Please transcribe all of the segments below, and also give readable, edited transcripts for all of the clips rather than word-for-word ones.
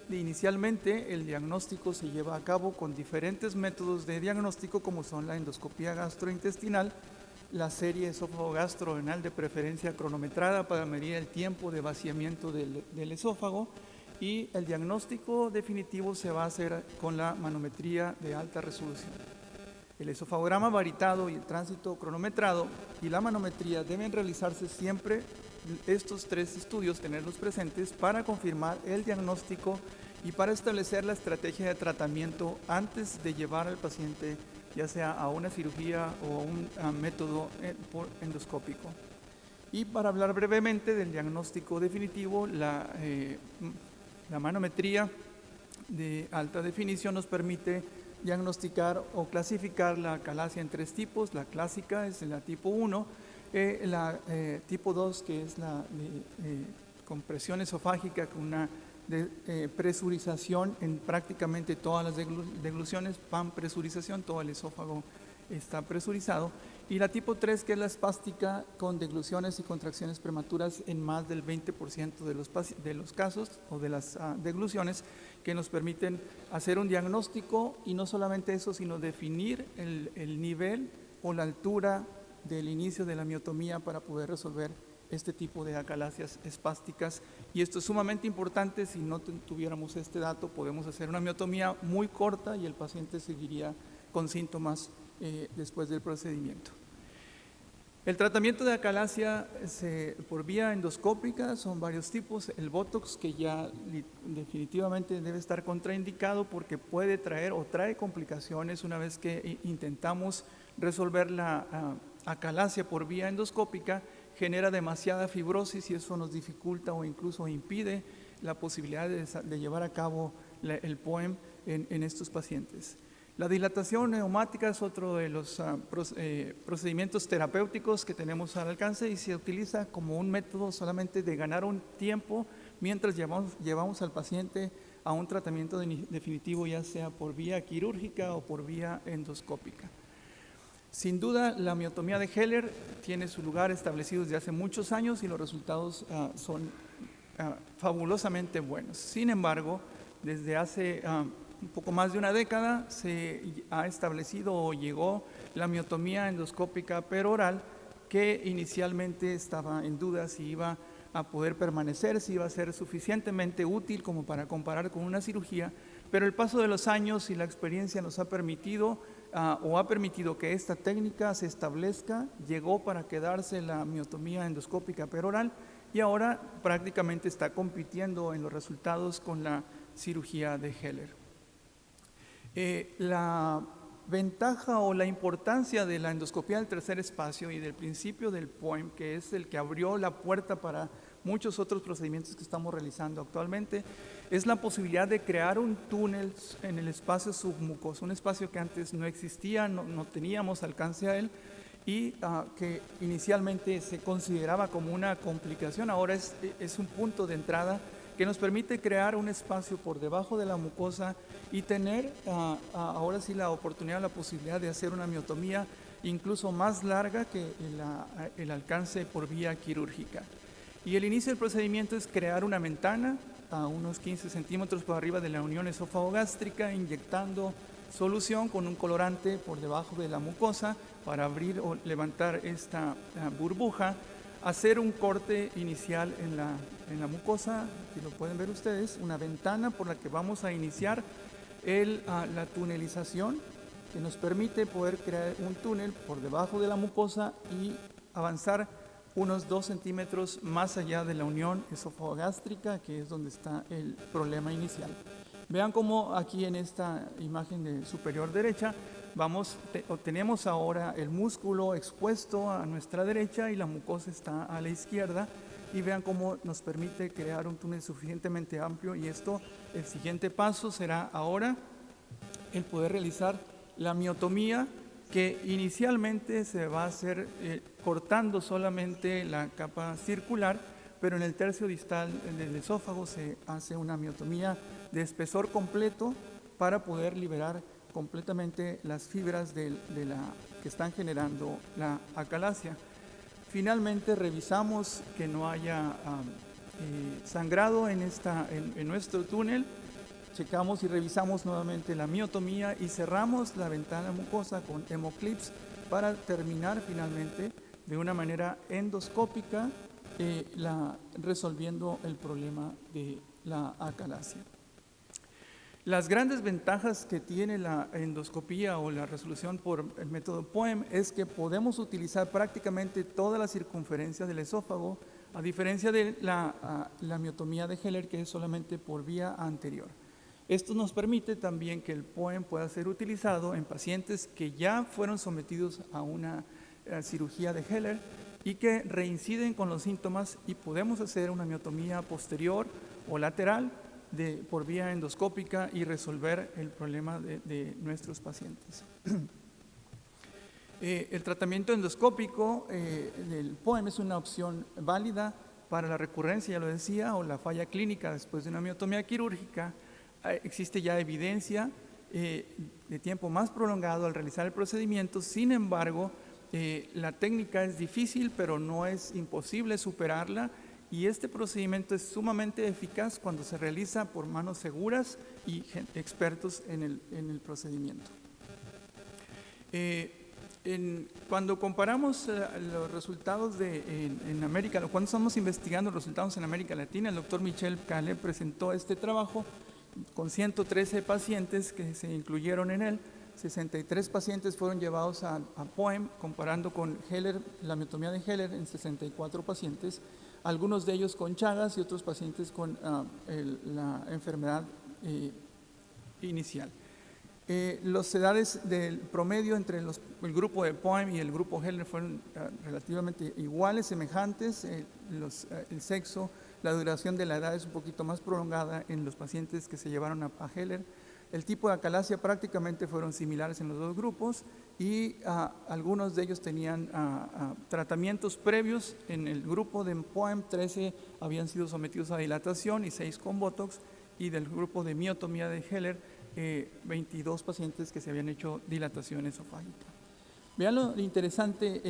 Inicialmente el diagnóstico se lleva a cabo con diferentes métodos de diagnóstico, como son la endoscopía gastrointestinal, la serie esófago-gastrorenal de preferencia cronometrada para medir el tiempo de vaciamiento del esófago, y el diagnóstico definitivo se va a hacer con la manometría de alta resolución. El esofagograma varitado y el tránsito cronometrado y la manometría deben realizarse siempre, estos tres estudios, tenerlos presentes para confirmar el diagnóstico y para establecer la estrategia de tratamiento antes de llevar al paciente ya sea a una cirugía o a un método endoscópico. Y para hablar brevemente del diagnóstico definitivo, la manometría de alta definición nos permite diagnosticar o clasificar la acalasia en tres tipos. La clásica es la tipo 1, la tipo 2, que es la compresión esofágica con una presurización en prácticamente todas las degluciones, panpresurización, todo el esófago está presurizado, y la tipo 3, que es la espástica con degluciones y contracciones prematuras en más del 20% de los casos o de las degluciones, que nos permiten hacer un diagnóstico, y no solamente eso, sino definir el nivel o la altura del inicio de la miotomía para poder resolver este tipo de acalasias espásticas. Y esto es sumamente importante. Si no tuviéramos este dato, podemos hacer una miotomía muy corta y el paciente seguiría con síntomas después del procedimiento. El tratamiento de acalasia por vía endoscópica son varios tipos. El Botox, que ya definitivamente debe estar contraindicado porque puede traer o trae complicaciones una vez que intentamos resolver la acalasia por vía endoscópica, genera demasiada fibrosis y eso nos dificulta o incluso impide la posibilidad de llevar a cabo el POEM en estos pacientes. La dilatación neumática es otro de los procedimientos terapéuticos que tenemos al alcance y se utiliza como un método solamente de ganar un tiempo mientras llevamos al paciente a un tratamiento definitivo, ya sea por vía quirúrgica o por vía endoscópica. Sin duda, la miotomía de Heller tiene su lugar establecido desde hace muchos años y los resultados son fabulosamente buenos. Sin embargo, desde hace un poco más de una década se ha establecido o llegó la miotomía endoscópica peroral, que inicialmente estaba en duda si iba a poder permanecer, si iba a ser suficientemente útil como para comparar con una cirugía, pero el paso de los años y la experiencia nos ha permitido o ha permitido que esta técnica se establezca. Llegó para quedarse la miotomía endoscópica peroral y ahora prácticamente está compitiendo en los resultados con la cirugía de Heller. La ventaja o la importancia de la endoscopía del tercer espacio y del principio del POEM, que es el que abrió la puerta para muchos otros procedimientos que estamos realizando actualmente, es la posibilidad de crear un túnel en el espacio submucoso, un espacio que antes no existía, no teníamos alcance a él, y que inicialmente se consideraba como una complicación, ahora es un punto de entrada que nos permite crear un espacio por debajo de la mucosa y tener ahora sí la oportunidad, la posibilidad de hacer una miotomía incluso más larga que el alcance por vía quirúrgica. Y el inicio del procedimiento es crear una ventana a unos 15 centímetros por arriba de la unión esófago-gástrica, inyectando solución con un colorante por debajo de la mucosa para abrir o levantar esta burbuja, hacer un corte inicial en la mucosa, que lo pueden ver ustedes, una ventana por la que vamos a iniciar la tunelización, que nos permite poder crear un túnel por debajo de la mucosa y avanzar unos 2 centímetros más allá de la unión esófago-gástrica, que es donde está el problema inicial. Vean cómo aquí en esta imagen de superior derecha tenemos ahora el músculo expuesto a nuestra derecha y la mucosa está a la izquierda, y vean cómo nos permite crear un túnel suficientemente amplio. Y esto, el siguiente paso será ahora el poder realizar la miotomía, que inicialmente se va a hacer cortando solamente la capa circular, pero en el tercio distal del esófago se hace una miotomía de espesor completo para poder liberar completamente las fibras que están generando la acalasia. Finalmente revisamos que no haya sangrado en nuestro túnel checamos y revisamos nuevamente la miotomía y cerramos la ventana mucosa con hemoclips para terminar finalmente de una manera endoscópica resolviendo el problema de la acalasia. Las grandes ventajas que tiene la endoscopía o la resolución por el método POEM es que podemos utilizar prácticamente toda la circunferencia del esófago, a diferencia de la miotomía de Heller, que es solamente por vía anterior. Esto nos permite también que el POEM pueda ser utilizado en pacientes que ya fueron sometidos a una cirugía de Heller y que reinciden con los síntomas, y podemos hacer una miotomía posterior o lateral por vía endoscópica y resolver el problema de nuestros pacientes. El tratamiento endoscópico del POEM es una opción válida para la recurrencia, ya lo decía, o la falla clínica después de una miotomía quirúrgica. Existe ya evidencia de tiempo más prolongado al realizar el procedimiento. Sin embargo, la técnica es difícil, pero no es imposible superarla, y este procedimiento es sumamente eficaz cuando se realiza por manos seguras y expertos en el procedimiento. Cuando comparamos los resultados en América, cuando estamos investigando los resultados en América Latina, el doctor Michel Calais presentó este trabajo con 113 pacientes que se incluyeron en él. 63 pacientes fueron llevados a POEM, comparando con Heller, la miotomía de Heller en 64 pacientes, algunos de ellos con Chagas y otros pacientes con la enfermedad inicial. Las edades del promedio entre el grupo de POEM y el grupo Heller fueron relativamente iguales, semejantes. El sexo, la duración de la edad es un poquito más prolongada en los pacientes que se llevaron a Heller. El tipo de acalasia prácticamente fueron similares en los dos grupos, y algunos de ellos tenían tratamientos previos. En el grupo de POEM, 13 habían sido sometidos a dilatación y 6 con Botox, y del grupo de miotomía de Heller, 22 pacientes que se habían hecho dilatación esofágica. Vean lo interesante,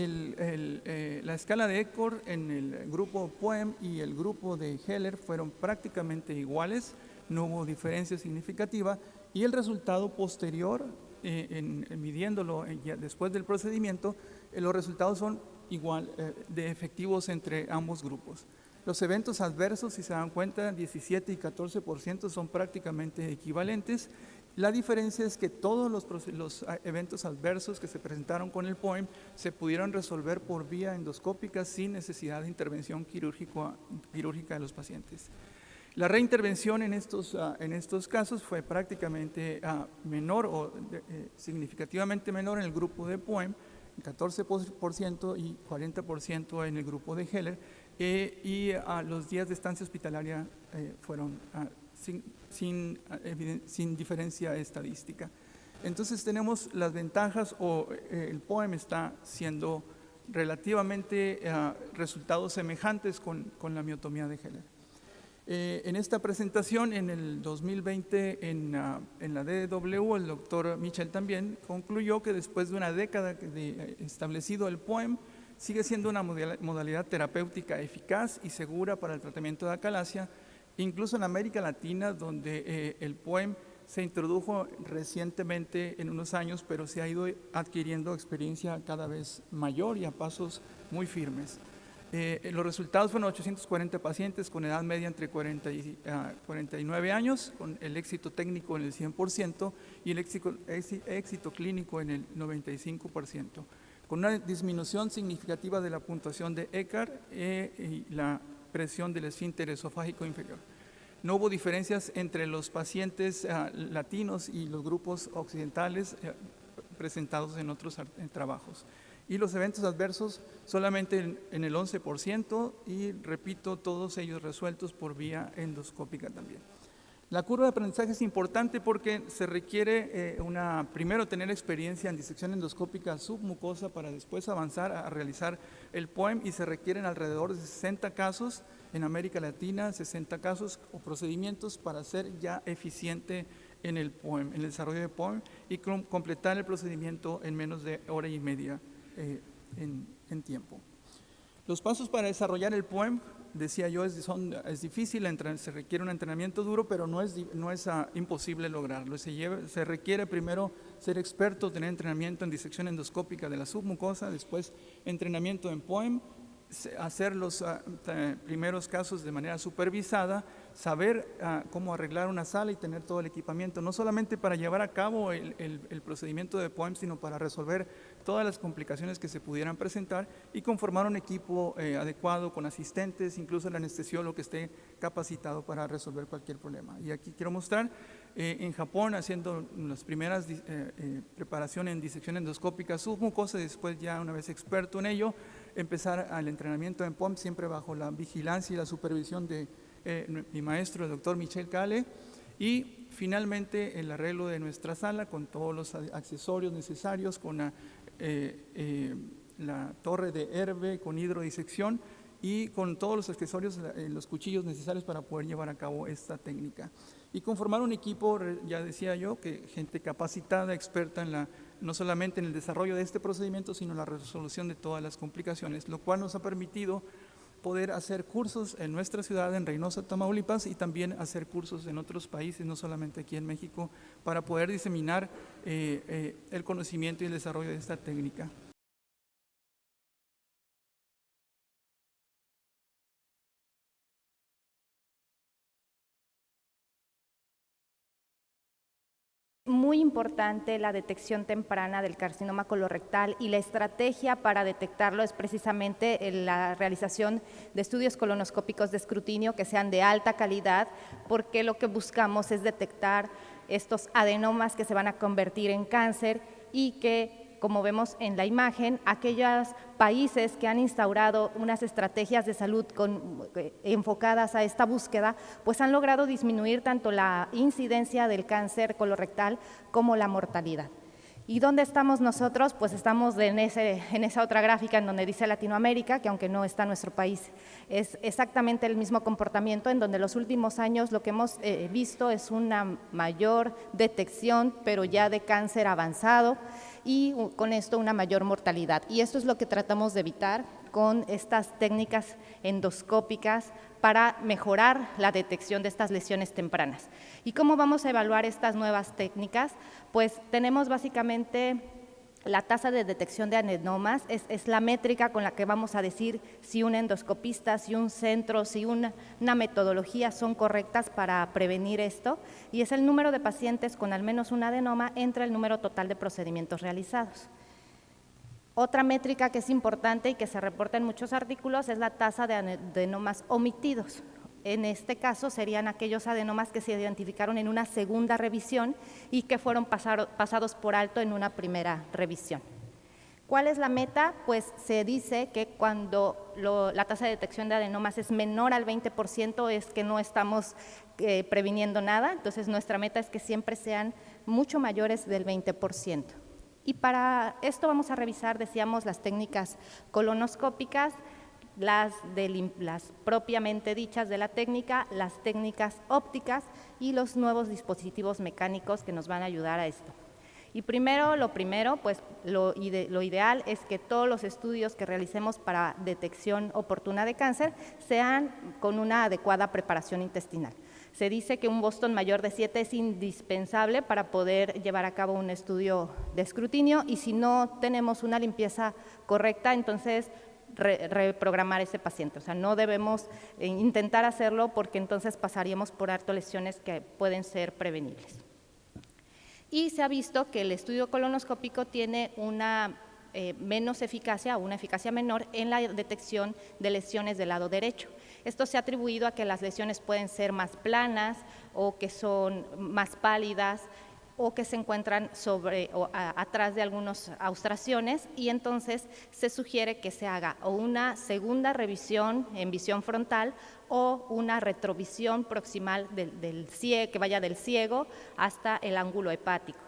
la escala de Eckhart en el grupo POEM y el grupo de Heller fueron prácticamente iguales, no hubo diferencia significativa, y el resultado posterior, midiéndolo después del procedimiento, los resultados son igual de efectivos entre ambos grupos. Los eventos adversos, si se dan cuenta, 17 y 14% son prácticamente equivalentes. La diferencia es que todos los eventos adversos que se presentaron con el POEM se pudieron resolver por vía endoscópica sin necesidad de intervención quirúrgica de los pacientes. La reintervención en estos casos fue prácticamente menor o significativamente menor en el grupo de POEM, 14% y 40% en el grupo de Heller, y los días de estancia hospitalaria fueron sin diferencia estadística. Entonces tenemos las ventajas, el POEM está siendo relativamente resultados semejantes con la miotomía de Heller. En esta presentación, en el 2020, en la DW, el doctor Michel también concluyó que después de una década de establecido el POEM, sigue siendo una modalidad terapéutica eficaz y segura para el tratamiento de acalasia, incluso en América Latina, donde el POEM se introdujo recientemente en unos años, pero se ha ido adquiriendo experiencia cada vez mayor y a pasos muy firmes. Los resultados fueron 840 pacientes con edad media entre 40 y 49 años, con el éxito técnico en el 100% y el éxito clínico en el 95%, con una disminución significativa de la puntuación de Eckhart y la presión del esfínter esofágico inferior. No hubo diferencias entre los pacientes latinos y los grupos occidentales presentados en otros trabajos. Y los eventos adversos solamente en el 11%, y repito, todos ellos resueltos por vía endoscópica también. La curva de aprendizaje es importante porque se requiere primero tener experiencia en disección endoscópica submucosa para después avanzar a realizar el POEM, y se requieren alrededor de 60 casos en América Latina, 60 casos o procedimientos para ser ya eficiente en el POEM, en el desarrollo de POEM, y completar el procedimiento en menos de hora y media en tiempo. Los pasos para desarrollar el POEM, decía yo, es difícil, se requiere un entrenamiento duro, pero no es imposible lograrlo. Se requiere primero ser experto, tener entrenamiento en disección endoscópica de la submucosa, después entrenamiento en POEM, hacer los primeros casos de manera supervisada, saber cómo arreglar una sala y tener todo el equipamiento, no solamente para llevar a cabo el procedimiento de POEM, sino para resolver todas las complicaciones que se pudieran presentar y conformar un equipo adecuado con asistentes, incluso el anestesiólogo que esté capacitado para resolver cualquier problema. Y aquí quiero mostrar en Japón haciendo las primeras preparaciones en disección endoscópica submucosa y después ya una vez experto en ello, empezar al entrenamiento en POEM siempre bajo la vigilancia y la supervisión de mi maestro, el doctor Michel Cale, y finalmente el arreglo de nuestra sala con todos los accesorios necesarios, con la torre de Herbe, con hidrodisección y con todos los accesorios, los cuchillos necesarios para poder llevar a cabo esta técnica. Y conformar un equipo, ya decía yo, que gente capacitada, experta no solamente en el desarrollo de este procedimiento, sino en la resolución de todas las complicaciones, lo cual nos ha permitido poder hacer cursos en nuestra ciudad, en Reynosa, Tamaulipas, y también hacer cursos en otros países, no solamente aquí en México, para poder diseminar el conocimiento y el desarrollo de esta técnica. Muy importante la detección temprana del carcinoma colorectal y la estrategia para detectarlo es precisamente la realización de estudios colonoscópicos de escrutinio que sean de alta calidad, porque lo que buscamos es detectar estos adenomas que se van a convertir en cáncer y que, como vemos en la imagen, aquellos países que han instaurado unas estrategias de salud enfocadas a esta búsqueda, pues han logrado disminuir tanto la incidencia del cáncer colorectal como la mortalidad. ¿Y dónde estamos nosotros? Pues estamos en esa otra gráfica en donde dice Latinoamérica, que aunque no está nuestro país, es exactamente el mismo comportamiento, en donde los últimos años lo que hemos visto es una mayor detección, pero ya de cáncer avanzado, y con esto una mayor mortalidad. Y esto es lo que tratamos de evitar con estas técnicas endoscópicas para mejorar la detección de estas lesiones tempranas. ¿Y cómo vamos a evaluar estas nuevas técnicas? Pues tenemos básicamente la tasa de detección de adenomas, es la métrica con la que vamos a decir si un endoscopista, si un centro, si una metodología son correctas para prevenir esto, y es el número de pacientes con al menos un adenoma entre el número total de procedimientos realizados. Otra métrica que es importante y que se reporta en muchos artículos es la tasa de adenomas omitidos. En este caso serían aquellos adenomas que se identificaron en una segunda revisión y que fueron pasados por alto en una primera revisión. ¿Cuál es la meta? Pues se dice que cuando la tasa de detección de adenomas es menor al 20% es que no estamos previniendo nada, entonces nuestra meta es que siempre sean mucho mayores del 20%. Y para esto vamos a revisar, decíamos, las técnicas colonoscópicas, las propiamente dichas de la técnica, las técnicas ópticas y los nuevos dispositivos mecánicos que nos van a ayudar a esto. Y lo primero, pues lo ideal es que todos los estudios que realicemos para detección oportuna de cáncer sean con una adecuada preparación intestinal. Se dice que un Boston mayor de 7 es indispensable para poder llevar a cabo un estudio de escrutinio, y si no tenemos una limpieza correcta, entonces reprogramar ese paciente. O sea, no debemos intentar hacerlo porque entonces pasaríamos por alto lesiones que pueden ser prevenibles. Y se ha visto que el estudio colonoscópico tiene una menos eficacia o una eficacia menor en la detección de lesiones del lado derecho. Esto se ha atribuido a que las lesiones pueden ser más planas o que son más pálidas o que se encuentran atrás de algunas austraciones, y entonces se sugiere que se haga o una segunda revisión en visión frontal o una retrovisión proximal que vaya del ciego hasta el ángulo hepático.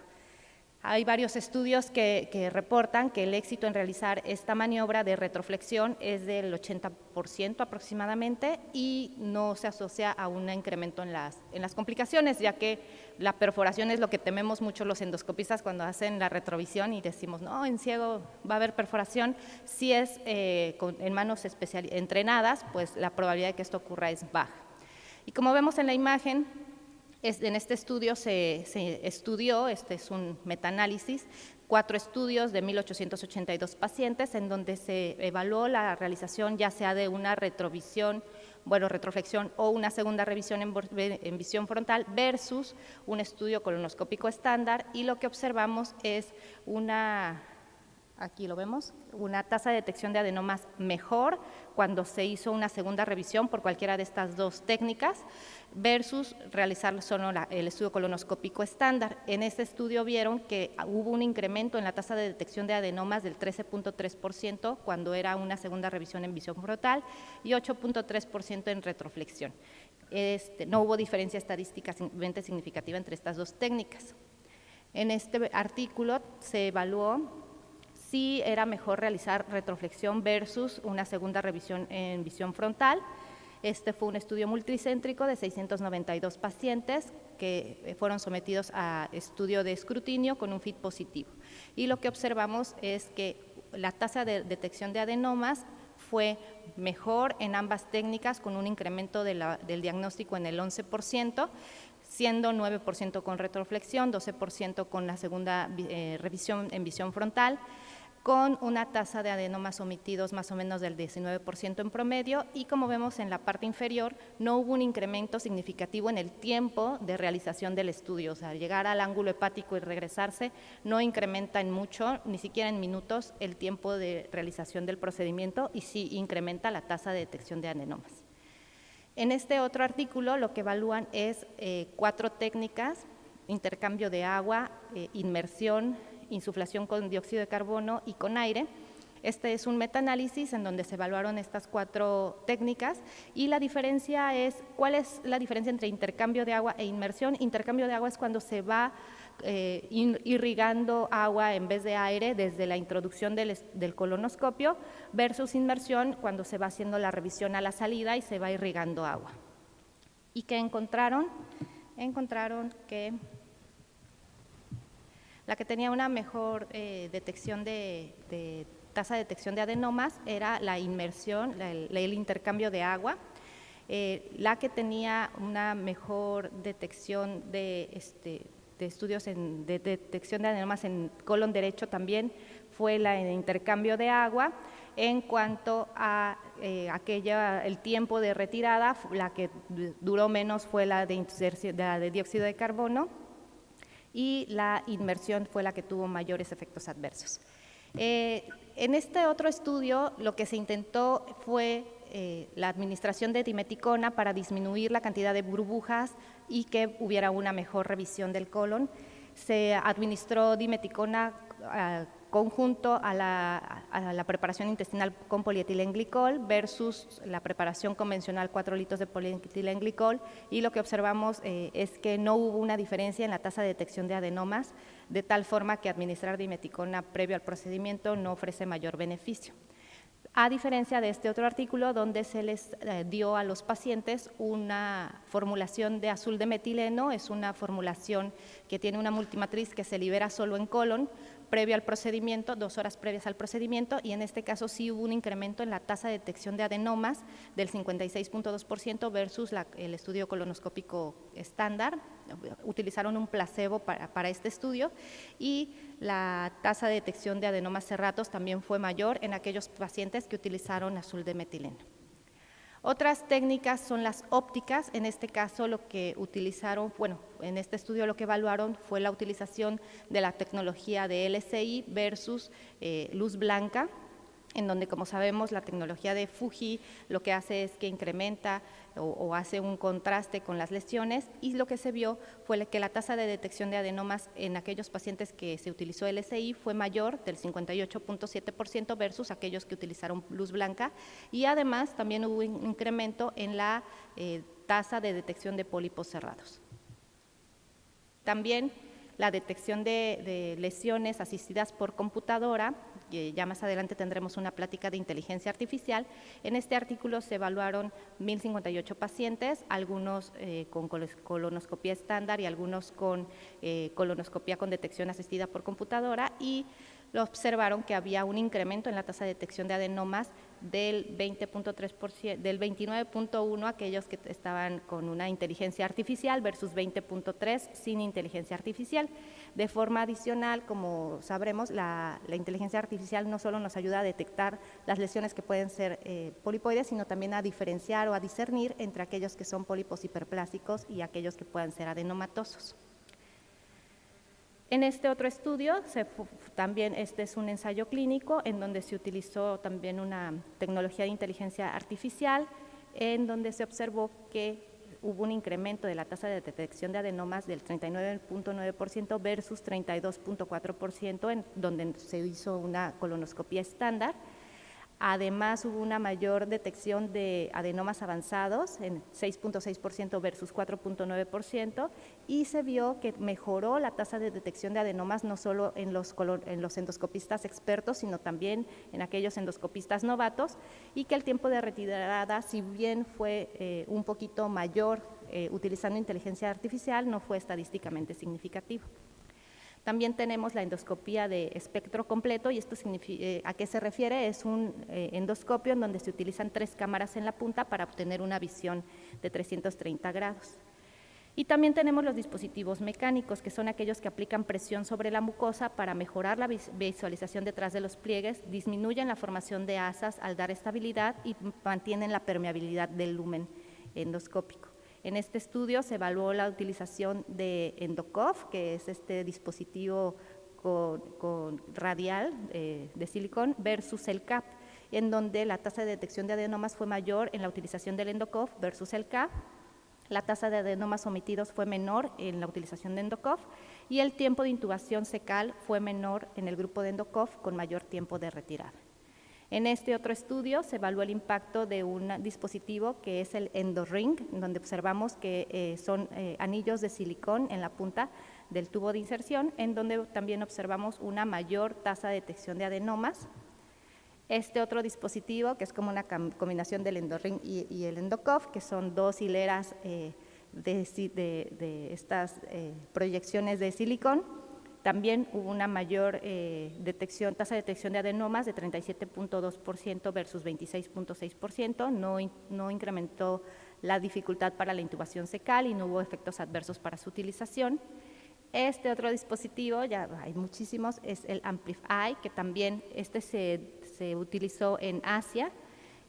Hay varios estudios que reportan que el éxito en realizar esta maniobra de retroflexión es del 80% aproximadamente y no se asocia a un incremento en las complicaciones, ya que la perforación es lo que tememos mucho los endoscopistas cuando hacen la retrovisión y decimos, no, en ciego va a haber perforación. Si es en manos entrenadas, pues la probabilidad de que esto ocurra es baja. Y como vemos en la imagen, en este estudio se estudió, este es un metaanálisis, 4 estudios de 1.882 pacientes en donde se evaluó la realización ya sea de una retroflexión o una segunda revisión en visión frontal versus un estudio colonoscópico estándar, y lo que observamos es aquí lo vemos, una tasa de detección de adenomas mejor cuando se hizo una segunda revisión por cualquiera de estas dos técnicas versus realizar solo el estudio colonoscópico estándar. En este estudio vieron que hubo un incremento en la tasa de detección de adenomas del 13.3% cuando era una segunda revisión en visión frontal y 8.3% en retroflexión. No hubo diferencia estadísticamente significativa entre estas dos técnicas. En este artículo se evaluó si era mejor realizar retroflexión versus una segunda revisión en visión frontal. Este fue un estudio multicéntrico de 692 pacientes que fueron sometidos a estudio de escrutinio con un FIT positivo. Y lo que observamos es que la tasa de detección de adenomas fue mejor en ambas técnicas, con un incremento del diagnóstico en el 11%, siendo 9% con retroflexión, 12% con la segunda revisión en visión frontal, con una tasa de adenomas omitidos más o menos del 19% en promedio, y como vemos en la parte inferior no hubo un incremento significativo en el tiempo de realización del estudio, o sea, llegar al ángulo hepático y regresarse no incrementa en mucho, ni siquiera en minutos, el tiempo de realización del procedimiento, y sí incrementa la tasa de detección de adenomas. En este otro artículo lo que evalúan es 4 técnicas: intercambio de agua, inmersión, insuflación con dióxido de carbono y con aire. Este es un metaanálisis en donde se evaluaron estas 4 técnicas y la diferencia es, ¿cuál es la diferencia entre intercambio de agua e inmersión? Intercambio de agua es cuando se va irrigando agua en vez de aire desde la introducción del colonoscopio, versus inmersión cuando se va haciendo la revisión a la salida y se va irrigando agua. ¿Y qué encontraron? Encontraron que la que tenía una mejor detección de tasa de detección de adenomas era la inmersión, el intercambio de agua. La que tenía una mejor detección de estudios de detección de adenomas en colon derecho también fue el intercambio de agua. En cuanto a el tiempo de retirada, la que duró menos fue la de dióxido de carbono, y la inmersión fue la que tuvo mayores efectos adversos. En este otro estudio lo que se intentó fue la administración de dimeticona para disminuir la cantidad de burbujas y que hubiera una mejor revisión del colon. Se administró dimeticona conjunto a la preparación intestinal con polietilenglicol versus la preparación convencional 4 litros de polietilenglicol, y lo que observamos es que no hubo una diferencia en la tasa de detección de adenomas, de tal forma que administrar dimeticona previo al procedimiento no ofrece mayor beneficio. A diferencia de este otro artículo donde se les dio a los pacientes una formulación de azul de metileno, es una formulación que tiene una multimatriz que se libera solo en colon previo al procedimiento, 2 horas previas al procedimiento, y en este caso sí hubo un incremento en la tasa de detección de adenomas del 56.2% versus el estudio colonoscópico estándar. Utilizaron un placebo para este estudio, y la tasa de detección de adenomas cerratos también fue mayor en aquellos pacientes que utilizaron azul de metileno. Otras técnicas son las ópticas. En este caso lo que utilizaron, en este estudio lo que evaluaron fue la utilización de la tecnología de LCI versus luz blanca, en donde, como sabemos, la tecnología de Fuji lo que hace es que incrementa o hace un contraste con las lesiones, y lo que se vio fue que la tasa de detección de adenomas en aquellos pacientes que se utilizó LCI fue mayor, del 58.7% versus aquellos que utilizaron luz blanca, y además también hubo un incremento en la tasa de detección de pólipos cerrados. También la detección de lesiones asistidas por computadora, que ya más adelante tendremos una plática de inteligencia artificial. En este artículo se evaluaron 1.058 pacientes, algunos con colonoscopía estándar y algunos con colonoscopía con detección asistida por computadora, y observaron que había un incremento en la tasa de detección de adenomas del 20.3%, del 29.1 aquellos que estaban con una inteligencia artificial versus 20.3 sin inteligencia artificial. De forma adicional, como sabremos, la inteligencia artificial no solo nos ayuda a detectar las lesiones que pueden ser polipoides, sino también a diferenciar o a discernir entre aquellos que son pólipos hiperplásicos y aquellos que puedan ser adenomatosos. En este otro estudio, también este es un ensayo clínico en donde se utilizó también una tecnología de inteligencia artificial, en donde se observó que hubo un incremento de la tasa de detección de adenomas del 39.9% versus 32.4%, en donde se hizo una colonoscopía estándar. Además, hubo una mayor detección de adenomas avanzados en 6.6% versus 4.9%, y se vio que mejoró la tasa de detección de adenomas no solo en los endoscopistas expertos, sino también en aquellos endoscopistas novatos, y que el tiempo de retirada, si bien fue un poquito mayor utilizando inteligencia artificial, no fue estadísticamente significativo. También tenemos la endoscopía de espectro completo, y esto ¿a qué se refiere? Es un endoscopio en donde se utilizan 3 cámaras en la punta para obtener una visión de 330 grados. Y también tenemos los dispositivos mecánicos, que son aquellos que aplican presión sobre la mucosa para mejorar la visualización detrás de los pliegues, disminuyen la formación de asas al dar estabilidad y mantienen la permeabilidad del lumen endoscópico. En este estudio se evaluó la utilización de EndoCoff, que es este dispositivo con radial de silicón, versus el CAP, en donde la tasa de detección de adenomas fue mayor en la utilización del EndoCoff versus el CAP. La tasa de adenomas omitidos fue menor en la utilización de EndoCoff, y el tiempo de intubación cecal fue menor en el grupo de EndoCoff, con mayor tiempo de retirada. En este otro estudio se evaluó el impacto de un dispositivo que es el EndoRing, donde observamos que son anillos de silicón en la punta del tubo de inserción, en donde también observamos una mayor tasa de detección de adenomas. Este otro dispositivo, que es como una combinación del EndoRing y el EndoCoff, que son 2 hileras de estas proyecciones de silicón, también hubo una mayor tasa de detección de adenomas de 37.2% versus 26.6%, no incrementó la dificultad para la intubación cecal y no hubo efectos adversos para su utilización. Este otro dispositivo, ya hay muchísimos, es el Amplify, que también se utilizó en Asia,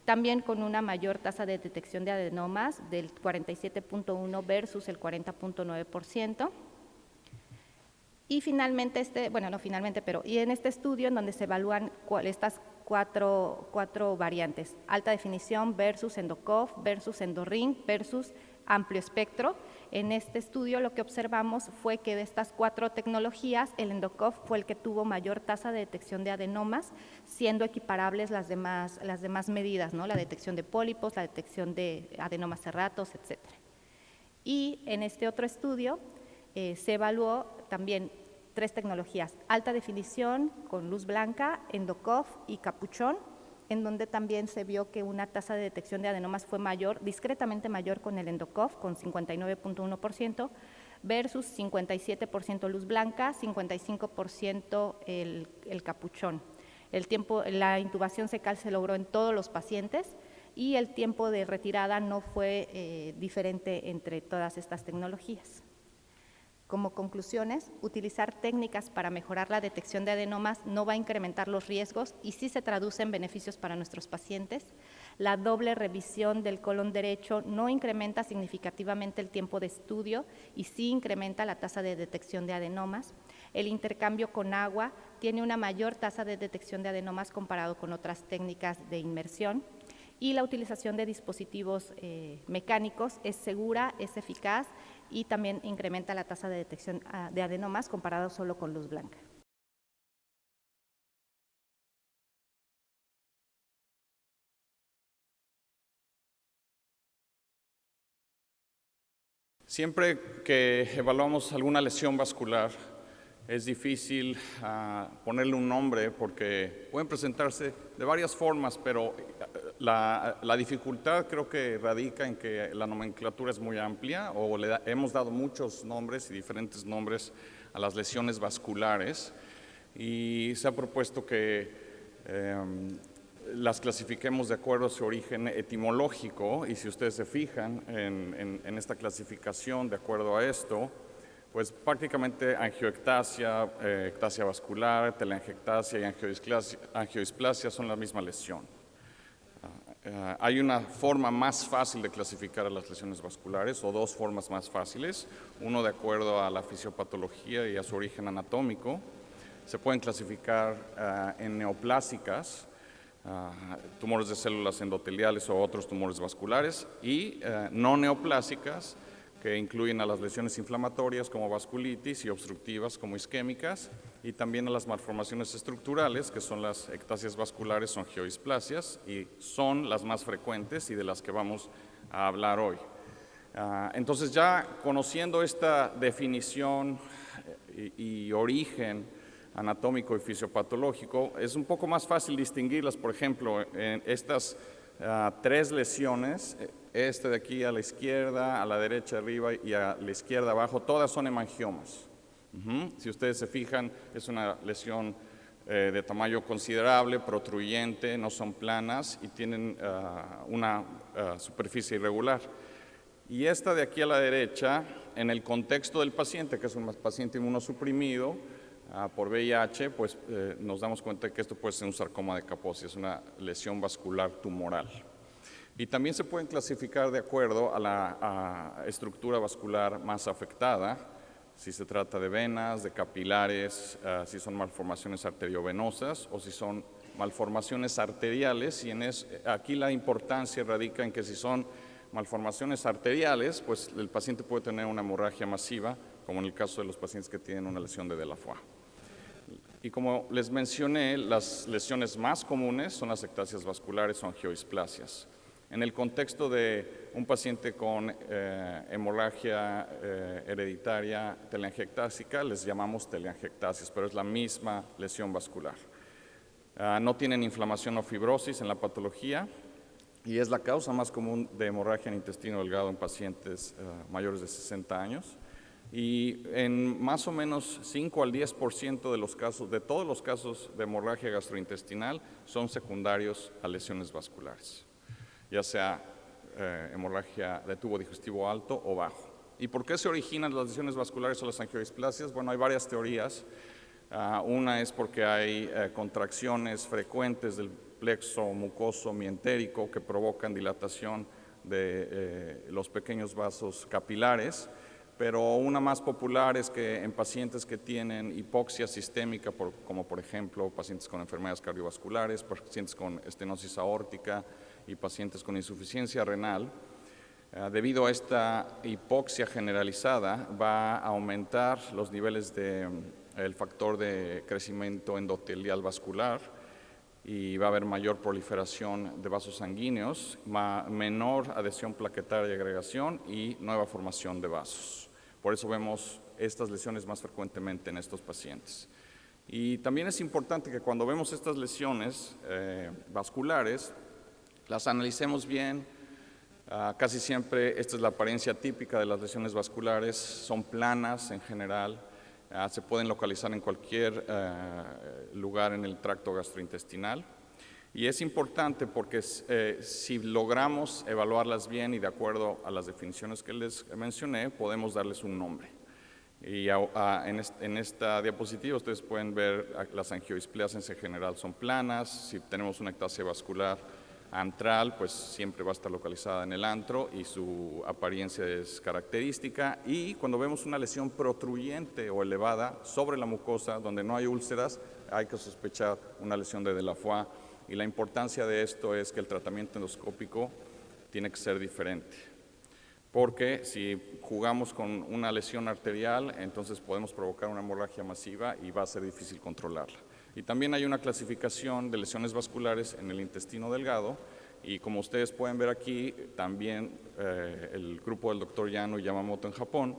también con una mayor tasa de detección de adenomas del 47.1% versus el 40.9%. Y finalmente, y en este estudio en donde se evalúan estas cuatro variantes, alta definición versus EndoCoff versus EndoRing versus amplio espectro. En este estudio lo que observamos fue que de estas 4 tecnologías, el EndoCoff fue el que tuvo mayor tasa de detección de adenomas, siendo equiparables las demás medidas, ¿no? La detección de pólipos, la detección de adenomas serratos, etc. Y en este otro estudio se evaluó también 3 tecnologías, alta definición con luz blanca, EndoCoff y capuchón, en donde también se vio que una tasa de detección de adenomas fue mayor, discretamente mayor con el EndoCoff, con 59.1%, versus 57% luz blanca, 55% el capuchón. La intubación cecal se logró en todos los pacientes, y el tiempo de retirada no fue diferente entre todas estas tecnologías. Como conclusiones, utilizar técnicas para mejorar la detección de adenomas no va a incrementar los riesgos y sí se traduce en beneficios para nuestros pacientes. La doble revisión del colon derecho no incrementa significativamente el tiempo de estudio y sí incrementa la tasa de detección de adenomas. El intercambio con agua tiene una mayor tasa de detección de adenomas comparado con otras técnicas de inmersión. Y la utilización de dispositivos mecánicos es segura, es eficaz y también incrementa la tasa de detección de adenomas comparado solo con luz blanca. Siempre que evaluamos alguna lesión vascular, es difícil ponerle un nombre porque pueden presentarse de varias formas, pero la dificultad creo que radica en que la nomenclatura es muy amplia o hemos dado muchos nombres y diferentes nombres a las lesiones vasculares y se ha propuesto que las clasifiquemos de acuerdo a su origen etimológico y si ustedes se fijan en esta clasificación de acuerdo a esto, pues prácticamente angioectasia, ectasia vascular, telangiectasia y angiodisplasia son la misma lesión. Hay una forma más fácil de clasificar a las lesiones vasculares o dos formas más fáciles, uno de acuerdo a la fisiopatología y a su origen anatómico. Se pueden clasificar en neoplásicas, tumores de células endoteliales o otros tumores vasculares y no neoplásicas, que incluyen a las lesiones inflamatorias como vasculitis y obstructivas como isquémicas y también a las malformaciones estructurales que son las ectasias vasculares o angiodisplasias y son las más frecuentes y de las que vamos a hablar hoy. Entonces ya conociendo esta definición y origen anatómico y fisiopatológico es un poco más fácil distinguirlas, por ejemplo, en estas tres lesiones, este de aquí a la izquierda, a la derecha arriba y a la izquierda abajo, todas son hemangiomas. Si ustedes se fijan, es una lesión de tamaño considerable, protruyente, no son planas y tienen una superficie irregular. Y esta de aquí a la derecha, en el contexto del paciente, que es un paciente inmunosuprimido por VIH, pues nos damos cuenta de que esto puede ser un sarcoma de Kaposi, es una lesión vascular tumoral. Y también se pueden clasificar de acuerdo a la estructura vascular más afectada, si se trata de venas, de capilares, si son malformaciones arteriovenosas o si son malformaciones arteriales. Y aquí la importancia radica en que si son malformaciones arteriales, pues el paciente puede tener una hemorragia masiva, como en el caso de los pacientes que tienen una lesión de Delafoy. Y como les mencioné, las lesiones más comunes son las ectasias vasculares o angiodisplasias. En el contexto de un paciente con hemorragia hereditaria telangiectásica, les llamamos telangiectasias, pero es la misma lesión vascular. No tienen inflamación o fibrosis en la patología y es la causa más común de hemorragia en intestino delgado en pacientes mayores de 60 años. Y en más o menos 5 al 10% de los casos, de todos los casos de hemorragia gastrointestinal, son secundarios a lesiones vasculares, ya sea hemorragia de tubo digestivo alto o bajo. ¿Y por qué se originan las lesiones vasculares o las angiodisplasias? Bueno, hay varias teorías. Una es porque hay contracciones frecuentes del plexo mucoso mientérico que provocan dilatación de los pequeños vasos capilares. Pero una más popular es que en pacientes que tienen hipoxia sistémica, como por ejemplo pacientes con enfermedades cardiovasculares, pacientes con estenosis aórtica y pacientes con insuficiencia renal, debido a esta hipoxia generalizada va a aumentar los niveles del factor de crecimiento endotelial vascular y va a haber mayor proliferación de vasos sanguíneos, menor adhesión plaquetaria y agregación y nueva formación de vasos. Por eso vemos estas lesiones más frecuentemente en estos pacientes. Y también es importante que cuando vemos estas lesiones vasculares, las analicemos bien. Casi siempre esta es la apariencia típica de las lesiones vasculares, son planas en general, se pueden localizar en cualquier lugar en el tracto gastrointestinal. Y es importante porque si logramos evaluarlas bien y de acuerdo a las definiciones que les mencioné, podemos darles un nombre. Y en esta diapositiva ustedes pueden ver las angiodisplasias en general son planas. Si tenemos una ectasia vascular antral, pues siempre va a estar localizada en el antro y su apariencia es característica. Y cuando vemos una lesión protruyente o elevada sobre la mucosa donde no hay úlceras, hay que sospechar una lesión de Delafoy. Y la importancia de esto es que el tratamiento endoscópico tiene que ser diferente. Porque si jugamos con una lesión arterial, entonces podemos provocar una hemorragia masiva y va a ser difícil controlarla. Y también hay una clasificación de lesiones vasculares en el intestino delgado. Y como ustedes pueden ver aquí, también el grupo del doctor Yano y Yamamoto en Japón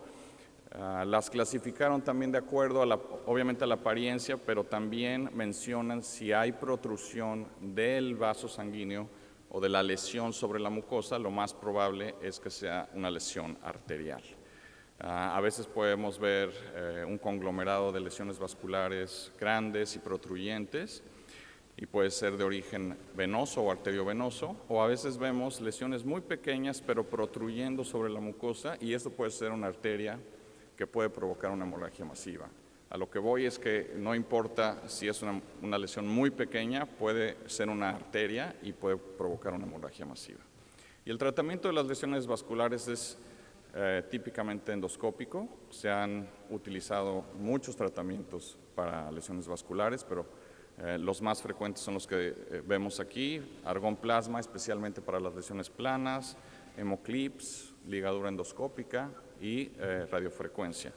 Las clasificaron también de acuerdo, obviamente, a la apariencia, pero también mencionan si hay protrusión del vaso sanguíneo o de la lesión sobre la mucosa. Lo más probable es que sea una lesión arterial. A veces podemos ver un conglomerado de lesiones vasculares grandes y protruyentes, y puede ser de origen venoso o arteriovenoso, o a veces vemos lesiones muy pequeñas pero protruyendo sobre la mucosa, y esto puede ser una arteria que puede provocar una hemorragia masiva. A lo que voy es que no importa si es una lesión muy pequeña, puede ser una arteria y puede provocar una hemorragia masiva. Y el tratamiento de las lesiones vasculares es típicamente endoscópico. Se han utilizado muchos tratamientos para lesiones vasculares, pero los más frecuentes son los que vemos aquí: argón plasma, especialmente para las lesiones planas, hemoclips, ligadura endoscópica y radiofrecuencia.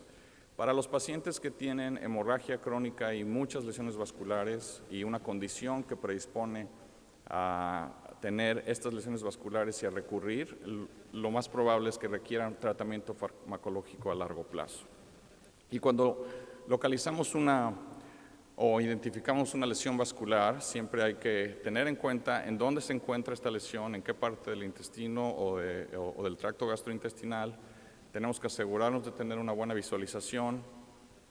Para los pacientes que tienen hemorragia crónica y muchas lesiones vasculares y una condición que predispone a tener estas lesiones vasculares y a recurrir, lo más probable es que requieran tratamiento farmacológico a largo plazo. Y cuando localizamos o identificamos una lesión vascular, siempre hay que tener en cuenta en dónde se encuentra esta lesión, en qué parte del intestino o del tracto gastrointestinal. Tenemos que asegurarnos de tener una buena visualización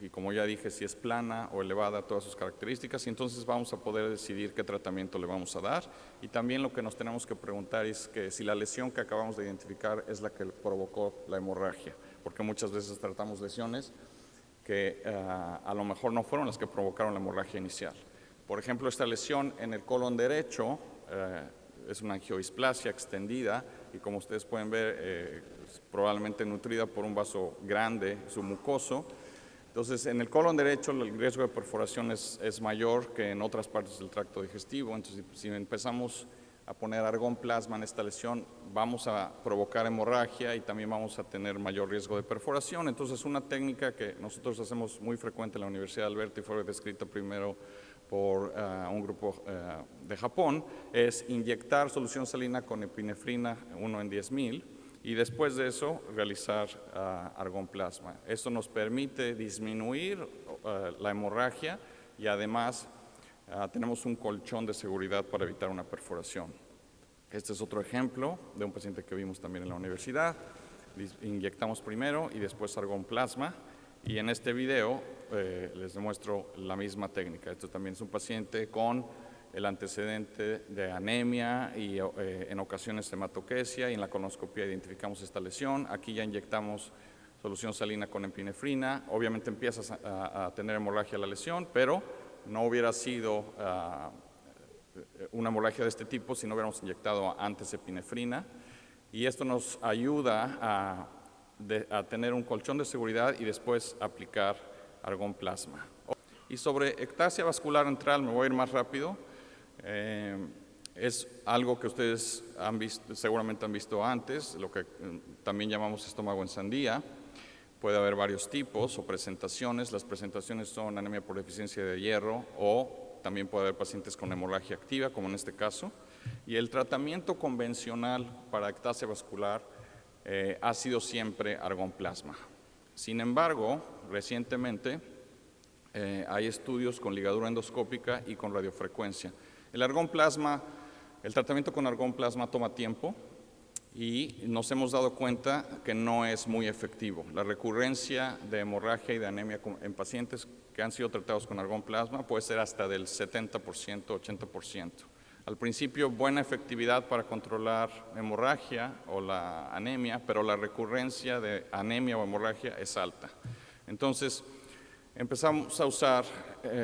y, como ya dije, si es plana o elevada, todas sus características, y entonces vamos a poder decidir qué tratamiento le vamos a dar. Y también lo que nos tenemos que preguntar es que si la lesión que acabamos de identificar es la que provocó la hemorragia, porque muchas veces tratamos lesiones que a lo mejor no fueron las que provocaron la hemorragia inicial. Por ejemplo, esta lesión en el colon derecho es una angioisplasia extendida, y como ustedes pueden ver, es probablemente nutrida por un vaso grande submucoso. Entonces, en el colon derecho el riesgo de perforación es mayor que en otras partes del tracto digestivo. Entonces, si empezamos a poner argón plasma en esta lesión, vamos a provocar hemorragia y también vamos a tener mayor riesgo de perforación. Entonces, una técnica que nosotros hacemos muy frecuente en la Universidad de Alberta y fue descrita primero por un grupo de Japón, es inyectar solución salina con epinefrina 1 en 10,000 y después de eso realizar argón plasma. Esto nos permite disminuir la hemorragia y además tenemos un colchón de seguridad para evitar una perforación. Este es otro ejemplo de un paciente que vimos también en la universidad. Inyectamos primero y después argón plasma, y en este video les demuestro la misma técnica. Esto también es un paciente con el antecedente de anemia y en ocasiones hematoquesia, y en la colonoscopia identificamos esta lesión. Aquí ya inyectamos solución salina con epinefrina. Obviamente empiezas a tener hemorragia la lesión, pero no hubiera sido una hemorragia de este tipo si no hubiéramos inyectado antes epinefrina, y esto nos ayuda a tener un colchón de seguridad y después aplicar argón plasma. Y sobre ectasia vascular antral me voy a ir más rápido. Es algo que ustedes seguramente han visto antes, lo que también llamamos estómago en sandía. Puede haber varios tipos o presentaciones. Las presentaciones son anemia por deficiencia de hierro, o también puede haber pacientes con hemorragia activa, como en este caso. Y el tratamiento convencional para ectasia vascular ha sido siempre argón plasma. Sin embargo, recientemente hay estudios con ligadura endoscópica y con radiofrecuencia. El tratamiento con argón plasma toma tiempo y nos hemos dado cuenta que no es muy efectivo. La recurrencia de hemorragia y de anemia en pacientes que han sido tratados con argón plasma puede ser hasta del 70%, 80%. Al principio, buena efectividad para controlar hemorragia o la anemia, pero la recurrencia de anemia o hemorragia es alta. Entonces, empezamos a usar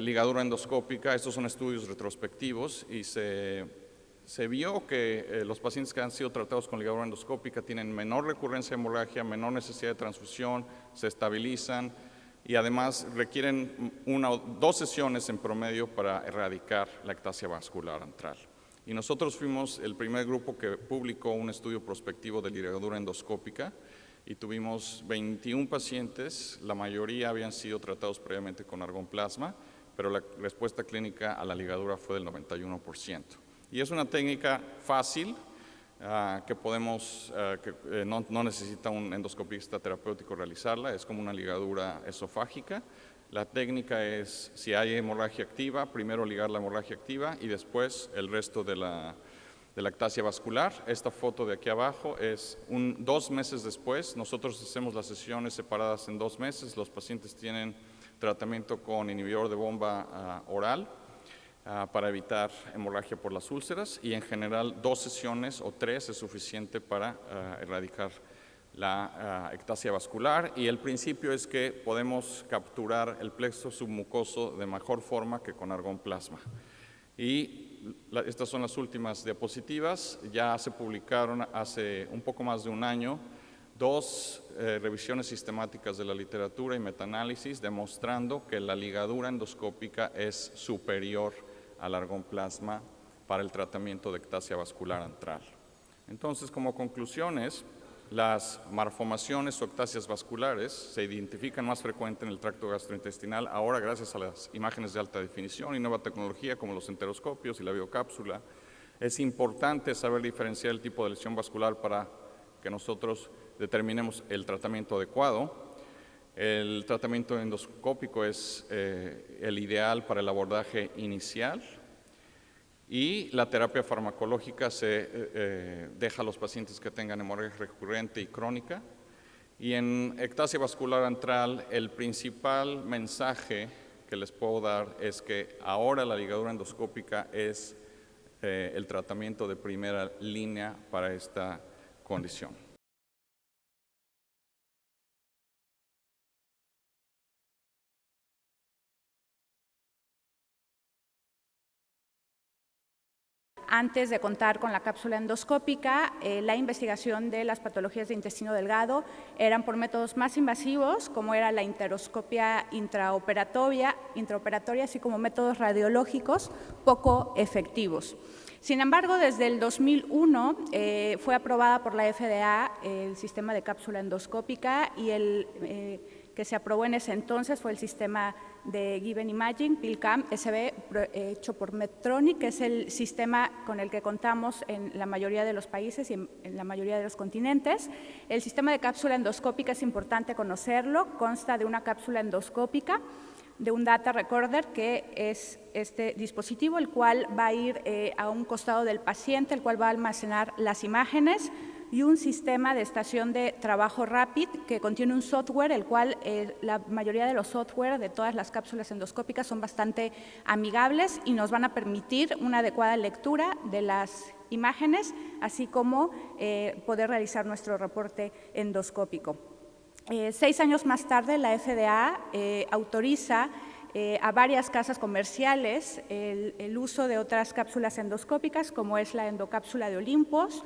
ligadura endoscópica. Estos son estudios retrospectivos y se vio que los pacientes que han sido tratados con ligadura endoscópica tienen menor recurrencia de hemorragia, menor necesidad de transfusión, se estabilizan y además requieren 1 o 2 sesiones en promedio para erradicar la ectasia vascular antral. Y nosotros fuimos el primer grupo que publicó un estudio prospectivo de ligadura endoscópica y tuvimos 21 pacientes. La mayoría habían sido tratados previamente con argón plasma, pero la respuesta clínica a la ligadura fue del 91%. Y es una técnica fácil, que podemos, no necesita un endoscopista terapéutico realizarla, es como una ligadura esofágica. La técnica es, si hay hemorragia activa, primero ligar la hemorragia activa y después el resto de la ectasia vascular. Esta foto de aquí abajo es 2 meses después. Nosotros hacemos las sesiones separadas en 2 meses. Los pacientes tienen tratamiento con inhibidor de bomba oral para evitar hemorragia por las úlceras y en general 2 sesiones o 3 es suficiente para erradicar la ectasia vascular, y el principio es que podemos capturar el plexo submucoso de mejor forma que con argón plasma. Y estas son las últimas diapositivas. Ya se publicaron hace un poco más de un año 2 revisiones sistemáticas de la literatura y metaanálisis demostrando que la ligadura endoscópica es superior al argón plasma para el tratamiento de ectasia vascular antral. Entonces, como conclusiones, las malformaciones o ectasias vasculares se identifican más frecuente en el tracto gastrointestinal ahora gracias a las imágenes de alta definición y nueva tecnología como los enteroscopios y la biocápsula. Es importante saber diferenciar el tipo de lesión vascular para que nosotros determinemos el tratamiento adecuado. El tratamiento endoscópico es el ideal para el abordaje inicial. Y la terapia farmacológica se deja a los pacientes que tengan hemorragia recurrente y crónica. Y en ectasia vascular antral, el principal mensaje que les puedo dar es que ahora la ligadura endoscópica es el tratamiento de primera línea para esta condición. Antes de contar con la cápsula endoscópica, la investigación de las patologías de intestino delgado eran por métodos más invasivos, como era la enteroscopia intraoperatoria, así como métodos radiológicos poco efectivos. Sin embargo, desde el 2001 fue aprobada por la FDA el sistema de cápsula endoscópica y el que se aprobó en ese entonces fue el sistema de Given Imaging, PIL-CAM SB, hecho por Medtronic, que es el sistema con el que contamos en la mayoría de los países y en la mayoría de los continentes. El sistema de cápsula endoscópica es importante conocerlo, consta de una cápsula endoscópica, de un data recorder, que es este dispositivo, el cual va a ir a un costado del paciente, el cual va a almacenar las imágenes, y un sistema de estación de trabajo RAPID que contiene un software, el cual la mayoría de los software de todas las cápsulas endoscópicas son bastante amigables y nos van a permitir una adecuada lectura de las imágenes, así como poder realizar nuestro reporte endoscópico. 6 años más tarde, la FDA autoriza a varias casas comerciales el uso de otras cápsulas endoscópicas, como es la endocápsula de Olympus,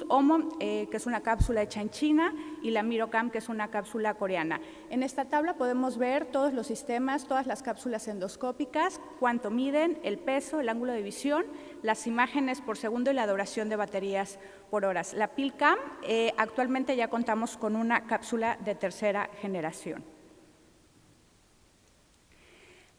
OMO, que es una cápsula hecha en China, y la Mirocam, que es una cápsula coreana. En esta tabla podemos ver todos los sistemas, todas las cápsulas endoscópicas, cuánto miden, el peso, el ángulo de visión, las imágenes por segundo y la duración de baterías por horas. La PIL-CAM, actualmente ya contamos con una cápsula de 3ª generación.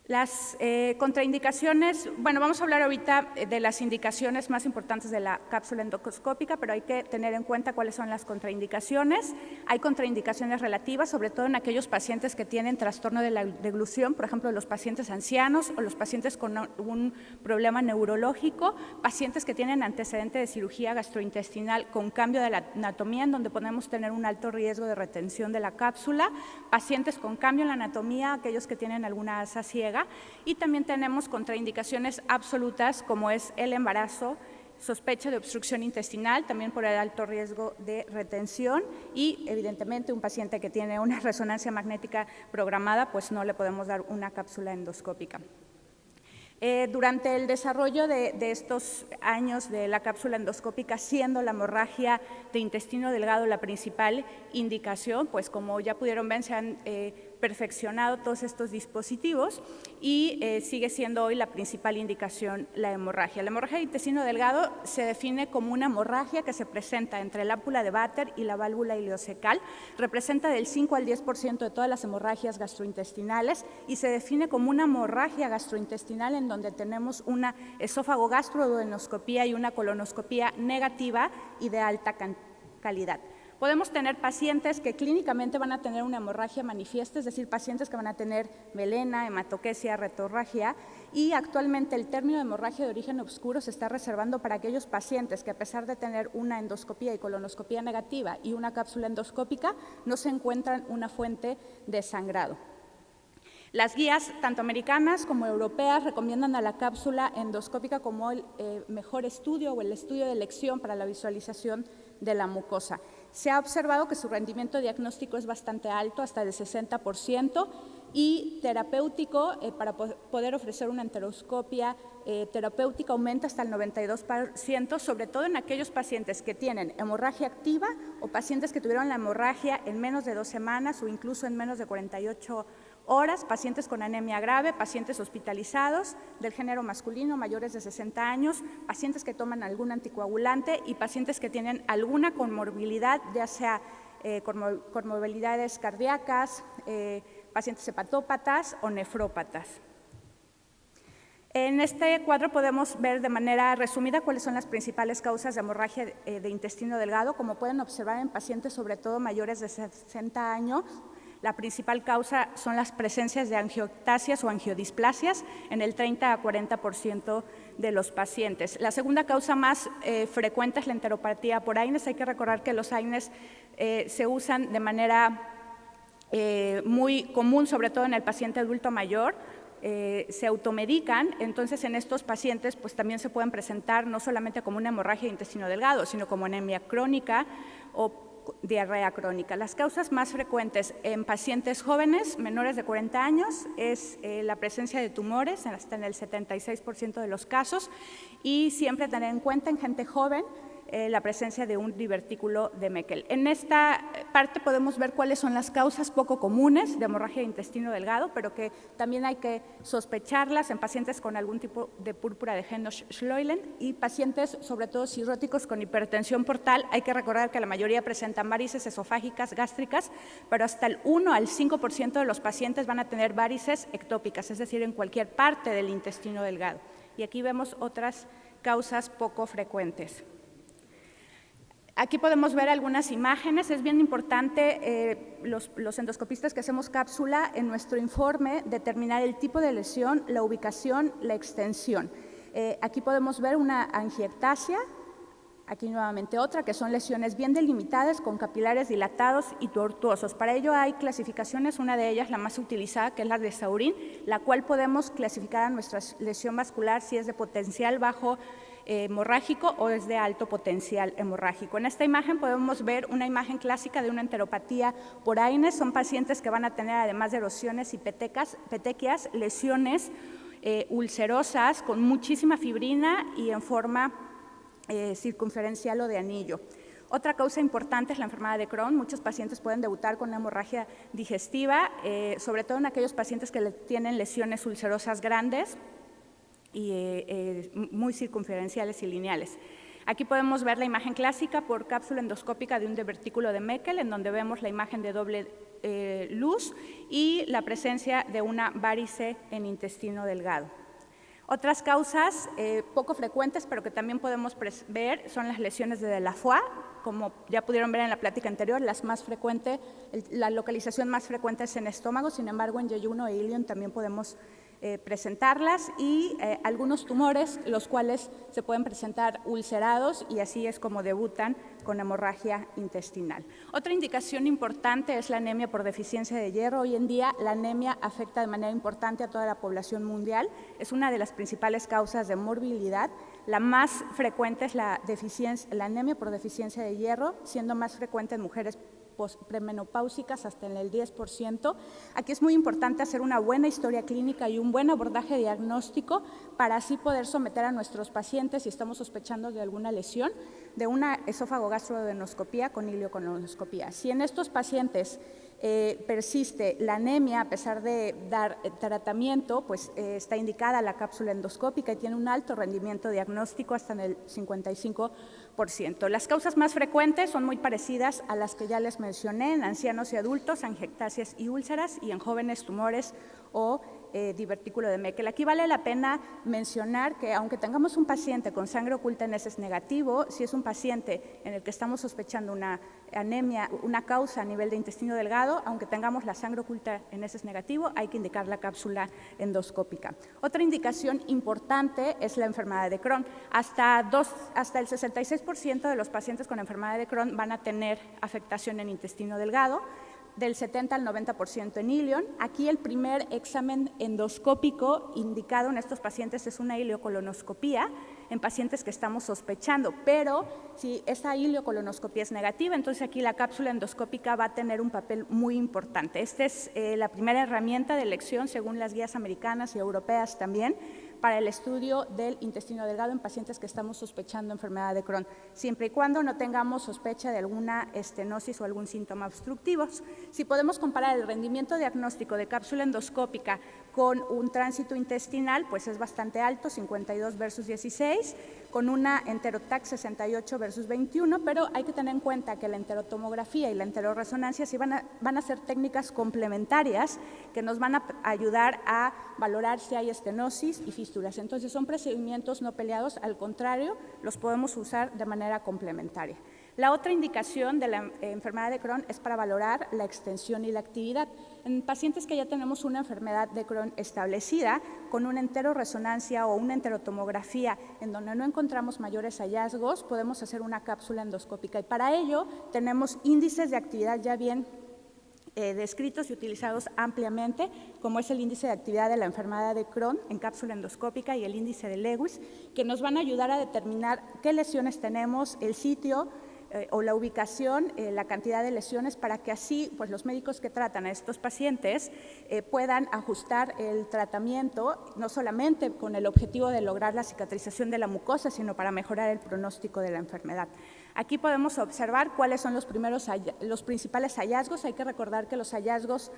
Las contraindicaciones, bueno, vamos a hablar ahorita de las indicaciones más importantes de la cápsula endoscópica, pero hay que tener en cuenta cuáles son las contraindicaciones. Hay contraindicaciones relativas, sobre todo en aquellos pacientes que tienen trastorno de la deglución, por ejemplo, los pacientes ancianos o los pacientes con un problema neurológico, pacientes que tienen antecedente de cirugía gastrointestinal con cambio de la anatomía, en donde podemos tener un alto riesgo de retención de la cápsula, pacientes con cambio en la anatomía, aquellos que tienen alguna asa ciega, y también tenemos contraindicaciones absolutas como es el embarazo, sospecha de obstrucción intestinal, también por el alto riesgo de retención, y evidentemente un paciente que tiene una resonancia magnética programada, pues no le podemos dar una cápsula endoscópica. Durante el desarrollo de estos años de la cápsula endoscópica, siendo la hemorragia de intestino delgado la principal indicación, pues como ya pudieron ver, se han perfeccionado todos estos dispositivos y sigue siendo hoy la principal indicación la hemorragia. La hemorragia de intestino delgado se define como una hemorragia que se presenta entre la ámpula de Vater y la válvula ileocecal, representa del 5 al 10% de todas las hemorragias gastrointestinales y se define como una hemorragia gastrointestinal en donde tenemos una esófago gastroduodenoscopía y una colonoscopía negativa y de alta calidad. Podemos tener pacientes que clínicamente van a tener una hemorragia manifiesta, es decir, pacientes que van a tener melena, hematoquesia, retorragia, y actualmente el término de hemorragia de origen oscuro se está reservando para aquellos pacientes que a pesar de tener una endoscopía y colonoscopía negativa y una cápsula endoscópica, no se encuentran una fuente de sangrado. Las guías, tanto americanas como europeas, recomiendan a la cápsula endoscópica como el mejor estudio o el estudio de elección para la visualización de la mucosa. Se ha observado que su rendimiento diagnóstico es bastante alto, hasta del 60%, y terapéutico, para poder ofrecer una enteroscopia terapéutica, aumenta hasta el 92%, sobre todo en aquellos pacientes que tienen hemorragia activa o pacientes que tuvieron la hemorragia en menos de 2 semanas o incluso en menos de 48 horas, pacientes con anemia grave, pacientes hospitalizados del género masculino mayores de 60 años, pacientes que toman algún anticoagulante y pacientes que tienen alguna comorbilidad, ya sea comorbilidades cardíacas, pacientes hepatópatas o nefrópatas. En este cuadro podemos ver de manera resumida cuáles son las principales causas de hemorragia de intestino delgado. Como pueden observar en pacientes sobre todo mayores de 60 años, la principal causa son las presencias de angioectasias o angiodisplasias en el 30 a 40% de los pacientes. La segunda causa más frecuente es la enteropatía por AINES. Hay que recordar que los AINES se usan de manera muy común, sobre todo en el paciente adulto mayor. Se automedican, entonces en estos pacientes pues también se pueden presentar no solamente como una hemorragia de intestino delgado, sino como anemia crónica o diarrea crónica. Las causas más frecuentes en pacientes jóvenes menores de 40 años es la presencia de tumores, hasta en el 76% de los casos, y siempre tener en cuenta en gente joven la presencia de un divertículo de Meckel. En esta parte podemos ver cuáles son las causas poco comunes de hemorragia de intestino delgado, pero que también hay que sospecharlas en pacientes con algún tipo de púrpura de Henoch-Schleuden y pacientes, sobre todo cirróticos con hipertensión portal. Hay que recordar que la mayoría presentan varices esofágicas, gástricas, pero hasta el 1 al 5% de los pacientes van a tener varices ectópicas, es decir, en cualquier parte del intestino delgado. Y aquí vemos otras causas poco frecuentes. Aquí podemos ver algunas imágenes. Es bien importante los endoscopistas que hacemos cápsula en nuestro informe determinar el tipo de lesión, la ubicación, la extensión. Aquí podemos ver una angiectasia, aquí nuevamente otra, que son lesiones bien delimitadas con capilares dilatados y tortuosos. Para ello hay clasificaciones, una de ellas la más utilizada, que es la de Saurin, la cual podemos clasificar a nuestra lesión vascular si es de potencial bajo hemorrágico o es de alto potencial hemorrágico. En esta imagen podemos ver una imagen clásica de una enteropatía por AINES. Son pacientes que van a tener, además de erosiones y petequias, lesiones ulcerosas con muchísima fibrina y en forma circunferencial o de anillo. Otra causa importante es la enfermedad de Crohn. Muchos pacientes pueden debutar con una hemorragia digestiva, sobre todo en aquellos pacientes que tienen lesiones ulcerosas grandes y muy circunferenciales y lineales. Aquí podemos ver la imagen clásica por cápsula endoscópica de un divertículo de Meckel, en donde vemos la imagen de doble luz y la presencia de una varice en intestino delgado. Otras causas poco frecuentes, pero que también podemos ver, son las lesiones de Delafoy. Como ya pudieron ver en la plática anterior, las más frecuentes, la localización más frecuente es en estómago, sin embargo en yeyuno e ilion también podemos presentarlas, y algunos tumores, los cuales se pueden presentar ulcerados, y así es como debutan con hemorragia intestinal. Otra indicación importante es la anemia por deficiencia de hierro. Hoy en día la anemia afecta de manera importante a toda la población mundial, es una de las principales causas de morbilidad. La más frecuente es la anemia por deficiencia de hierro, siendo más frecuente en mujeres premenopáusicas hasta en el 10%. Aquí es muy importante hacer una buena historia clínica y un buen abordaje diagnóstico para así poder someter a nuestros pacientes, si estamos sospechando de alguna lesión, de una esófago-gastroduodenoscopía con ileocolonoscopía. Si en estos pacientes persiste la anemia, a pesar de dar tratamiento, pues está indicada la cápsula endoscópica y tiene un alto rendimiento diagnóstico hasta en el 55%. Las causas más frecuentes son muy parecidas a las que ya les mencioné, en ancianos y adultos, angiectasias y úlceras, y en jóvenes tumores o divertículo de Meckel. Aquí vale la pena mencionar que aunque tengamos un paciente con sangre oculta en heces negativo, si es un paciente en el que estamos sospechando una anemia, una causa a nivel de intestino delgado, aunque tengamos la sangre oculta en heces negativo, hay que indicar la cápsula endoscópica. Otra indicación importante es la enfermedad de Crohn. Hasta el 66% de los pacientes con enfermedad de Crohn van a tener afectación en intestino delgado, del 70 al 90% en ilion. Aquí el primer examen endoscópico indicado en estos pacientes es una ileocolonoscopía en pacientes que estamos sospechando, pero si esa ileocolonoscopía es negativa, entonces aquí la cápsula endoscópica va a tener un papel muy importante. Esta es la primera herramienta de elección, según las guías americanas y europeas también, para el estudio del intestino delgado en pacientes que estamos sospechando enfermedad de Crohn, siempre y cuando no tengamos sospecha de alguna estenosis o algún síntoma obstructivo. Si podemos comparar el rendimiento diagnóstico de cápsula endoscópica con un tránsito intestinal, pues es bastante alto, 52 versus 16, con una enterotac 68 versus 21, pero hay que tener en cuenta que la enterotomografía y la enteroresonancia sí van a ser técnicas complementarias que nos van a ayudar a valorar si hay estenosis y fístulas. Entonces son procedimientos no peleados, al contrario, los podemos usar de manera complementaria. La otra indicación de la enfermedad de Crohn es para valorar la extensión y la actividad. En pacientes que ya tenemos una enfermedad de Crohn establecida, con una enteroresonancia o una enterotomografía en donde no encontramos mayores hallazgos, podemos hacer una cápsula endoscópica y para ello tenemos índices de actividad ya bien descritos y utilizados ampliamente, como es el índice de actividad de la enfermedad de Crohn en cápsula endoscópica y el índice de Lewis, que nos van a ayudar a determinar qué lesiones tenemos, el sitio o la ubicación, la cantidad de lesiones, para que así pues, los médicos que tratan a estos pacientes puedan ajustar el tratamiento, no solamente con el objetivo de lograr la cicatrización de la mucosa, sino para mejorar el pronóstico de la enfermedad. Aquí podemos observar cuáles son los principales hallazgos. Hay que recordar que los hallazgos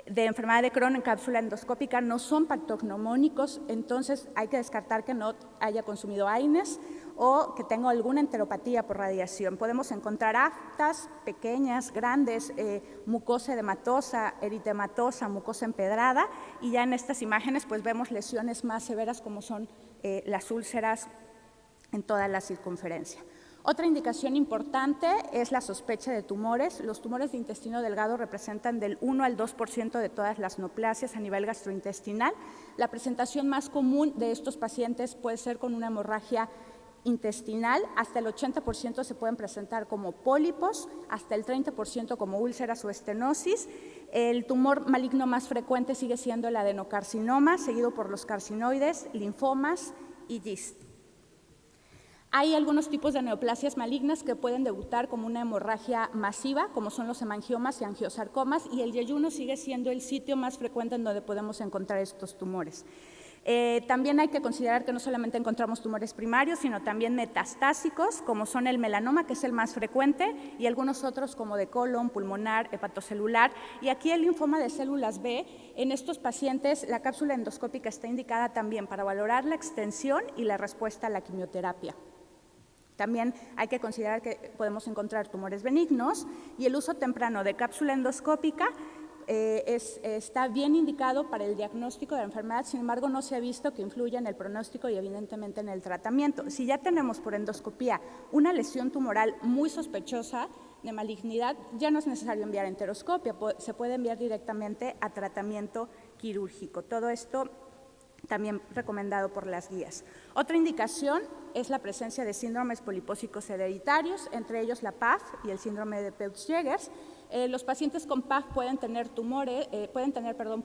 de enfermedad de Crohn en cápsula endoscópica no son patognomónicos, entonces hay que descartar que no haya consumido AINES o que tenga alguna enteropatía por radiación. Podemos encontrar aftas pequeñas, grandes, mucosa edematosa, eritematosa, mucosa empedrada, y ya en estas imágenes pues vemos lesiones más severas como son las úlceras en toda la circunferencia. Otra indicación importante es la sospecha de tumores. Los tumores de intestino delgado representan del 1 al 2% de todas las neoplasias a nivel gastrointestinal. La presentación más común de estos pacientes puede ser con una hemorragia intestinal, hasta el 80% se pueden presentar como pólipos, hasta el 30% como úlceras o estenosis. El tumor maligno más frecuente sigue siendo el adenocarcinoma, seguido por los carcinoides, linfomas y GIST. Hay algunos tipos de neoplasias malignas que pueden debutar como una hemorragia masiva, como son los hemangiomas y angiosarcomas, y el yeyuno sigue siendo el sitio más frecuente en donde podemos encontrar estos tumores. También hay que considerar que no solamente encontramos tumores primarios, sino también metastásicos, como son el melanoma, que es el más frecuente, y algunos otros como de colon, pulmonar, hepatocelular. Y aquí el linfoma de células B, en estos pacientes la cápsula endoscópica está indicada también para valorar la extensión y la respuesta a la quimioterapia. También hay que considerar que podemos encontrar tumores benignos y el uso temprano de cápsula endoscópica está bien indicado para el diagnóstico de la enfermedad, sin embargo no se ha visto que influya en el pronóstico y evidentemente en el tratamiento. Si ya tenemos por endoscopía una lesión tumoral muy sospechosa de malignidad, ya no es necesario enviar enteroscopia, se puede enviar directamente a tratamiento quirúrgico. Todo esto también recomendado por las guías. Otra indicación es la presencia de síndromes polipósicos hereditarios, entre ellos la PAF y el síndrome de Peutz-Jeghers. Los pacientes con PAF pueden tener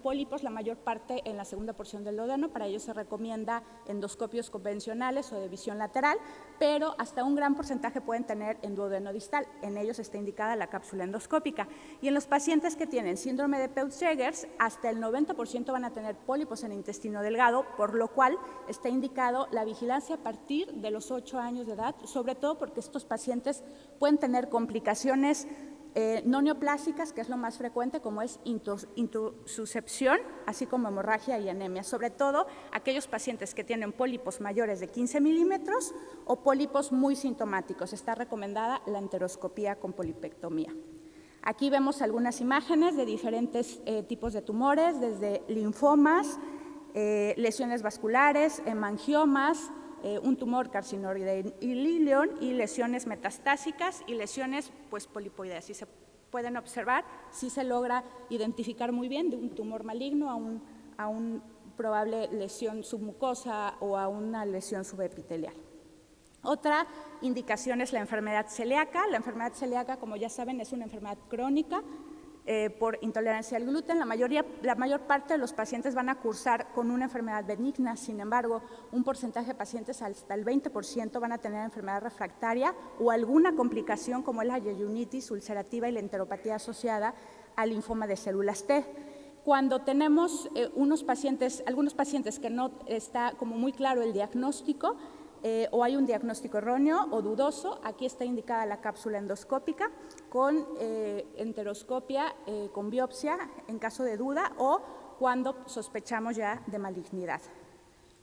pólipos, la mayor parte en la segunda porción del duodeno. Para ello se recomienda endoscopios convencionales o de visión lateral, pero hasta un gran porcentaje pueden tener en duodeno distal. En ellos está indicada la cápsula endoscópica. Y en los pacientes que tienen síndrome de Peutz-Jeghers, hasta el 90% van a tener pólipos en el intestino delgado, por lo cual está indicado la vigilancia a partir de los 8 años de edad, sobre todo porque estos pacientes pueden tener complicaciones no neoplásicas, que es lo más frecuente, como es intussuscepción, así como hemorragia y anemia, sobre todo aquellos pacientes que tienen pólipos mayores de 15 milímetros o pólipos muy sintomáticos. Está recomendada la enteroscopía con polipectomía. Aquí vemos algunas imágenes de diferentes tipos de tumores, desde linfomas, lesiones vasculares, hemangiomas, un tumor carcinoide y Lilion, y lesiones metastásicas y lesiones polipoideas. Si se pueden observar, sí se logra identificar muy bien de un tumor maligno a una probable lesión submucosa o a una lesión subepitelial. Otra indicación es la enfermedad celíaca. La enfermedad celíaca, como ya saben, es una enfermedad crónica por intolerancia al gluten. La mayor parte de los pacientes van a cursar con una enfermedad benigna. Sin embargo, un porcentaje de pacientes, hasta el 20%, van a tener enfermedad refractaria o alguna complicación como es la yeyunitis ulcerativa y la enteropatía asociada al linfoma de células T. Cuando tenemos algunos pacientes que no está como muy claro el diagnóstico, o hay un diagnóstico erróneo o dudoso, aquí está indicada la cápsula endoscópica con enteroscopia con biopsia en caso de duda o cuando sospechamos ya de malignidad.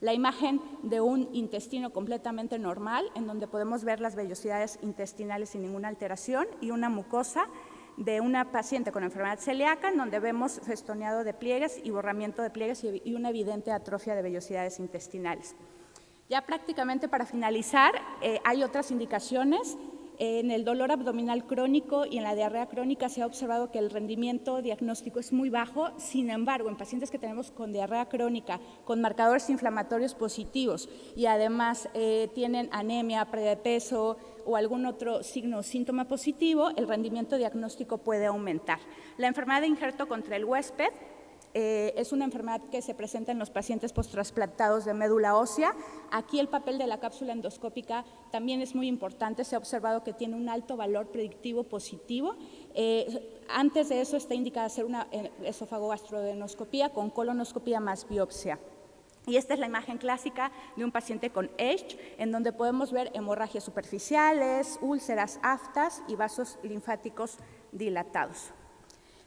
La imagen de un intestino completamente normal, en donde podemos ver las vellosidades intestinales sin ninguna alteración, y una mucosa de una paciente con enfermedad celíaca, en donde vemos festoneado de pliegues y borramiento de pliegues y una evidente atrofia de vellosidades intestinales. Ya prácticamente para finalizar, hay otras indicaciones. En el dolor abdominal crónico y en la diarrea crónica se ha observado que el rendimiento diagnóstico es muy bajo. Sin embargo, en pacientes que tenemos con diarrea crónica, con marcadores inflamatorios positivos y además tienen anemia, pérdida de peso o algún otro signo o síntoma positivo, el rendimiento diagnóstico puede aumentar. La enfermedad de injerto contra el huésped es una enfermedad que se presenta en los pacientes post-trasplantados de médula ósea. Aquí el papel de la cápsula endoscópica también es muy importante. Se ha observado que tiene un alto valor predictivo positivo. Antes de eso está indicada hacer una esofagogastroenoscopía con colonoscopía más biopsia. Y esta es la imagen clásica de un paciente con ESH, en donde podemos ver hemorragias superficiales, úlceras aftas y vasos linfáticos dilatados.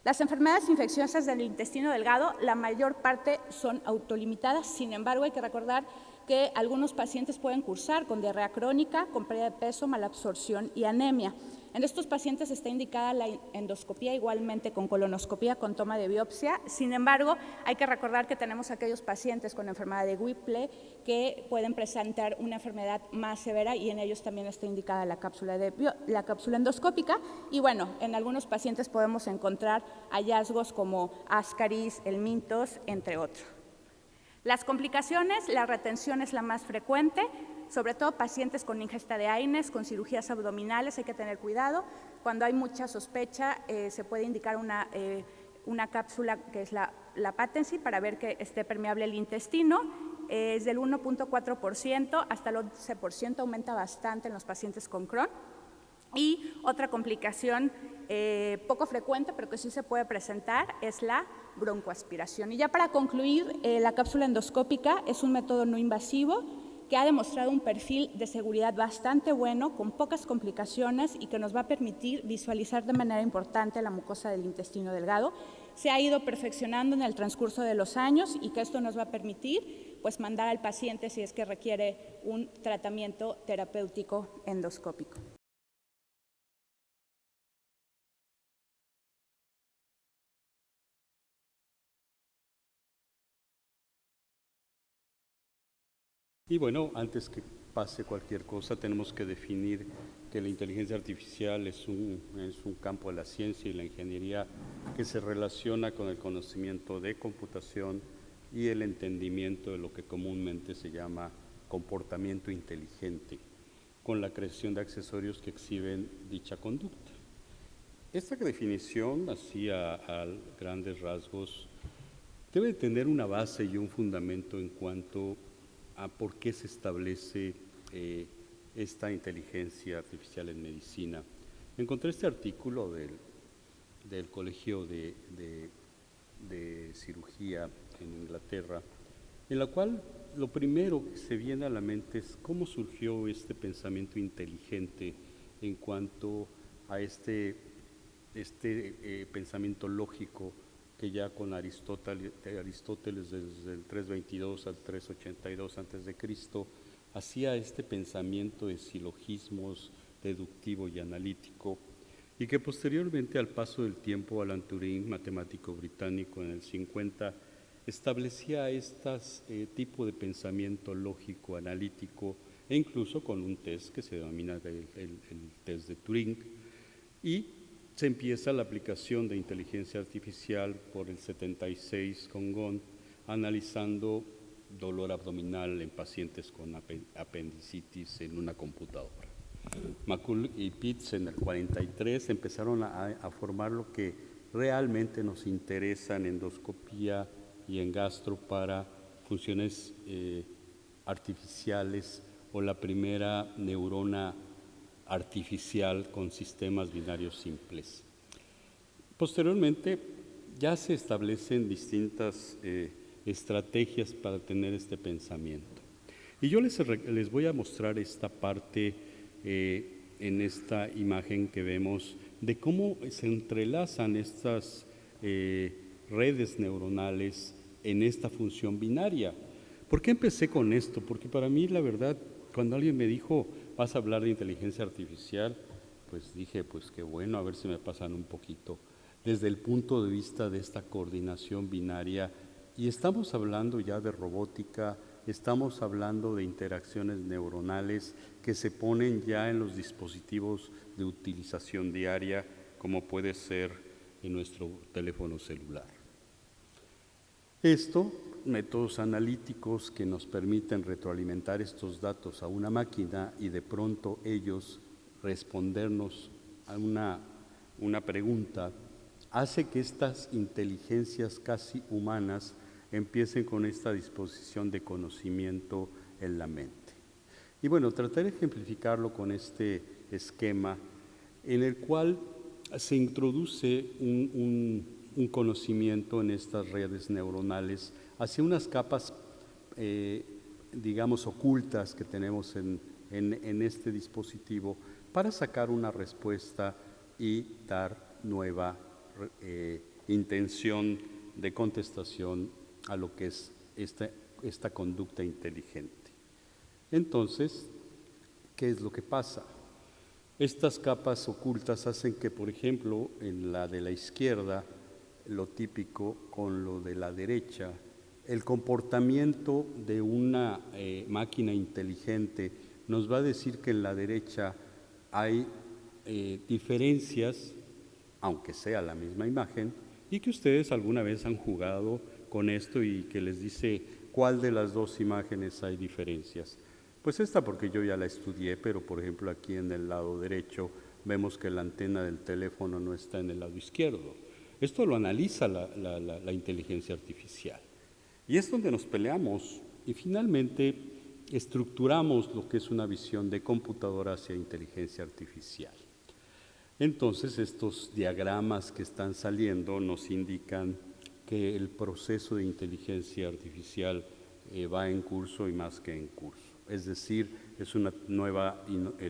Las enfermedades infecciosas del intestino delgado, la mayor parte son autolimitadas. Sin embargo, hay que recordar que algunos pacientes pueden cursar con diarrea crónica, con pérdida de peso, malabsorción y anemia. En estos pacientes está indicada la endoscopía, igualmente con colonoscopía, con toma de biopsia. Sin embargo, hay que recordar que tenemos aquellos pacientes con enfermedad de Whipple que pueden presentar una enfermedad más severa, y en ellos también está indicada la cápsula endoscópica. Y bueno, en algunos pacientes podemos encontrar hallazgos como ascaris, helmintos, entre otros. Las complicaciones, la retención es la más frecuente, sobre todo pacientes con ingesta de AINES, con cirugías abdominales, hay que tener cuidado. Cuando hay mucha sospecha, se puede indicar una cápsula que es la patency para ver que esté permeable el intestino. Es del 1.4% hasta el 11%, aumenta bastante en los pacientes con Crohn. Y otra complicación poco frecuente, pero que sí se puede presentar, es la broncoaspiración. Y ya para concluir, la cápsula endoscópica es un método no invasivo que ha demostrado un perfil de seguridad bastante bueno, con pocas complicaciones, y que nos va a permitir visualizar de manera importante la mucosa del intestino delgado. Se ha ido perfeccionando en el transcurso de los años, y que esto nos va a permitir mandar al paciente si es que requiere un tratamiento terapéutico endoscópico. Y bueno, antes que pase cualquier cosa, tenemos que definir que la inteligencia artificial es un campo de la ciencia y la ingeniería que se relaciona con el conocimiento de computación y el entendimiento de lo que comúnmente se llama comportamiento inteligente, con la creación de accesorios que exhiben dicha conducta. Esta definición, así a grandes rasgos, debe tener una base y un fundamento en cuanto a por qué se establece esta inteligencia artificial en medicina. Encontré este artículo del Colegio de Cirugía en Inglaterra, en la cual lo primero que se viene a la mente es cómo surgió este pensamiento inteligente en cuanto a este pensamiento lógico que ya con Aristóteles desde el 322 al 382 a.C. hacía este pensamiento de silogismos, deductivo y analítico, y que posteriormente al paso del tiempo Alan Turing, matemático británico en el 50, establecía este tipo de pensamiento lógico, analítico, e incluso con un test que se denomina el test de Turing, y se empieza la aplicación de inteligencia artificial por el 76 con Ghosn, analizando dolor abdominal en pacientes con apendicitis en una computadora. McCulloch y Pitts en el 43 empezaron a formar lo que realmente nos interesa en endoscopía y en gastro para funciones artificiales, o la primera neurona artificial con sistemas binarios simples. Posteriormente ya se establecen distintas estrategias para tener este pensamiento. Y yo les voy a mostrar esta parte en esta imagen que vemos de cómo se entrelazan estas redes neuronales en esta función binaria. ¿Por qué empecé con esto? Porque para mí, la verdad, cuando alguien me dijo, vas a hablar de inteligencia artificial, pues dije, pues qué bueno, a ver si me pasan un poquito. Desde el punto de vista de esta coordinación binaria, y estamos hablando ya de robótica, estamos hablando de interacciones neuronales que se ponen ya en los dispositivos de utilización diaria, como puede ser en nuestro teléfono celular. Esto, métodos analíticos que nos permiten retroalimentar estos datos a una máquina y de pronto ellos respondernos a una pregunta, hace que estas inteligencias casi humanas empiecen con esta disposición de conocimiento en la mente. Y bueno, trataré de ejemplificarlo con este esquema en el cual se introduce un conocimiento en estas redes neuronales hacia unas capas, digamos, ocultas que tenemos en este dispositivo para sacar una respuesta y dar nueva intención de contestación a lo que es esta conducta inteligente. Entonces, ¿qué es lo que pasa? Estas capas ocultas hacen que, por ejemplo, en la de la izquierda, lo típico con lo de la derecha, el comportamiento de una máquina inteligente nos va a decir que en la derecha hay diferencias, aunque sea la misma imagen, y que ustedes alguna vez han jugado con esto y que les dice cuál de las dos imágenes hay diferencias. Pues esta porque yo ya la estudié, pero por ejemplo aquí en el lado derecho vemos que la antena del teléfono no está en el lado izquierdo. Esto lo analiza la inteligencia artificial. Y es donde nos peleamos y finalmente estructuramos lo que es una visión de computadora hacia inteligencia artificial. Entonces, estos diagramas que están saliendo nos indican que el proceso de inteligencia artificial va en curso y más que en curso. Es decir, es una nueva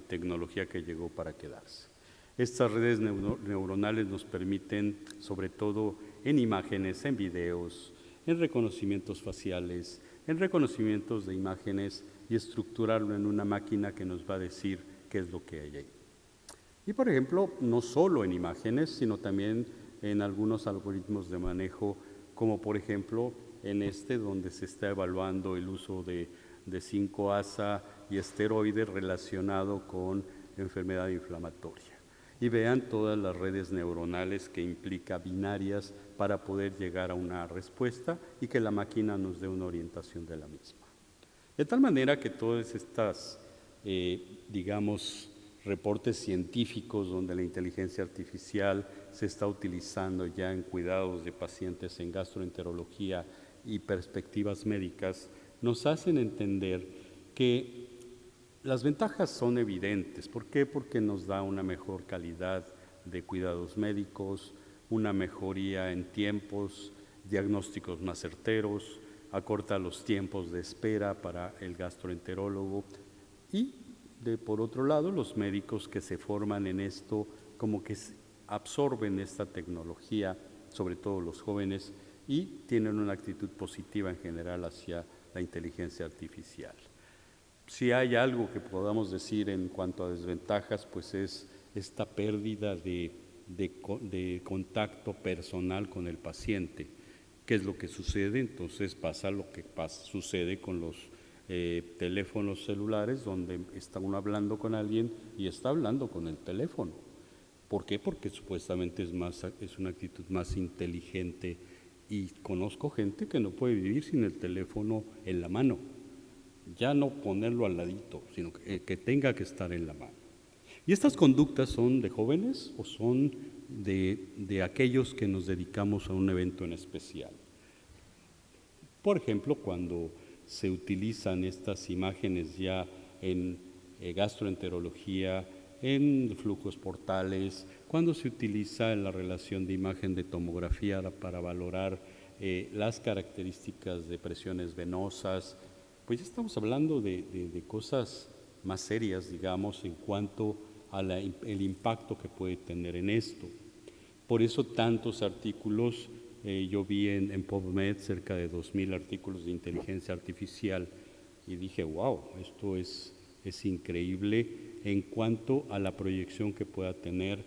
tecnología que llegó para quedarse. Estas redes neuronales nos permiten, sobre todo en imágenes, en videos, en reconocimientos faciales, en reconocimientos de imágenes y estructurarlo en una máquina que nos va a decir qué es lo que hay ahí. Y por ejemplo, no solo en imágenes, sino también en algunos algoritmos de manejo, como por ejemplo en donde se está evaluando el uso de 5-ASA y esteroides relacionado con enfermedad inflamatoria. Y vean todas las redes neuronales que implica binarias para poder llegar a una respuesta y que la máquina nos dé una orientación de la misma. De tal manera que todas estas, digamos, reportes científicos donde la inteligencia artificial se está utilizando ya en cuidados de pacientes en gastroenterología y perspectivas médicas, nos hacen entender que las ventajas son evidentes. ¿Por qué? Porque nos da una mejor calidad de cuidados médicos, una mejoría en tiempos, diagnósticos más certeros, acorta los tiempos de espera para el gastroenterólogo y, por otro lado, los médicos que se forman en esto como que absorben esta tecnología, sobre todo los jóvenes, y tienen una actitud positiva en general hacia la inteligencia artificial. Si hay algo que podamos decir en cuanto a desventajas, pues es esta pérdida de contacto personal con el paciente. ¿Qué es lo que sucede? Entonces pasa lo que sucede con los teléfonos celulares, donde está uno hablando con alguien y está hablando con el teléfono. ¿Por qué? Porque supuestamente es una actitud más inteligente, y conozco gente que no puede vivir sin el teléfono en la mano. Ya no ponerlo al ladito, sino que tenga que estar en la mano. ¿Y estas conductas son de jóvenes o son de aquellos que nos dedicamos a un evento en especial? Por ejemplo, cuando se utilizan estas imágenes ya en gastroenterología, en flujos portales, cuando se utiliza en la relación de imagen de tomografía para valorar las características de presiones venosas, pues ya estamos hablando de cosas más serias, digamos, en cuanto al impacto que puede tener en esto. Por eso tantos artículos, yo vi en PubMed cerca de 2,000 artículos de inteligencia artificial y dije, wow, esto es increíble en cuanto a la proyección que pueda tener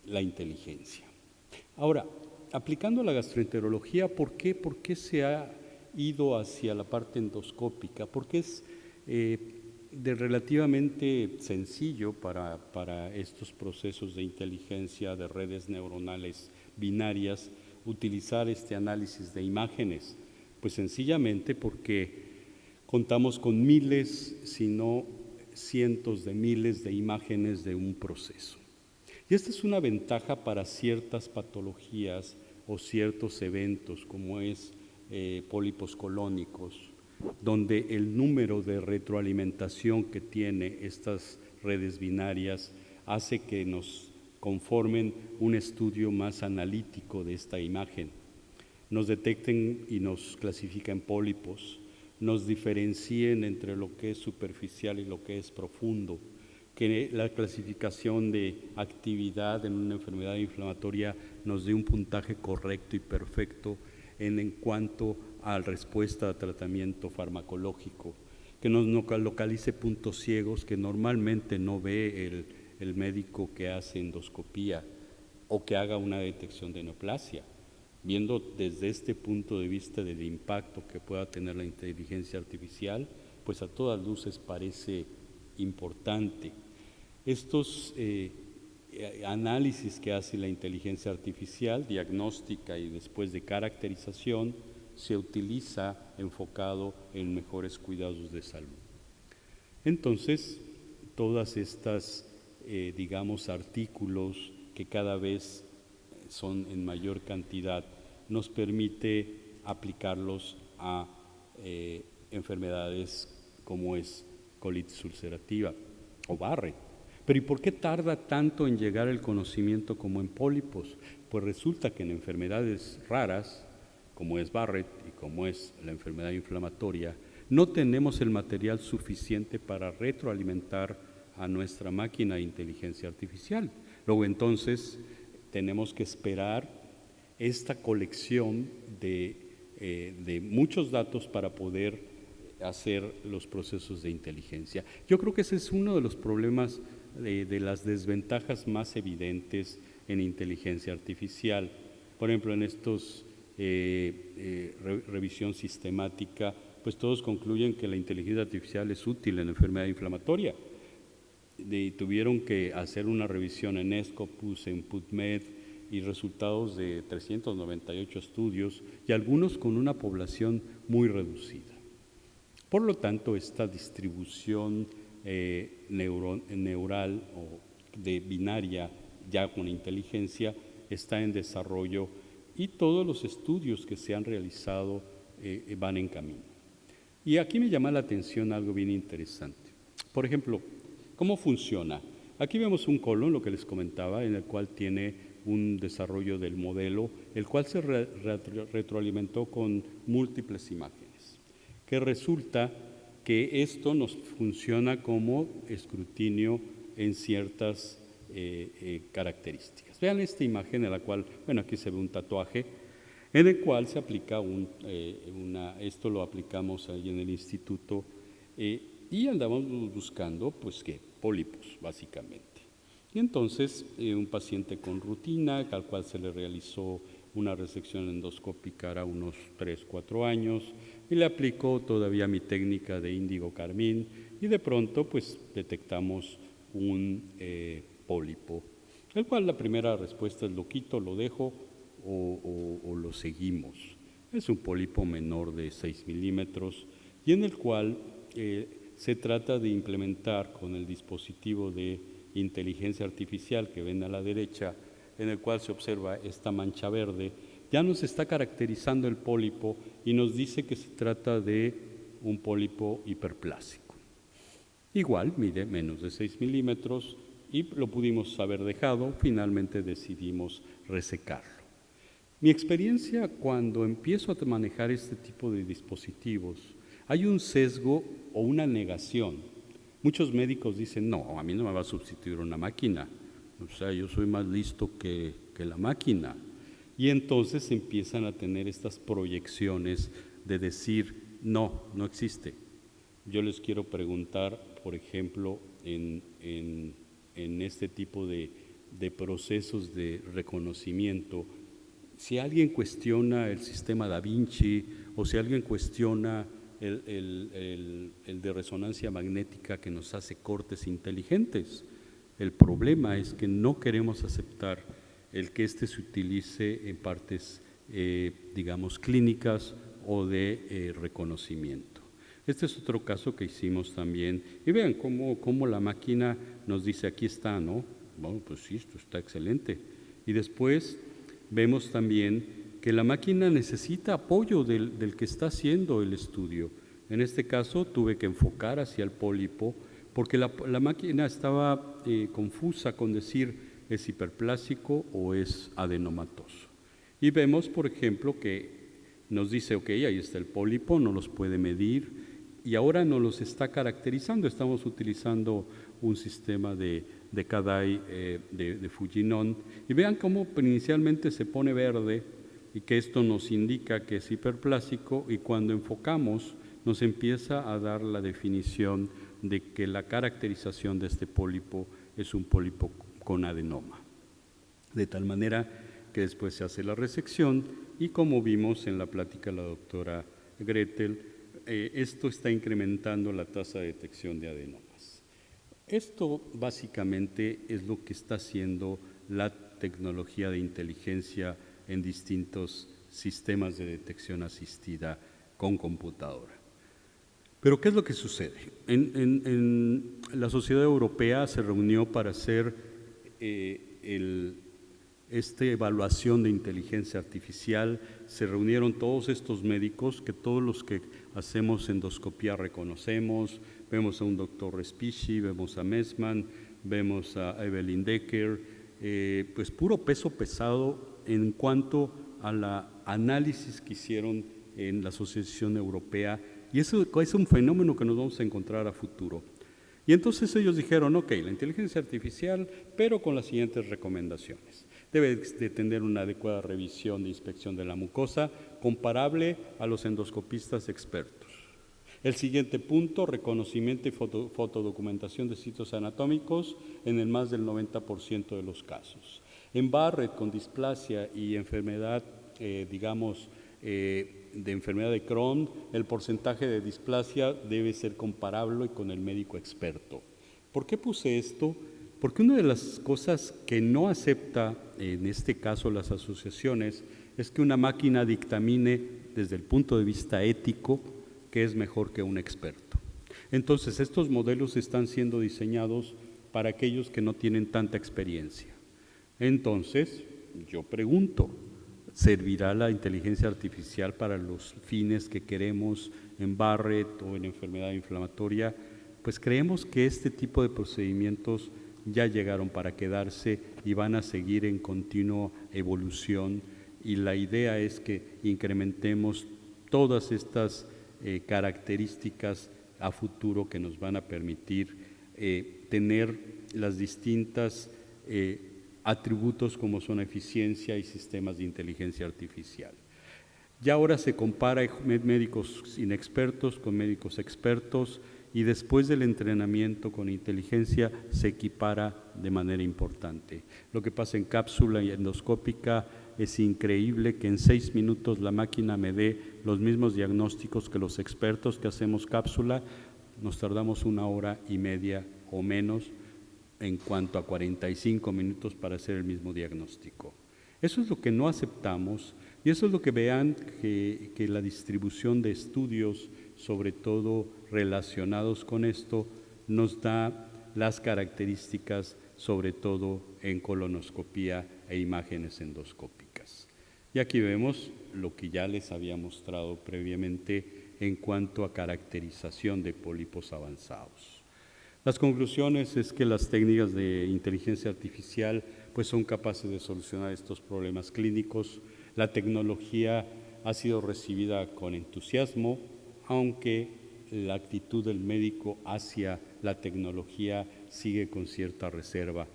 la inteligencia. Ahora, aplicando la gastroenterología, ¿por qué se ha ido hacia la parte endoscópica? Porque es relativamente sencillo para estos procesos de inteligencia de redes neuronales binarias utilizar este análisis de imágenes. Pues sencillamente porque contamos con miles, si no cientos de miles de imágenes de un proceso. Y esta es una ventaja para ciertas patologías o ciertos eventos, como es pólipos colónicos, donde el número de retroalimentación que tiene estas redes binarias hace que nos conformen un estudio más analítico de esta imagen. Nos detecten y nos clasifican pólipos, nos diferencien entre lo que es superficial y lo que es profundo, que la clasificación de actividad en una enfermedad inflamatoria nos dé un puntaje correcto y perfecto en cuanto a respuesta a tratamiento farmacológico, que nos localice puntos ciegos que normalmente no ve el médico que hace endoscopía o que haga una detección de neoplasia. Viendo desde este punto de vista del impacto que pueda tener la inteligencia artificial, pues a todas luces parece importante. Estos análisis que hace la inteligencia artificial, diagnóstica y después de caracterización, se utiliza enfocado en mejores cuidados de salud. Entonces, todas estas, artículos que cada vez son en mayor cantidad, nos permite aplicarlos a enfermedades como es colitis ulcerativa o Barrett. Pero ¿y por qué tarda tanto en llegar el conocimiento como en pólipos? Pues resulta que en enfermedades raras, como es Barrett y como es la enfermedad inflamatoria, no tenemos el material suficiente para retroalimentar a nuestra máquina de inteligencia artificial. Luego entonces tenemos que esperar esta colección de muchos datos para poder hacer los procesos de inteligencia. Yo creo que ese es uno de los problemas de las desventajas más evidentes en inteligencia artificial. Por ejemplo, en estos revisión sistemática, pues todos concluyen que la inteligencia artificial es útil en enfermedad inflamatoria. Tuvieron que hacer una revisión en Scopus, en PubMed, y resultados de 398 estudios y algunos con una población muy reducida. Por lo tanto, esta distribución neural o de binaria ya con inteligencia está en desarrollo y todos los estudios que se han realizado van en camino. Y aquí me llama la atención algo bien interesante. Por ejemplo, ¿cómo funciona? Aquí vemos un colon, lo que les comentaba, en el cual tiene un desarrollo del modelo, el cual se retroalimentó con múltiples imágenes, que resulta que esto nos funciona como escrutinio en ciertas características. Vean esta imagen en la cual, bueno, aquí se ve un tatuaje, en el cual se aplica esto lo aplicamos ahí en el instituto y andamos buscando, pues, ¿qué? Pólipos, básicamente. Y entonces, un paciente con rutina, al cual se le realizó una resección endoscópica hará unos 3, 4 años, y le aplicó todavía mi técnica de índigo carmín, y de pronto, pues, detectamos un pólipo, el cual la primera respuesta es lo quito, lo dejo o lo seguimos. Es un pólipo menor de 6 milímetros y en el cual se trata de implementar con el dispositivo de inteligencia artificial que ven a la derecha, en el cual se observa esta mancha verde, ya nos está caracterizando el pólipo y nos dice que se trata de un pólipo hiperplásico. Igual, mide menos de 6 milímetros y lo pudimos haber dejado, finalmente decidimos resecarlo. Mi experiencia cuando empiezo a manejar este tipo de dispositivos, hay un sesgo o una negación. Muchos médicos dicen, no, a mí no me va a sustituir una máquina, o sea, yo soy más listo que la máquina. Y entonces empiezan a tener estas proyecciones de decir, no, no existe. Yo les quiero preguntar, por ejemplo, en este tipo de procesos de reconocimiento, si alguien cuestiona el sistema Da Vinci o si alguien cuestiona el de resonancia magnética que nos hace cortes inteligentes, el problema es que no queremos aceptar el que se utilice en partes, digamos, clínicas o de reconocimiento. Este es otro caso que hicimos también. Y vean cómo la máquina nos dice, aquí está, ¿no? Bueno, pues sí, esto está excelente. Y después vemos también que la máquina necesita apoyo del que está haciendo el estudio. En este caso tuve que enfocar hacia el pólipo porque la máquina estaba confusa con decir es hiperplásico o es adenomatoso. Y vemos, por ejemplo, que nos dice, ok, ahí está el pólipo, no los puede medir y ahora no los está caracterizando. Estamos utilizando un sistema de Kadai de Fujinon y vean cómo inicialmente se pone verde y que esto nos indica que es hiperplásico y cuando enfocamos nos empieza a dar la definición de que la caracterización de este pólipo es un pólipo con adenoma. De tal manera que después se hace la resección y como vimos en la plática de la doctora Gretel, esto está incrementando la tasa de detección de adenomas. Esto básicamente es lo que está haciendo la tecnología de inteligencia en distintos sistemas de detección asistida con computadora. Pero ¿qué es lo que sucede? En la Sociedad Europea se reunió para hacer esta evaluación de inteligencia artificial, se reunieron todos estos médicos, que todos los que hacemos endoscopía reconocemos, vemos a un doctor Respici, vemos a Messman, vemos a Evelyn Decker, pues puro peso pesado en cuanto a la análisis que hicieron en la Asociación Europea, y eso es un fenómeno que nos vamos a encontrar a futuro. Y entonces ellos dijeron, ok, la inteligencia artificial, pero con las siguientes recomendaciones. Debe de tener una adecuada revisión de inspección de la mucosa, comparable a los endoscopistas expertos. El siguiente punto, reconocimiento y fotodocumentación de sitios anatómicos en el más del 90% de los casos. En Barrett, con displasia y enfermedad, de enfermedad de Crohn, el porcentaje de displasia debe ser comparable con el médico experto. ¿Por qué puse esto? Porque una de las cosas que no acepta, en este caso las asociaciones, es que una máquina dictamine desde el punto de vista ético que es mejor que un experto. Entonces, estos modelos están siendo diseñados para aquellos que no tienen tanta experiencia. Entonces, yo pregunto, ¿servirá la inteligencia artificial para los fines que queremos en Barrett o en enfermedad inflamatoria? Pues creemos que este tipo de procedimientos ya llegaron para quedarse y van a seguir en continua evolución, y la idea es que incrementemos todas estas características a futuro que nos van a permitir tener las distintas atributos como son eficiencia y sistemas de inteligencia artificial. Ya ahora se compara médicos inexpertos con médicos expertos, y después del entrenamiento con inteligencia se equipara de manera importante. Lo que pasa en cápsula endoscópica es increíble, que en 6 minutos la máquina me dé los mismos diagnósticos que los expertos que hacemos cápsula. Nos tardamos 1 hora y media o menos en cuanto a 45 minutos para hacer el mismo diagnóstico. Eso es lo que no aceptamos, y eso es lo que vean que la distribución de estudios, sobre todo relacionados con esto, nos da las características, sobre todo en colonoscopía e imágenes endoscópicas. Y aquí vemos lo que ya les había mostrado previamente en cuanto a caracterización de pólipos avanzados. Las conclusiones es que las técnicas de inteligencia artificial pues son capaces de solucionar estos problemas clínicos. La tecnología ha sido recibida con entusiasmo, aunque la actitud del médico hacia la tecnología sigue con cierta reserva.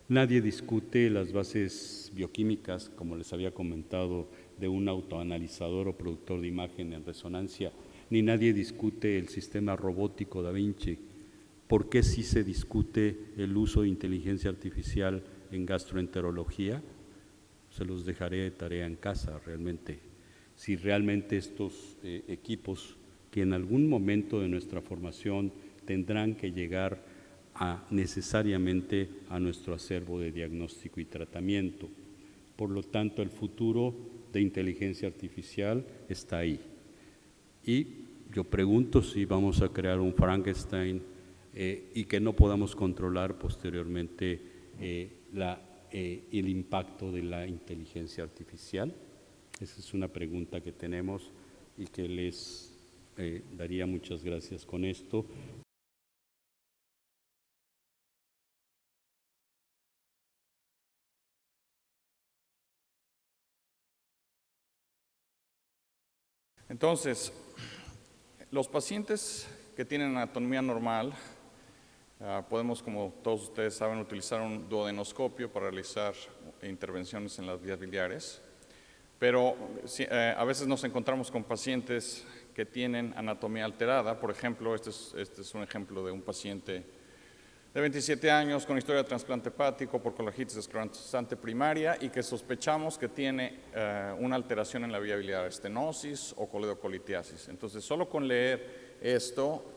Nadie discute las bases bioquímicas, como les había comentado, de un autoanalizador o productor de imagen en resonancia, ni nadie discute el sistema robótico Da Vinci. ¿Por qué sí se discute el uso de inteligencia artificial en gastroenterología? Se los dejaré de tarea en casa realmente. Si realmente estos equipos que en algún momento de nuestra formación tendrán que llegar necesariamente a nuestro acervo de diagnóstico y tratamiento. Por lo tanto, el futuro de inteligencia artificial está ahí. Y yo pregunto si vamos a crear un Frankenstein y que no podamos controlar posteriormente el impacto de la inteligencia artificial. Esa es una pregunta que tenemos y que les daría muchas gracias con esto. Entonces, los pacientes que tienen anatomía normal, podemos, como todos ustedes saben, utilizar un duodenoscopio para realizar intervenciones en las vías biliares, pero a veces nos encontramos con pacientes que tienen anatomía alterada. Por ejemplo, este es un ejemplo de un paciente de 27 años con historia de trasplante hepático por colangitis esclerosante primaria y que sospechamos que tiene una alteración en la vía biliar, estenosis o coledocolitiasis. Entonces, solo con leer esto,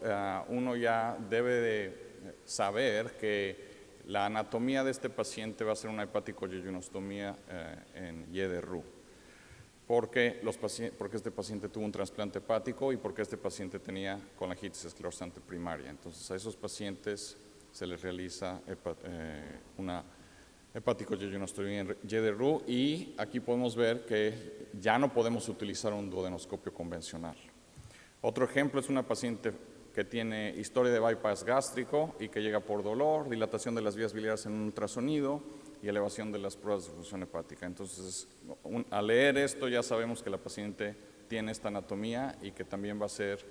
uno ya debe de saber que la anatomía de este paciente va a ser una hepático-yeyonostomía en Y de Roux, porque este paciente tuvo un trasplante hepático y porque este paciente tenía colangitis esclerosante primaria. Entonces, a esos pacientes se les realiza una hepático-yeyonostomía en Y de Roux, y aquí podemos ver que ya no podemos utilizar un duodenoscopio convencional. Otro ejemplo es una paciente que tiene historia de bypass gástrico y que llega por dolor, dilatación de las vías biliares en un ultrasonido y elevación de las pruebas de función hepática. Entonces, al leer esto ya sabemos que la paciente tiene esta anatomía y que también va a ser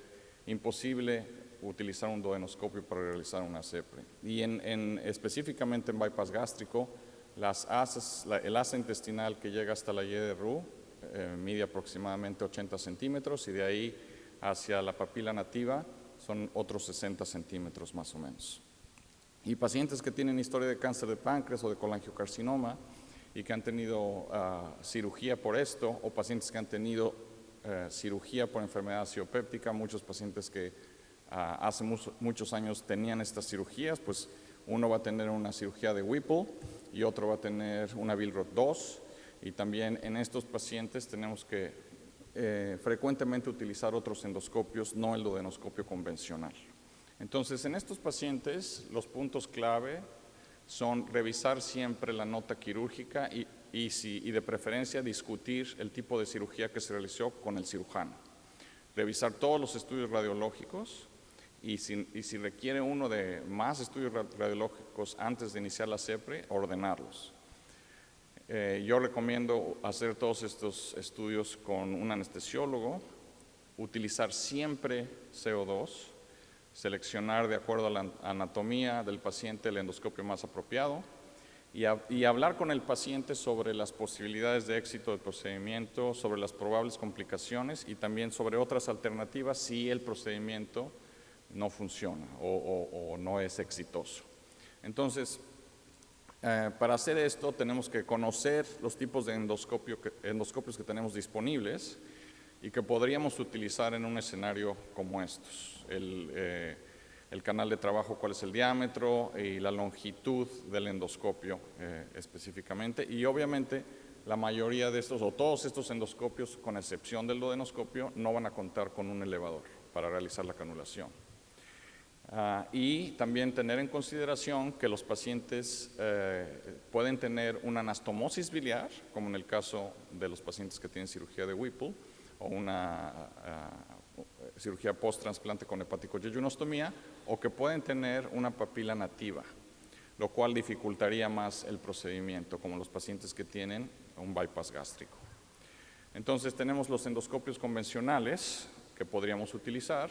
imposible utilizar un duodenoscopio para realizar una CEPRE. Y específicamente en bypass gástrico, el asa intestinal que llega hasta la Y de Roux mide aproximadamente 80 centímetros y de ahí hacia la papila nativa son otros 60 centímetros más o menos. Y pacientes que tienen historia de cáncer de páncreas o de colangiocarcinoma y que han tenido cirugía por esto, o pacientes que han tenido cirugía por enfermedad ciopéptica, muchos pacientes que hace muchos años tenían estas cirugías, pues uno va a tener una cirugía de Whipple y otro va a tener una Billroth 2, y también en estos pacientes tenemos que frecuentemente utilizar otros endoscopios, no el duodenoscopio convencional. Entonces, en estos pacientes, los puntos clave son revisar siempre la nota quirúrgica y de preferencia discutir el tipo de cirugía que se realizó con el cirujano. Revisar todos los estudios radiológicos y si requiere uno de más estudios radiológicos antes de iniciar la CEPRE, ordenarlos. Yo recomiendo hacer todos estos estudios con un anestesiólogo, utilizar siempre CO2, seleccionar de acuerdo a la anatomía del paciente el endoscopio más apropiado y hablar con el paciente sobre las posibilidades de éxito del procedimiento, sobre las probables complicaciones y también sobre otras alternativas si el procedimiento no funciona o no es exitoso. Entonces, para hacer esto tenemos que conocer los tipos de endoscopios que tenemos disponibles y que podríamos utilizar en un escenario como estos. El canal de trabajo, cuál es el diámetro y la longitud del endoscopio específicamente. Y obviamente la mayoría de estos o todos estos endoscopios, con excepción del duodenoscopio, no van a contar con un elevador para realizar la canulación. Y también tener en consideración que los pacientes pueden tener una anastomosis biliar, como en el caso de los pacientes que tienen cirugía de Whipple, o una cirugía post-trasplante con hepático-yeyunostomía, o que pueden tener una papila nativa, lo cual dificultaría más el procedimiento, como los pacientes que tienen un bypass gástrico. Entonces tenemos los endoscopios convencionales que podríamos utilizar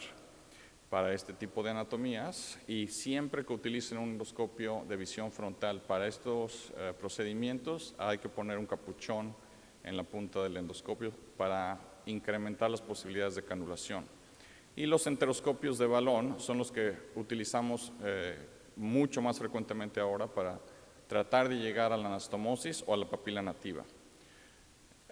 para este tipo de anatomías, y siempre que utilicen un endoscopio de visión frontal para estos procedimientos hay que poner un capuchón en la punta del endoscopio para incrementar las posibilidades de canulación. Y los enteroscopios de balón son los que utilizamos mucho más frecuentemente ahora para tratar de llegar a la anastomosis o a la papila nativa.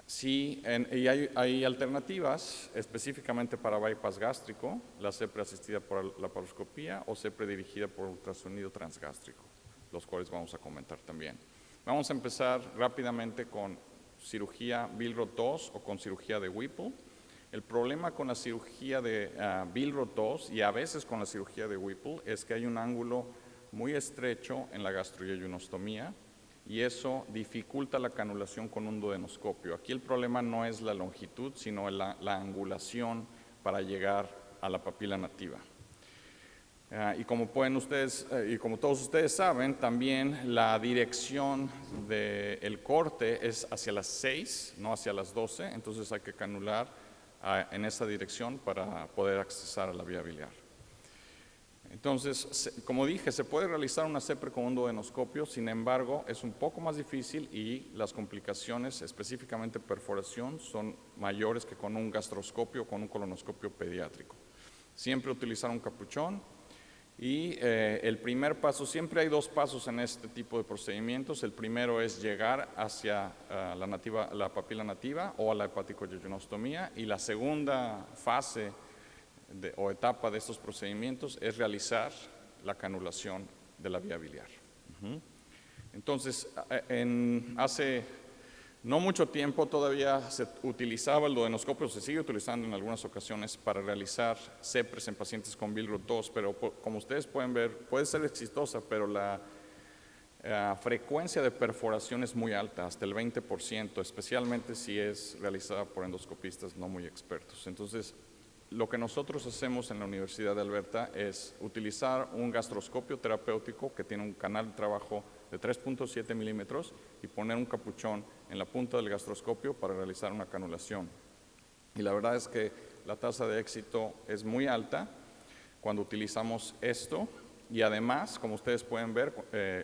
Sí, y hay alternativas específicamente para bypass gástrico, la CEPRE asistida por la laparoscopía o CEPRE dirigida por ultrasonido transgástrico, los cuales vamos a comentar también. Vamos a empezar rápidamente con cirugía Billroth II o con cirugía de Whipple. El problema con la cirugía de Billroth II y a veces con la cirugía de Whipple es que hay un ángulo muy estrecho en la gastroyeyunostomía y eso dificulta la canulación con un duodenoscopio. Aquí el problema no es la longitud, sino la angulación para llegar a la papila nativa. Y como todos ustedes saben, también la dirección del corte es hacia las 6, no hacia las 12, entonces hay que canular en esa dirección para poder accesar a la vía biliar. Entonces, como dije, se puede realizar una CEPRE con un duodenoscopio, sin embargo, es un poco más difícil y las complicaciones, específicamente perforación, son mayores que con un gastroscopio o con un colonoscopio pediátrico. Siempre utilizar un capuchón y el primer paso, siempre hay dos pasos en este tipo de procedimientos. El primero es llegar hacia la papila nativa o a la hepático-yeyunostomía, y la segunda fase o etapa de estos procedimientos es realizar la canulación de la vía biliar. Entonces, hace no mucho tiempo todavía se utilizaba el duodenoscopio, se sigue utilizando en algunas ocasiones para realizar CEPRES en pacientes con Billroth II, pero como ustedes pueden ver, puede ser exitosa, pero la frecuencia de perforación es muy alta, hasta el 20%, especialmente si es realizada por endoscopistas no muy expertos. Entonces, lo que nosotros hacemos en la Universidad de Alberta es utilizar un gastroscopio terapéutico que tiene un canal de trabajo de 3.7 milímetros y poner un capuchón en la punta del gastroscopio para realizar una canulación. Y la verdad es que la tasa de éxito es muy alta cuando utilizamos esto, y además, como ustedes pueden ver,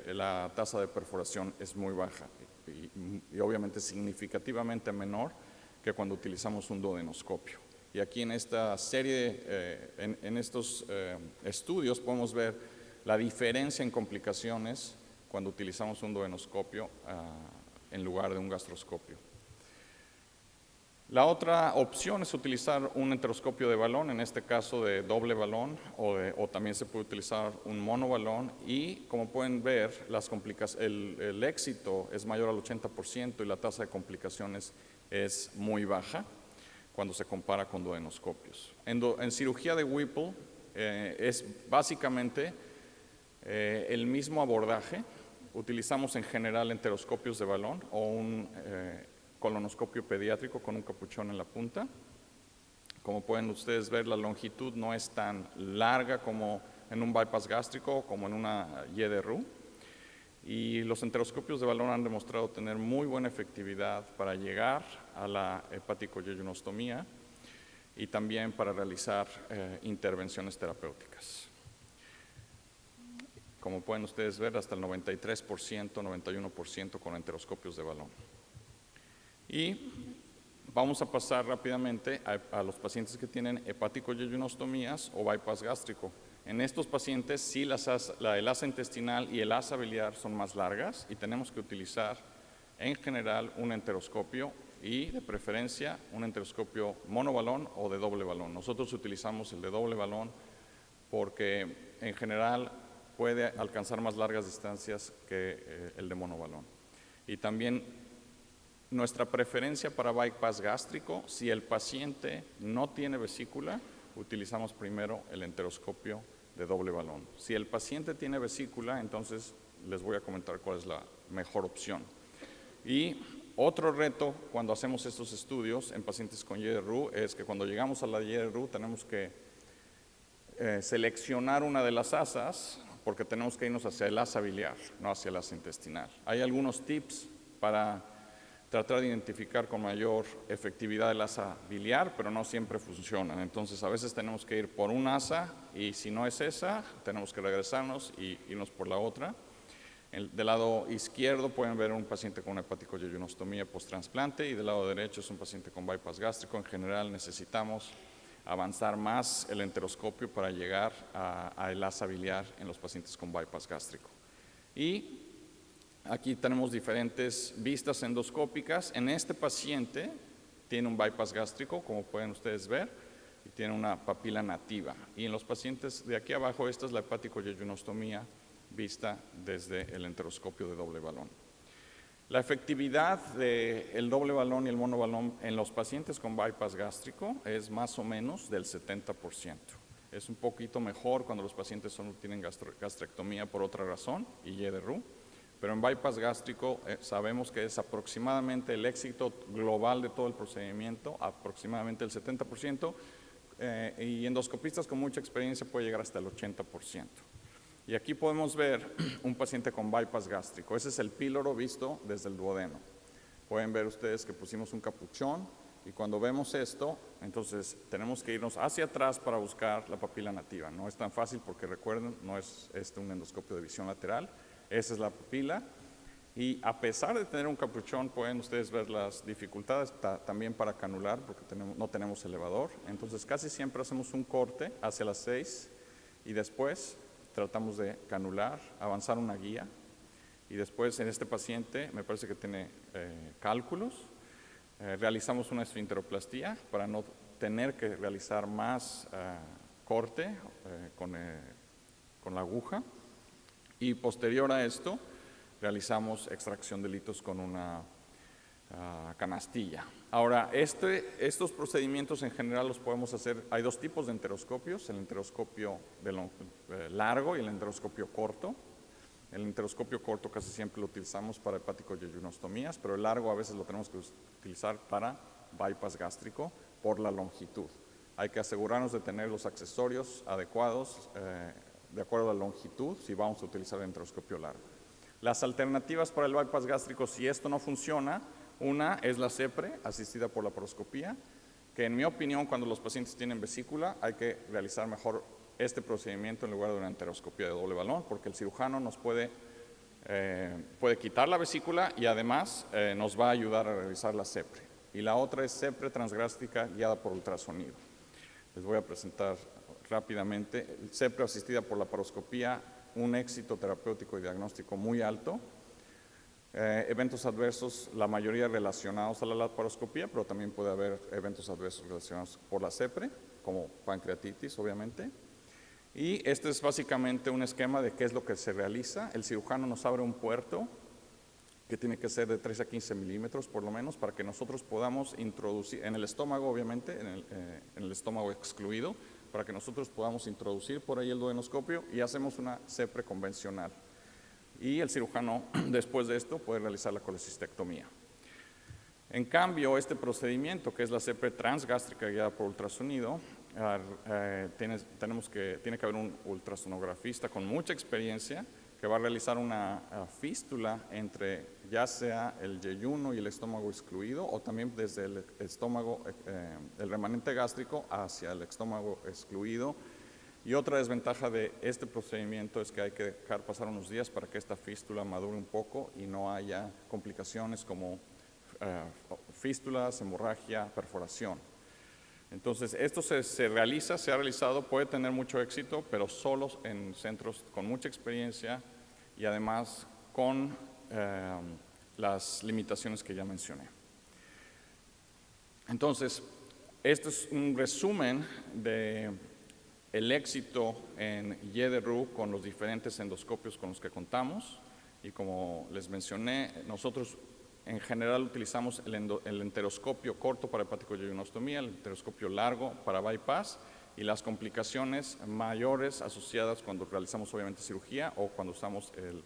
la tasa de perforación es muy baja y obviamente significativamente menor que cuando utilizamos un duodenoscopio. Y aquí en esta serie, en estos estudios, podemos ver la diferencia en complicaciones cuando utilizamos un duodenoscopio en lugar de un gastroscopio. La otra opción es utilizar un enteroscopio de balón, en este caso de doble balón, o también se puede utilizar un monobalón, y como pueden ver, el éxito es mayor al 80% y la tasa de complicaciones es muy baja cuando se compara con duodenoscopios. En cirugía de Whipple Es básicamente el mismo abordaje. Utilizamos en general enteroscopios de balón o un colonoscopio pediátrico con un capuchón en la punta. Como pueden ustedes ver, la longitud no es tan larga como en un bypass gástrico o como en una Y de Roux. Y los enteroscopios de balón han demostrado tener muy buena efectividad para llegar a la hepático-yeyunostomía y también para realizar intervenciones terapéuticas. Como pueden ustedes ver, hasta el 93%, 91% con enteroscopios de balón. Y vamos a pasar rápidamente a los pacientes que tienen hepático-yeyunostomías o bypass gástrico. En estos pacientes sí el asa intestinal y el asa biliar son más largas y tenemos que utilizar en general un enteroscopio y de preferencia un enteroscopio monobalón o de doble balón. Nosotros utilizamos el de doble balón porque en general puede alcanzar más largas distancias que el de monobalón. Y también nuestra preferencia para bypass gástrico, si el paciente no tiene vesícula, utilizamos primero el enteroscopio de doble balón. Si el paciente tiene vesícula, entonces les voy a comentar cuál es la mejor opción. Y otro reto cuando hacemos estos estudios en pacientes con Y de Roux es que cuando llegamos a la Y de Roux tenemos que seleccionar una de las asas porque tenemos que irnos hacia el asa biliar, no hacia el asa intestinal. Hay algunos tips para tratar de identificar con mayor efectividad el asa biliar, pero no siempre funcionan. Entonces, a veces tenemos que ir por un asa y si no es esa, tenemos que regresarnos y irnos por la otra. Del lado izquierdo pueden ver un paciente con hepático-yeyunostomía post-trasplante y del lado derecho es un paciente con bypass gástrico. En general necesitamos avanzar más el enteroscopio para llegar al asa biliar en los pacientes con bypass gástrico. Y aquí tenemos diferentes vistas endoscópicas. En este paciente tiene un bypass gástrico, como pueden ustedes ver, y tiene una papila nativa. Y en los pacientes de aquí abajo, esta es la hepático-yeyunostomía vista desde el enteroscopio de doble balón. La efectividad del doble balón y el monobalón en los pacientes con bypass gástrico es más o menos del 70%. Es un poquito mejor cuando los pacientes tienen gastrectomía por otra razón y Y de Roux. Pero en bypass gástrico sabemos que es aproximadamente el éxito global de todo el procedimiento, aproximadamente el 70%, y endoscopistas con mucha experiencia puede llegar hasta el 80%. Y aquí podemos ver un paciente con bypass gástrico. Ese es el píloro visto desde el duodeno. Pueden ver ustedes que pusimos un capuchón y cuando vemos esto, entonces tenemos que irnos hacia atrás para buscar la papila nativa. No es tan fácil porque recuerden, no es un endoscopio de visión lateral. Esa es la pupila y a pesar de tener un capuchón pueden ustedes ver las dificultades también para canular porque no tenemos elevador. Entonces casi siempre hacemos un corte hacia las 6 y después tratamos de canular, avanzar una guía y después en este paciente me parece que tiene cálculos. Realizamos una esfinteroplastía para no tener que realizar más corte con la aguja. Y posterior a esto, realizamos extracción de litos con una canastilla. Ahora, estos procedimientos en general los podemos hacer, hay dos tipos de enteroscopios, el enteroscopio largo y el enteroscopio corto. El enteroscopio corto casi siempre lo utilizamos para hepático-yeyunostomías, pero el largo a veces lo tenemos que utilizar para bypass gástrico por la longitud. Hay que asegurarnos de tener los accesorios adecuados de acuerdo a la longitud, si vamos a utilizar el enteroscopio largo. Las alternativas para el bypass gástrico, si esto no funciona, una es la CEPRE, asistida por laparoscopía, que en mi opinión, cuando los pacientes tienen vesícula, hay que realizar mejor este procedimiento en lugar de una enteroscopia de doble balón, porque el cirujano nos puede quitar la vesícula y además nos va a ayudar a realizar la CEPRE. Y la otra es CEPRE transgástrica guiada por ultrasonido. Les voy a presentar rápidamente. CEPRE asistida por laparoscopía, un éxito terapéutico y diagnóstico muy alto. Eventos adversos, la mayoría relacionados a la laparoscopía, pero también puede haber eventos adversos relacionados por la CEPRE, como pancreatitis, obviamente. Y este es básicamente un esquema de qué es lo que se realiza. El cirujano nos abre un puerto que tiene que ser de 3 a 15 milímetros por lo menos para que nosotros podamos introducir en el estómago, obviamente, en el estómago excluido, para que nosotros podamos introducir por ahí el duodenoscopio y hacemos una CEPRE convencional. Y el cirujano, después de esto, puede realizar la colecistectomía. En cambio, este procedimiento, que es la CEPRE transgástrica guiada por ultrasonido, tiene que haber un ultrasonografista con mucha experiencia que va a realizar una fístula entre ya sea el yeyuno y el estómago excluido, o también desde el estómago, el remanente gástrico hacia el estómago excluido. Y otra desventaja de este procedimiento es que hay que dejar pasar unos días para que esta fístula madure un poco y no haya complicaciones como fístulas, hemorragia, perforación. Entonces, esto se ha realizado, puede tener mucho éxito, pero solo en centros con mucha experiencia y además con las limitaciones que ya mencioné. Entonces, este es un resumen del éxito en YDRU con los diferentes endoscopios con los que contamos. Y como les mencioné, nosotros en general utilizamos el enteroscopio corto para hepático-yeyunostomía, el enteroscopio largo para bypass y las complicaciones mayores asociadas cuando realizamos obviamente cirugía o cuando usamos el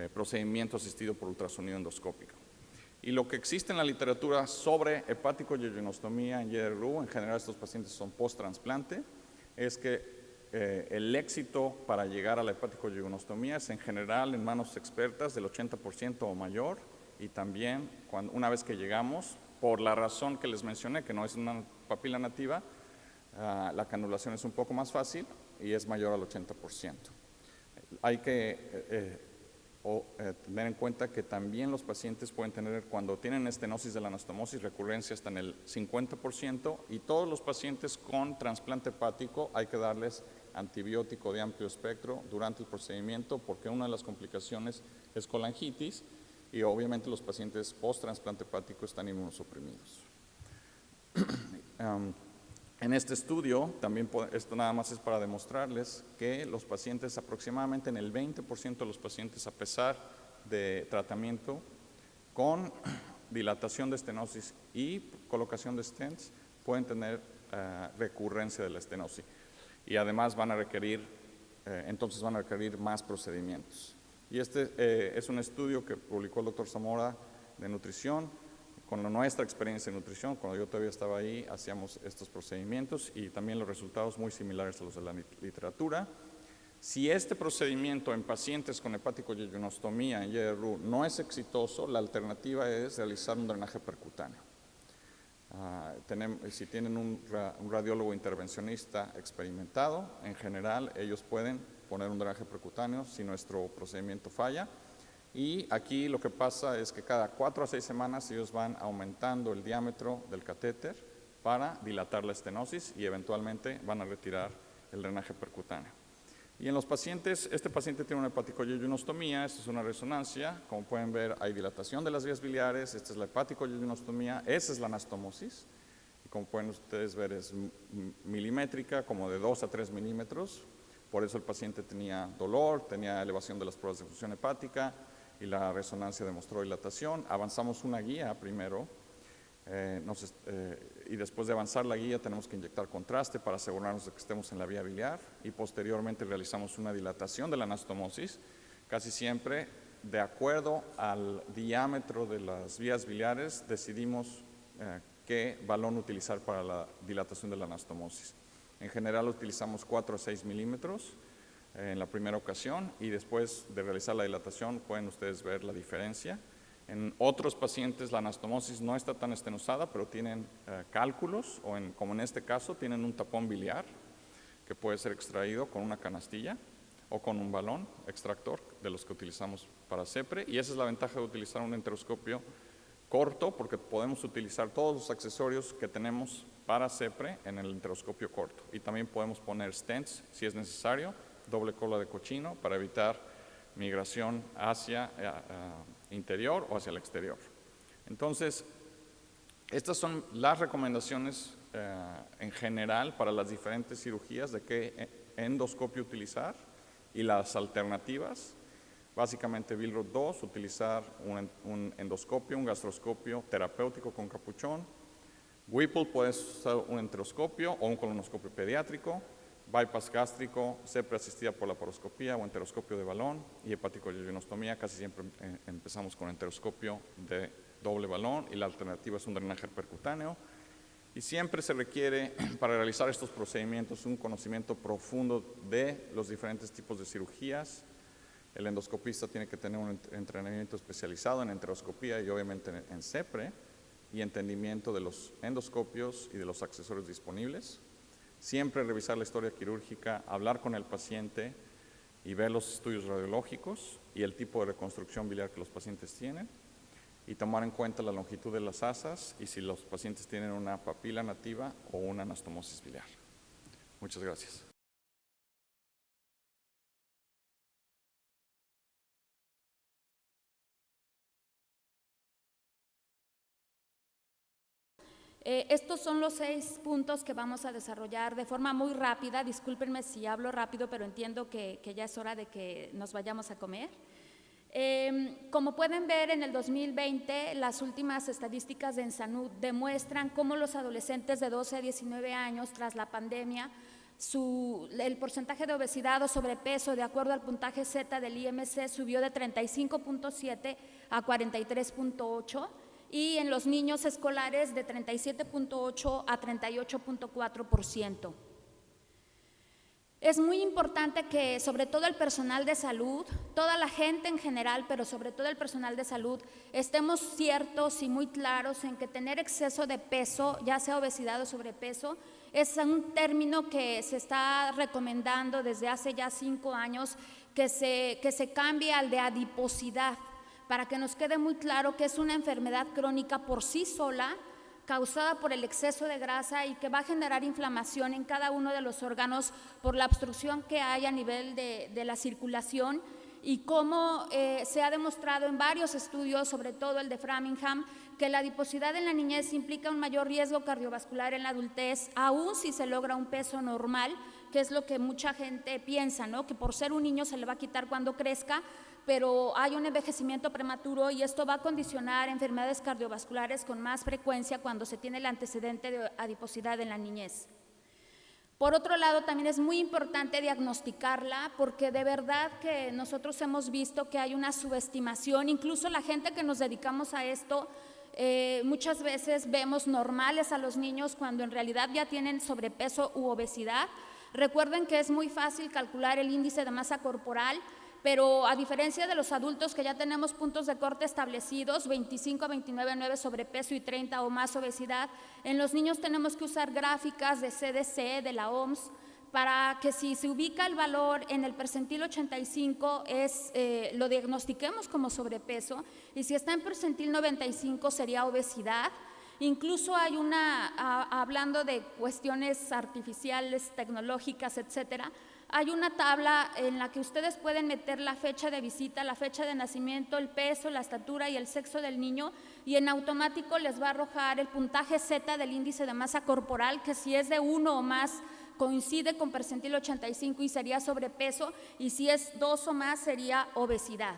procedimiento asistido por ultrasonido endoscópico. Y lo que existe en la literatura sobre hepático-yeyunostomía en YDRU, en general estos pacientes son post-trasplante, es que el éxito para llegar a la hepático-yeyunostomía es en general en manos expertas del 80% o mayor, y también una vez que llegamos, por la razón que les mencioné, que no es una papila nativa, la canulación es un poco más fácil y es mayor al 80%. Hay que tener en cuenta que también los pacientes pueden tener, cuando tienen estenosis de la anastomosis, recurrencia hasta en el 50%, y todos los pacientes con trasplante hepático hay que darles antibiótico de amplio espectro durante el procedimiento, porque una de las complicaciones es colangitis, y obviamente los pacientes post-trasplante hepático están inmunosuprimidos. En este estudio, también esto nada más es para demostrarles que los pacientes, aproximadamente en el 20% de los pacientes, a pesar de tratamiento con dilatación de estenosis y colocación de stents, pueden tener recurrencia de la estenosis. Y además entonces van a requerir más procedimientos. Y este es un estudio que publicó el doctor Zamora de nutrición, con nuestra experiencia en nutrición. Cuando yo todavía estaba ahí, hacíamos estos procedimientos y también los resultados muy similares a los de la literatura. Si este procedimiento en pacientes con hepático-yeyunostomía en YDRU no es exitoso, la alternativa es realizar un drenaje percutáneo. Si tienen un radiólogo intervencionista experimentado, en general ellos pueden poner un drenaje percutáneo si nuestro procedimiento falla. Y aquí lo que pasa es que cada 4 a 6 semanas ellos van aumentando el diámetro del catéter para dilatar la estenosis y eventualmente van a retirar el drenaje percutáneo. Y en los pacientes, este paciente tiene una hepático-yeyunostomía, esta es una resonancia, como pueden ver hay dilatación de las vías biliares, esta es la hepático-yeyunostomía, esa es la anastomosis, y como pueden ustedes ver es milimétrica, como de 2 a 3 milímetros, por eso el paciente tenía dolor, tenía elevación de las pruebas de función hepática, y la resonancia demostró dilatación. Avanzamos una guía primero, y después de avanzar la guía tenemos que inyectar contraste para asegurarnos de que estemos en la vía biliar, y posteriormente realizamos una dilatación de la anastomosis, casi siempre de acuerdo al diámetro de las vías biliares decidimos qué balón utilizar para la dilatación de la anastomosis. En general utilizamos 4 a 6 milímetros en la primera ocasión, y después de realizar la dilatación pueden ustedes ver la diferencia. En otros pacientes la anastomosis no está tan estenosada, pero tienen cálculos, como en este caso, tienen un tapón biliar que puede ser extraído con una canastilla o con un balón extractor de los que utilizamos para CEPRE, y esa es la ventaja de utilizar un enteroscopio corto, porque podemos utilizar todos los accesorios que tenemos para CEPRE en el enteroscopio corto, y también podemos poner stents si es necesario, doble cola de cochino, para evitar migración hacia interior o hacia el exterior. Entonces, estas son las recomendaciones en general para las diferentes cirugías de qué endoscopio utilizar y las alternativas. Básicamente, Billroth 2, utilizar un endoscopio, un gastroscopio terapéutico con capuchón. Whipple puede usar un enteroscopio o un colonoscopio pediátrico, bypass gástrico, CEPRE asistida por laparoscopía o enteroscopio de balón y hepático-yeyunostomía. Casi siempre empezamos con enteroscopio de doble balón y la alternativa es un drenaje percutáneo. Y siempre se requiere para realizar estos procedimientos un conocimiento profundo de los diferentes tipos de cirugías. El endoscopista tiene que tener un entrenamiento especializado en enteroscopía y obviamente en CEPRE y entendimiento de los endoscopios y de los accesorios disponibles. Siempre revisar la historia quirúrgica, hablar con el paciente y ver los estudios radiológicos y el tipo de reconstrucción biliar que los pacientes tienen y tomar en cuenta la longitud de las asas y si los pacientes tienen una papila nativa o una anastomosis biliar. Muchas gracias. Estos son los 6 puntos que vamos a desarrollar de forma muy rápida. Discúlpenme si hablo rápido, pero entiendo que ya es hora de que nos vayamos a comer. Como pueden ver, en el 2020 las últimas estadísticas de ENSANUD demuestran cómo los adolescentes de 12 a 19 años tras la pandemia, el porcentaje de obesidad o sobrepeso de acuerdo al puntaje Z del IMC subió de 35.7 a 43.8 y en los niños escolares de 37.8 a 38.4%. Es muy importante que sobre todo el personal de salud, toda la gente en general, pero sobre todo el personal de salud, estemos ciertos y muy claros en que tener exceso de peso, ya sea obesidad o sobrepeso, es un término que se está recomendando desde hace ya 5 años que se cambie al de adiposidad, para que nos quede muy claro que es una enfermedad crónica por sí sola, causada por el exceso de grasa y que va a generar inflamación en cada uno de los órganos por la obstrucción que hay a nivel de la circulación y cómo se ha demostrado en varios estudios, sobre todo el de Framingham, que la adiposidad en la niñez implica un mayor riesgo cardiovascular en la adultez, aún si se logra un peso normal, que es lo que mucha gente piensa, ¿no? Que por ser un niño se le va a quitar cuando crezca, pero hay un envejecimiento prematuro y esto va a condicionar enfermedades cardiovasculares con más frecuencia cuando se tiene el antecedente de adiposidad en la niñez. Por otro lado, también es muy importante diagnosticarla porque de verdad que nosotros hemos visto que hay una subestimación, incluso la gente que nos dedicamos a esto, muchas veces vemos normales a los niños cuando en realidad ya tienen sobrepeso u obesidad. Recuerden que es muy fácil calcular el índice de masa corporal, pero a diferencia de los adultos que ya tenemos puntos de corte establecidos, 25, 29, 9 sobrepeso y 30 o más obesidad, en los niños tenemos que usar gráficas de CDC, de la OMS, para que si se ubica el valor en el percentil 85 lo diagnostiquemos como sobrepeso y si está en percentil 95 sería obesidad. Incluso hay hablando de cuestiones artificiales, tecnológicas, etcétera, hay una tabla en la que ustedes pueden meter la fecha de visita, la fecha de nacimiento, el peso, la estatura y el sexo del niño y en automático les va a arrojar el puntaje Z del índice de masa corporal, que si es de 1 o más coincide con percentil 85 y sería sobrepeso y si es 2 o más sería obesidad.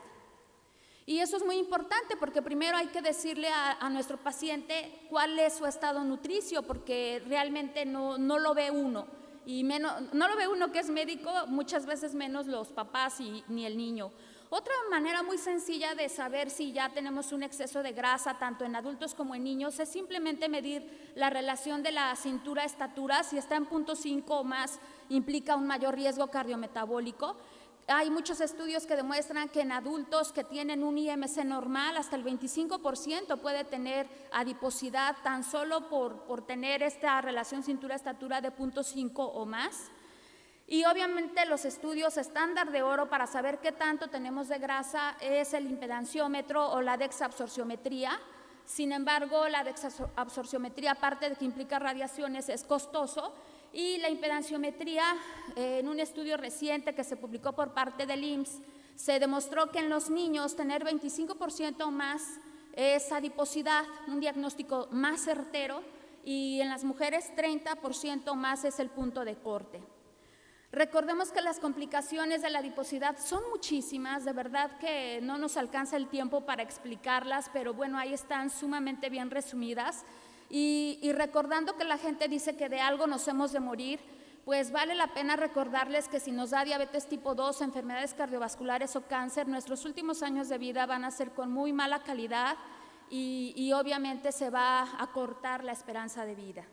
Y eso es muy importante porque primero hay que decirle a nuestro paciente cuál es su estado nutricio porque realmente no lo ve uno. Y no lo ve uno que es médico, muchas veces menos los papás ni el niño. Otra manera muy sencilla de saber si ya tenemos un exceso de grasa, tanto en adultos como en niños, es simplemente medir la relación de la cintura-estatura. Si está en 0.5 o más, implica un mayor riesgo cardiometabólico. Hay muchos estudios que demuestran que en adultos que tienen un IMC normal, hasta el 25% puede tener adiposidad tan solo por tener esta relación cintura-estatura de 0.5 o más. Y obviamente los estudios estándar de oro para saber qué tanto tenemos de grasa es el impedanciómetro o la dexabsorciometría. Sin embargo, la dexabsorciometría, aparte de que implica radiaciones, es costoso. Y la impedanciometría, en un estudio reciente que se publicó por parte del IMSS, se demostró que en los niños tener 25% o más es adiposidad, un diagnóstico más certero, y en las mujeres 30% o más es el punto de corte. Recordemos que las complicaciones de la adiposidad son muchísimas, de verdad que no nos alcanza el tiempo para explicarlas, pero bueno, ahí están sumamente bien resumidas. Y recordando que la gente dice que de algo nos hemos de morir, pues vale la pena recordarles que si nos da diabetes tipo 2, enfermedades cardiovasculares o cáncer, nuestros últimos años de vida van a ser con muy mala calidad y obviamente se va a acortar la esperanza de vida.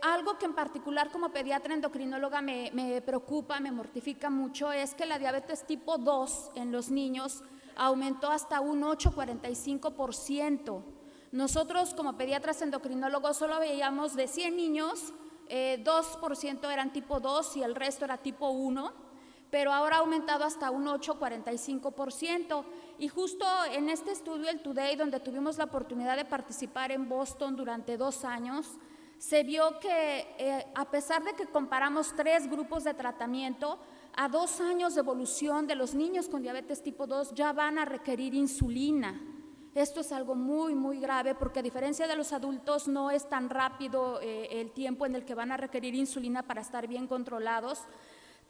Algo que en particular como pediatra endocrinóloga me preocupa, me mortifica mucho, es que la diabetes tipo 2 en los niños aumentó hasta un 8,45%. Nosotros como pediatras endocrinólogos solo veíamos de 100 niños, 2% eran tipo 2 y el resto era tipo 1, pero ahora ha aumentado hasta un 8,45%. Y justo en este estudio, el Today, donde tuvimos la oportunidad de participar en Boston durante 2 años, se vio que a pesar de que comparamos 3 grupos de tratamiento, a 2 años de evolución de los niños con diabetes tipo 2 ya van a requerir insulina. Esto es algo muy, muy grave porque a diferencia de los adultos no es tan rápido el tiempo en el que van a requerir insulina para estar bien controlados.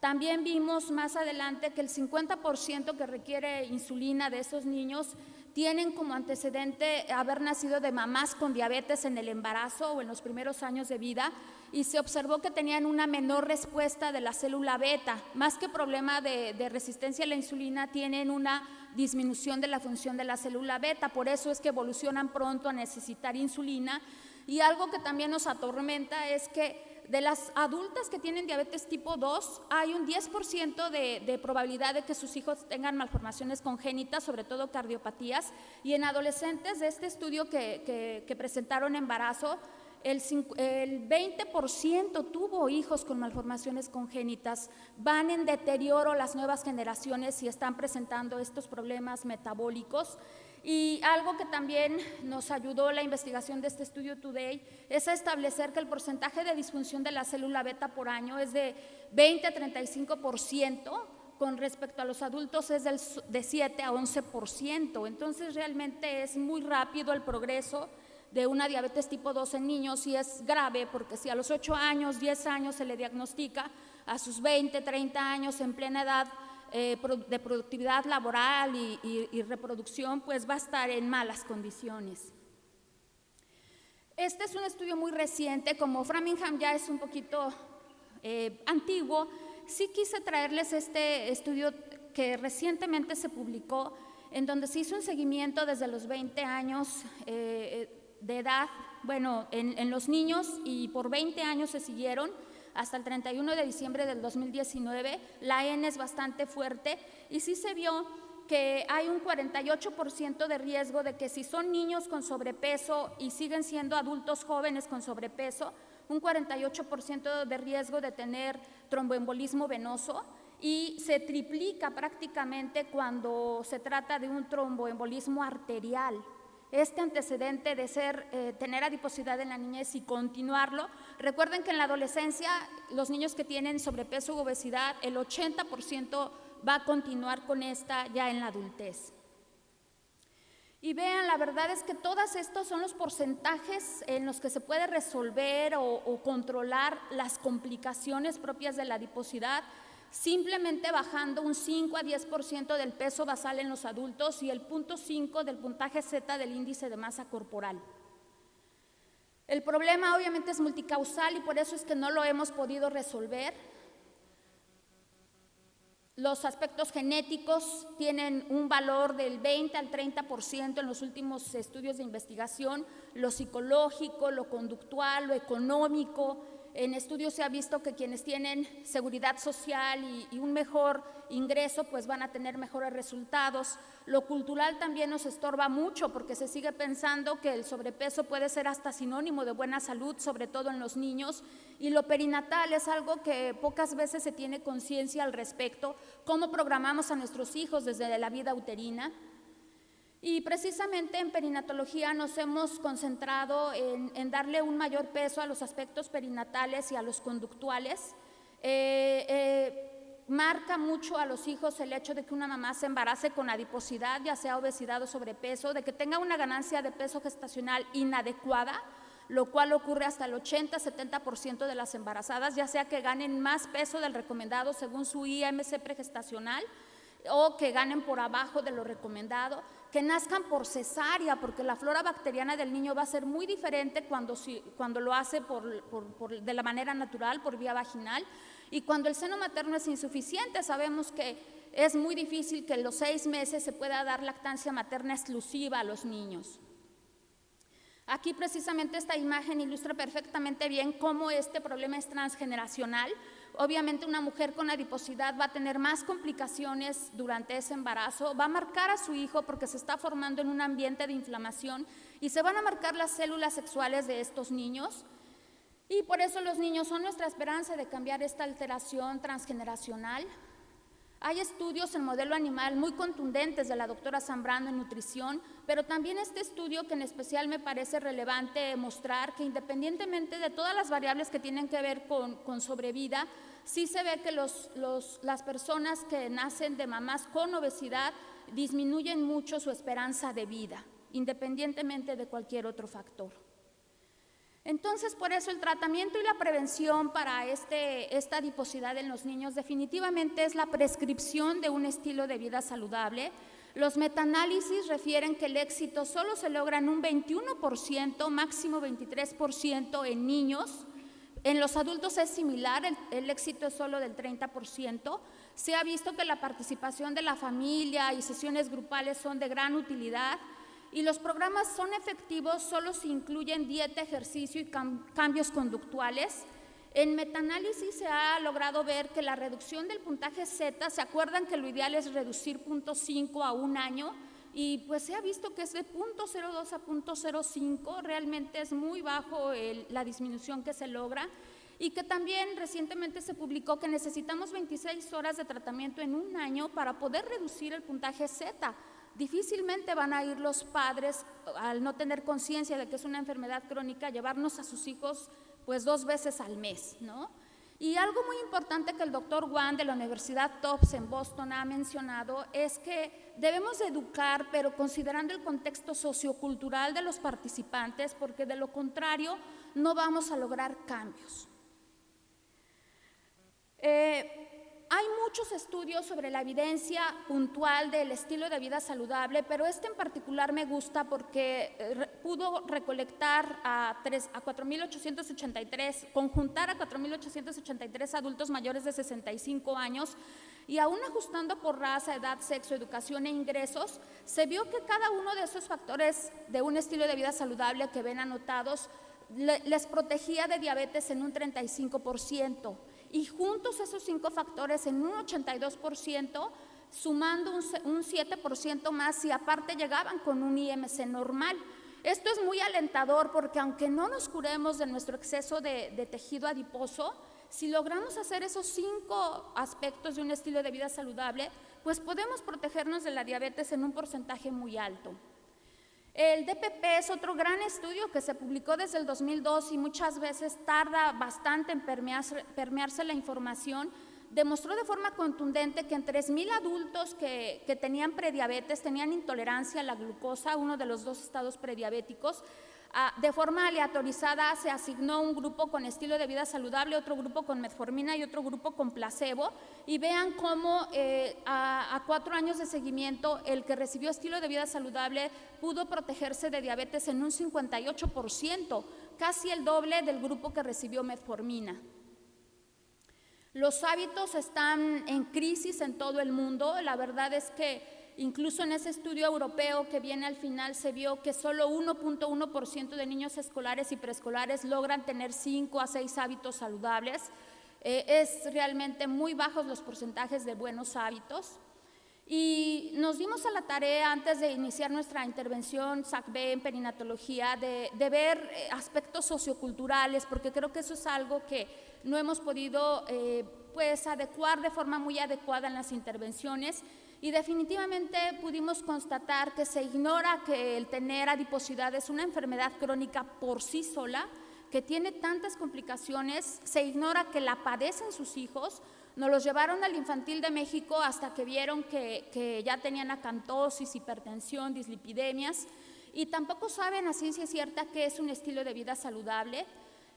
También vimos más adelante que el 50% que requiere insulina de esos niños tienen como antecedente haber nacido de mamás con diabetes en el embarazo o en los primeros años de vida, y se observó que tenían una menor respuesta de la célula beta. Más que problema de resistencia a la insulina, tienen una disminución de la función de la célula beta, por eso es que evolucionan pronto a necesitar insulina. Y algo que también nos atormenta es que de las adultas que tienen diabetes tipo 2, hay un 10% de probabilidad de que sus hijos tengan malformaciones congénitas, sobre todo cardiopatías, y en adolescentes de este estudio que presentaron embarazo, el 20% tuvo hijos con malformaciones congénitas. Van en deterioro las nuevas generaciones y están presentando estos problemas metabólicos. Y algo que también nos ayudó la investigación de este estudio Today es a establecer que el porcentaje de disfunción de la célula beta por año es de 20 a 35%, con respecto a los adultos es de 7 a 11%. Entonces realmente es muy rápido el progreso de una diabetes tipo 2 en niños, y es grave porque si a los 8 años, 10 años se le diagnostica, a sus 20, 30 años en plena edad de productividad laboral y reproducción, pues va a estar en malas condiciones. Este es un estudio muy reciente, como Framingham ya es un poquito antiguo, sí quise traerles este estudio que recientemente se publicó, en donde se hizo un seguimiento desde los 20 años de edad, bueno, en los niños, y por 20 años se siguieron hasta el 31 de diciembre del 2019. La N es bastante fuerte y sí se vio que hay un 48% de riesgo de que si son niños con sobrepeso y siguen siendo adultos jóvenes con sobrepeso, un 48% de riesgo de tener tromboembolismo venoso, y se triplica prácticamente cuando se trata de un tromboembolismo arterial. Este antecedente de tener adiposidad en la niñez y continuarlo. Recuerden que en la adolescencia los niños que tienen sobrepeso u obesidad, el 80% va a continuar con esta ya en la adultez. Y vean, la verdad es que todos estos son los porcentajes en los que se puede resolver o controlar las complicaciones propias de la adiposidad, simplemente bajando un 5 a 10% del peso basal en los adultos y el 0.5 del puntaje Z del índice de masa corporal. El problema obviamente es multicausal y por eso es que no lo hemos podido resolver. Los aspectos genéticos tienen un valor del 20 al 30% en los últimos estudios de investigación, lo psicológico, lo conductual, lo económico. En estudios se ha visto que quienes tienen seguridad social y un mejor ingreso pues van a tener mejores resultados. Lo cultural también nos estorba mucho porque se sigue pensando que el sobrepeso puede ser hasta sinónimo de buena salud, sobre todo en los niños. Y lo perinatal es algo que pocas veces se tiene conciencia al respecto, cómo programamos a nuestros hijos desde la vida uterina. Y precisamente en perinatología nos hemos concentrado en darle un mayor peso a los aspectos perinatales y a los conductuales. Marca mucho a los hijos el hecho de que una mamá se embarace con adiposidad, ya sea obesidad o sobrepeso, de que tenga una ganancia de peso gestacional inadecuada, lo cual ocurre hasta el 80-70% de las embarazadas, ya sea que ganen más peso del recomendado según su IMC pregestacional, o que ganen por abajo de lo recomendado, que nazcan por cesárea, porque la flora bacteriana del niño va a ser muy diferente cuando lo hace de la manera natural, por vía vaginal, y cuando el seno materno es insuficiente. Sabemos que es muy difícil que en los 6 meses se pueda dar lactancia materna exclusiva a los niños. Aquí precisamente esta imagen ilustra perfectamente bien cómo este problema es transgeneracional. Obviamente una mujer con adiposidad va a tener más complicaciones durante ese embarazo, va a marcar a su hijo porque se está formando en un ambiente de inflamación y se van a marcar las células sexuales de estos niños. Y por eso los niños son nuestra esperanza de cambiar esta alteración transgeneracional. Hay estudios en modelo animal muy contundentes de la doctora Zambrano en nutrición, pero también este estudio que en especial me parece relevante mostrar que independientemente de todas las variables que tienen que ver con sobrevida, sí se ve que las personas que nacen de mamás con obesidad disminuyen mucho su esperanza de vida, independientemente de cualquier otro factor. Entonces, por eso el tratamiento y la prevención para esta adiposidad en los niños definitivamente es la prescripción de un estilo de vida saludable. Los metaanálisis refieren que el éxito solo se logra en un 21%, máximo 23% en niños. En los adultos es similar, el éxito es solo del 30%. Se ha visto que la participación de la familia y sesiones grupales son de gran utilidad. Y los programas son efectivos solo si incluyen dieta, ejercicio y cambios conductuales. En metaanálisis se ha logrado ver que la reducción del puntaje Z, ¿se acuerdan que lo ideal es reducir 0.5 a 1 año? Y pues se ha visto que es de 0.02 a 0.05, realmente es muy bajo la disminución que se logra. Y que también recientemente se publicó que necesitamos 26 horas de tratamiento en 1 año para poder reducir el puntaje Z. Difícilmente van a ir los padres, al no tener conciencia de que es una enfermedad crónica, a llevarnos a sus hijos pues 2 veces al mes, ¿no? Y algo muy importante que el doctor Wan de la Universidad Tufts en Boston ha mencionado es que debemos educar, pero considerando el contexto sociocultural de los participantes, porque de lo contrario no vamos a lograr cambios. Hay muchos estudios sobre la evidencia puntual del estilo de vida saludable, pero este en particular me gusta porque pudo recolectar a 4.883, conjuntar a 4.883 adultos mayores de 65 años y aún ajustando por raza, edad, sexo, educación e ingresos, se vio que cada uno de esos factores de un estilo de vida saludable que ven anotados les protegía de diabetes en un 35%. Y juntos esos 5 factores en un 82%, sumando un 7% más y aparte llegaban con un IMC normal. Esto es muy alentador porque aunque no nos curemos de nuestro exceso de tejido adiposo, si logramos hacer esos 5 aspectos de un estilo de vida saludable, pues podemos protegernos de la diabetes en un porcentaje muy alto. El DPP es otro gran estudio que se publicó desde el 2002 y muchas veces tarda bastante en permearse la información. Demostró de forma contundente que en 3,000 adultos que tenían prediabetes, tenían intolerancia a la glucosa, uno de los 2 estados prediabéticos, de forma aleatorizada se asignó un grupo con estilo de vida saludable, otro grupo con metformina y otro grupo con placebo, y vean cómo a 4 años de seguimiento el que recibió estilo de vida saludable pudo protegerse de diabetes en un 58%, casi el doble del grupo que recibió metformina. Los hábitos están en crisis en todo el mundo. La verdad es que incluso en ese estudio europeo que viene al final se vio que solo 1.1% de niños escolares y preescolares logran tener 5 a 6 hábitos saludables. Es realmente muy bajos los porcentajes de buenos hábitos. Y nos dimos a la tarea antes de iniciar nuestra intervención SACB en perinatología de ver aspectos socioculturales, porque creo que eso es algo que no hemos podido pues adecuar de forma muy adecuada en las intervenciones. Y definitivamente pudimos constatar que se ignora que el tener adiposidad es una enfermedad crónica por sí sola, que tiene tantas complicaciones, se ignora que la padecen sus hijos. Nos los llevaron al Infantil de México hasta que vieron que ya tenían acantosis, hipertensión, dislipidemias, y tampoco saben a ciencia cierta qué es un estilo de vida saludable.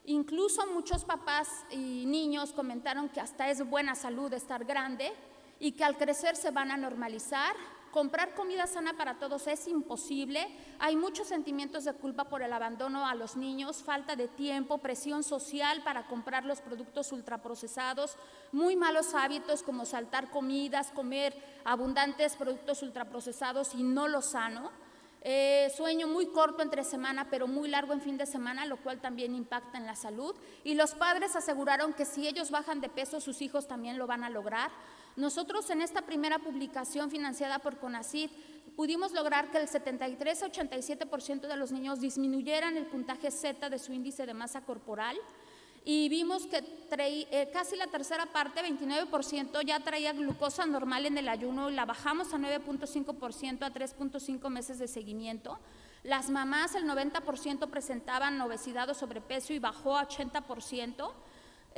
Incluso muchos papás y niños comentaron que hasta es buena salud estar grande. y que al crecer se van a normalizar. Comprar comida sana para todos es imposible. Hay muchos sentimientos de culpa por el abandono a los niños, falta de tiempo, presión social para comprar los productos ultraprocesados, muy malos hábitos como saltar comidas, comer abundantes productos ultraprocesados y no lo sano. Sueño muy corto entre semana, pero muy largo en fin de semana, lo cual también impacta en la salud. Y los padres aseguraron que si ellos bajan de peso, sus hijos también lo van a lograr. Nosotros en esta primera publicación financiada por CONACYT pudimos lograr que el 73 a 87% de los niños disminuyeran el puntaje Z de su índice de masa corporal. Y vimos que casi la tercera parte, 29%, ya traía glucosa normal en el ayuno y la bajamos a 9.5% a 3.5 meses de seguimiento. Las mamás, el 90% presentaban obesidad o sobrepeso y bajó a 80%.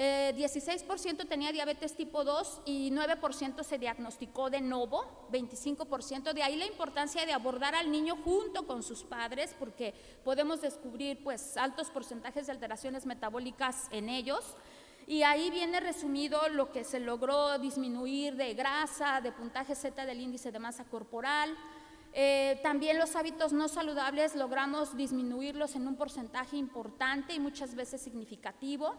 16% tenía diabetes tipo 2 y 9% se diagnosticó de novo, 25%. De ahí la importancia de abordar al niño junto con sus padres, porque podemos descubrir pues altos porcentajes de alteraciones metabólicas en ellos. Y ahí viene resumido lo que se logró disminuir de grasa, de puntaje Z del índice de masa corporal. También los hábitos no saludables logramos disminuirlos en un porcentaje importante y muchas veces significativo.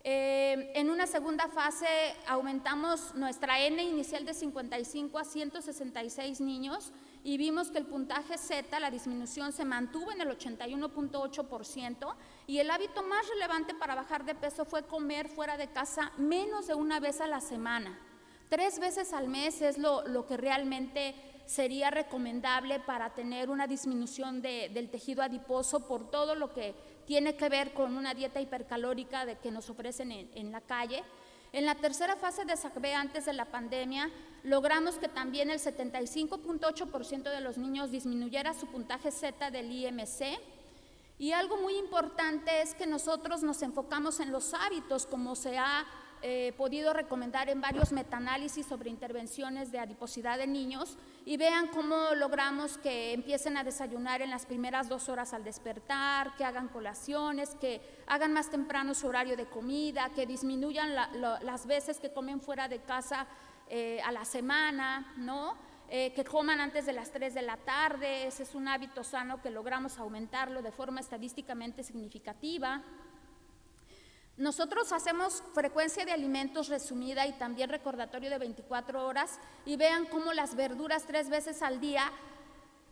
En una segunda fase aumentamos nuestra N inicial de 55 a 166 niños y vimos que el puntaje Z, la disminución, se mantuvo en el 81.8% y el hábito más relevante para bajar de peso fue comer fuera de casa menos de una vez a la semana. 3 veces al mes es lo que realmente sería recomendable para tener una disminución del tejido adiposo por todo lo que tiene que ver con una dieta hipercalórica que nos ofrecen en la calle. En la tercera fase de SACB antes de la pandemia, logramos que también el 75.8% de los niños disminuyera su puntaje Z del IMC. Y algo muy importante es que nosotros nos enfocamos en los hábitos, como se ha podido recomendar en varios metaanálisis sobre intervenciones de adiposidad de niños, y vean cómo logramos que empiecen a desayunar en las primeras 2 horas al despertar, que hagan colaciones, que hagan más temprano su horario de comida, que disminuyan las veces que comen fuera de casa a la semana, ¿no? Que coman antes de las 3 de la tarde. Ese es un hábito sano que logramos aumentarlo de forma estadísticamente significativa. Nosotros hacemos frecuencia de alimentos resumida y también recordatorio de 24 horas y vean cómo las verduras 3 veces al día,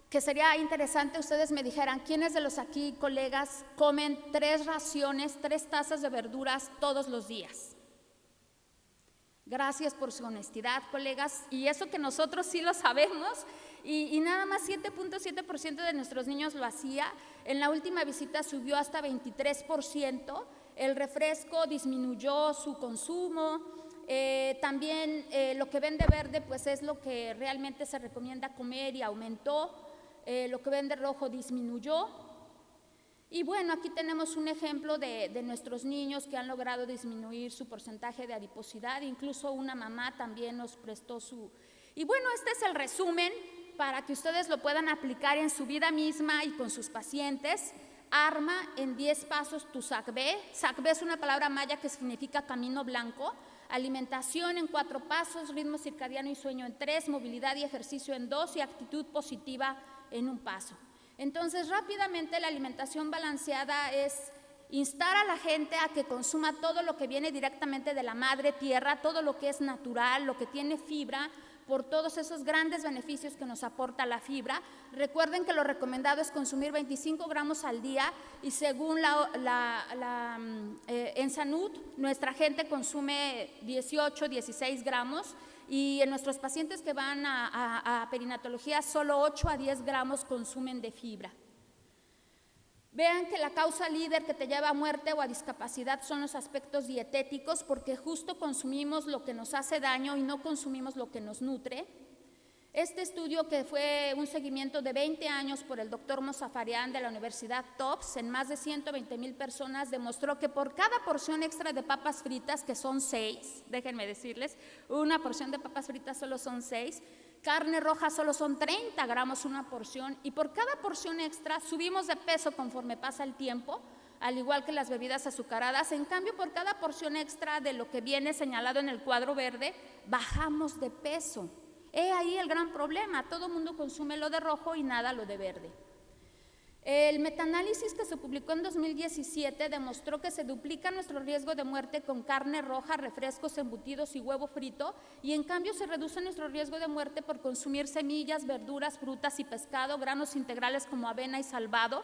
que sería interesante ustedes me dijeran, ¿quiénes de los aquí colegas comen 3 raciones, 3 tazas de verduras todos los días? Gracias por su honestidad, colegas, y eso que nosotros sí lo sabemos, y nada más 7.7% de nuestros niños lo hacía. En la última visita subió hasta 23%. El refresco disminuyó su consumo. También lo que ven de verde pues es lo que realmente se recomienda comer y aumentó. Lo que ven de rojo disminuyó. Y bueno, aquí tenemos un ejemplo de nuestros niños que han logrado disminuir su porcentaje de adiposidad. Incluso una mamá también nos prestó su... Y bueno, este es el resumen para que ustedes lo puedan aplicar en su vida misma y con sus pacientes. Arma en 10 pasos tu SACB. SACB es una palabra maya que significa camino blanco. Alimentación en 4 pasos, ritmo circadiano y sueño en 3, movilidad y ejercicio en 2 y actitud positiva en 1 paso. Entonces, rápidamente, la alimentación balanceada es instar a la gente a que consuma todo lo que viene directamente de la madre tierra, todo lo que es natural, lo que tiene fibra, por todos esos grandes beneficios que nos aporta la fibra. Recuerden que lo recomendado es consumir 25 gramos al día y según en Sanud, nuestra gente consume 18, 16 gramos y en nuestros pacientes que van a perinatología solo 8 a 10 gramos consumen de fibra. Vean que la causa líder que te lleva a muerte o a discapacidad son los aspectos dietéticos, porque justo consumimos lo que nos hace daño y no consumimos lo que nos nutre. Este estudio, que fue un seguimiento de 20 años por el doctor Mozafarian de la Universidad Tufts en más de 120,000 personas, demostró que por cada porción extra de papas fritas, que son 6, déjenme decirles, una porción de papas fritas solo son 6, carne roja solo son 30 gramos una porción, y por cada porción extra subimos de peso conforme pasa el tiempo. al igual que las bebidas azucaradas. En cambio, por cada porción extra de lo que viene señalado en el cuadro verde, bajamos de peso. He ahí el gran problema, todo el mundo consume lo de rojo y nada lo de verde. El metaanálisis que se publicó en 2017 demostró que se duplica nuestro riesgo de muerte con carne roja, refrescos, embutidos y huevo frito, y en cambio se reduce nuestro riesgo de muerte por consumir semillas, verduras, frutas y pescado, granos integrales como avena y salvado.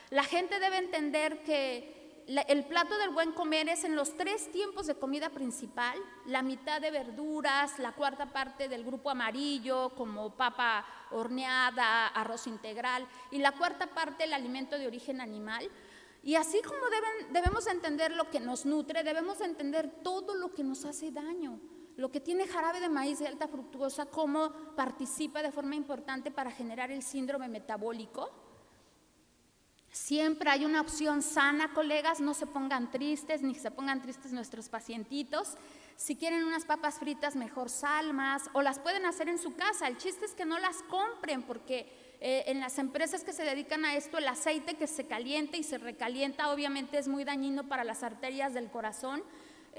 La gente debe entender que el plato del buen comer es en los 3 tiempos de comida principal, la mitad de verduras, la cuarta parte del grupo amarillo como papa horneada, arroz integral, y la cuarta parte el alimento de origen animal. Y así como debemos entender lo que nos nutre, debemos entender todo lo que nos hace daño. Lo que tiene jarabe de maíz de alta fructosa, cómo participa de forma importante para generar el síndrome metabólico. Siempre hay una opción sana, colegas, no se pongan tristes, ni se pongan tristes nuestros pacientitos. Si quieren unas papas fritas, mejor salmas, o las pueden hacer en su casa. El chiste es que no las compren, porque en las empresas que se dedican a esto, el aceite que se calienta y se recalienta, obviamente es muy dañino para las arterias del corazón.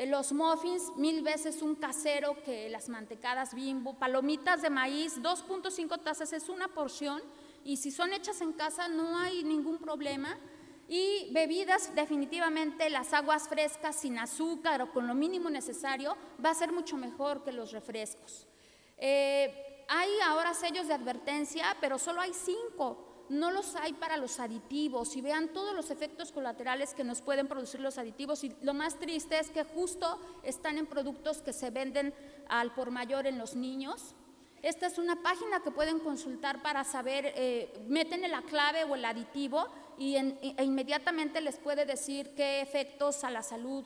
Los muffins, 1000 veces un casero que las mantecadas Bimbo. Palomitas de maíz, 2.5 tazas es una porción, y si son hechas en casa no hay ningún problema. Y bebidas, definitivamente las aguas frescas sin azúcar o con lo mínimo necesario va a ser mucho mejor que los refrescos. Hay ahora sellos de advertencia, pero solo hay 5. No los hay para los aditivos, y vean todos los efectos colaterales que nos pueden producir los aditivos, y lo más triste es que justo están en productos que se venden al por mayor en los niños. Esta es una página que pueden consultar para saber, meten la clave o el aditivo e inmediatamente les puede decir qué efectos a la salud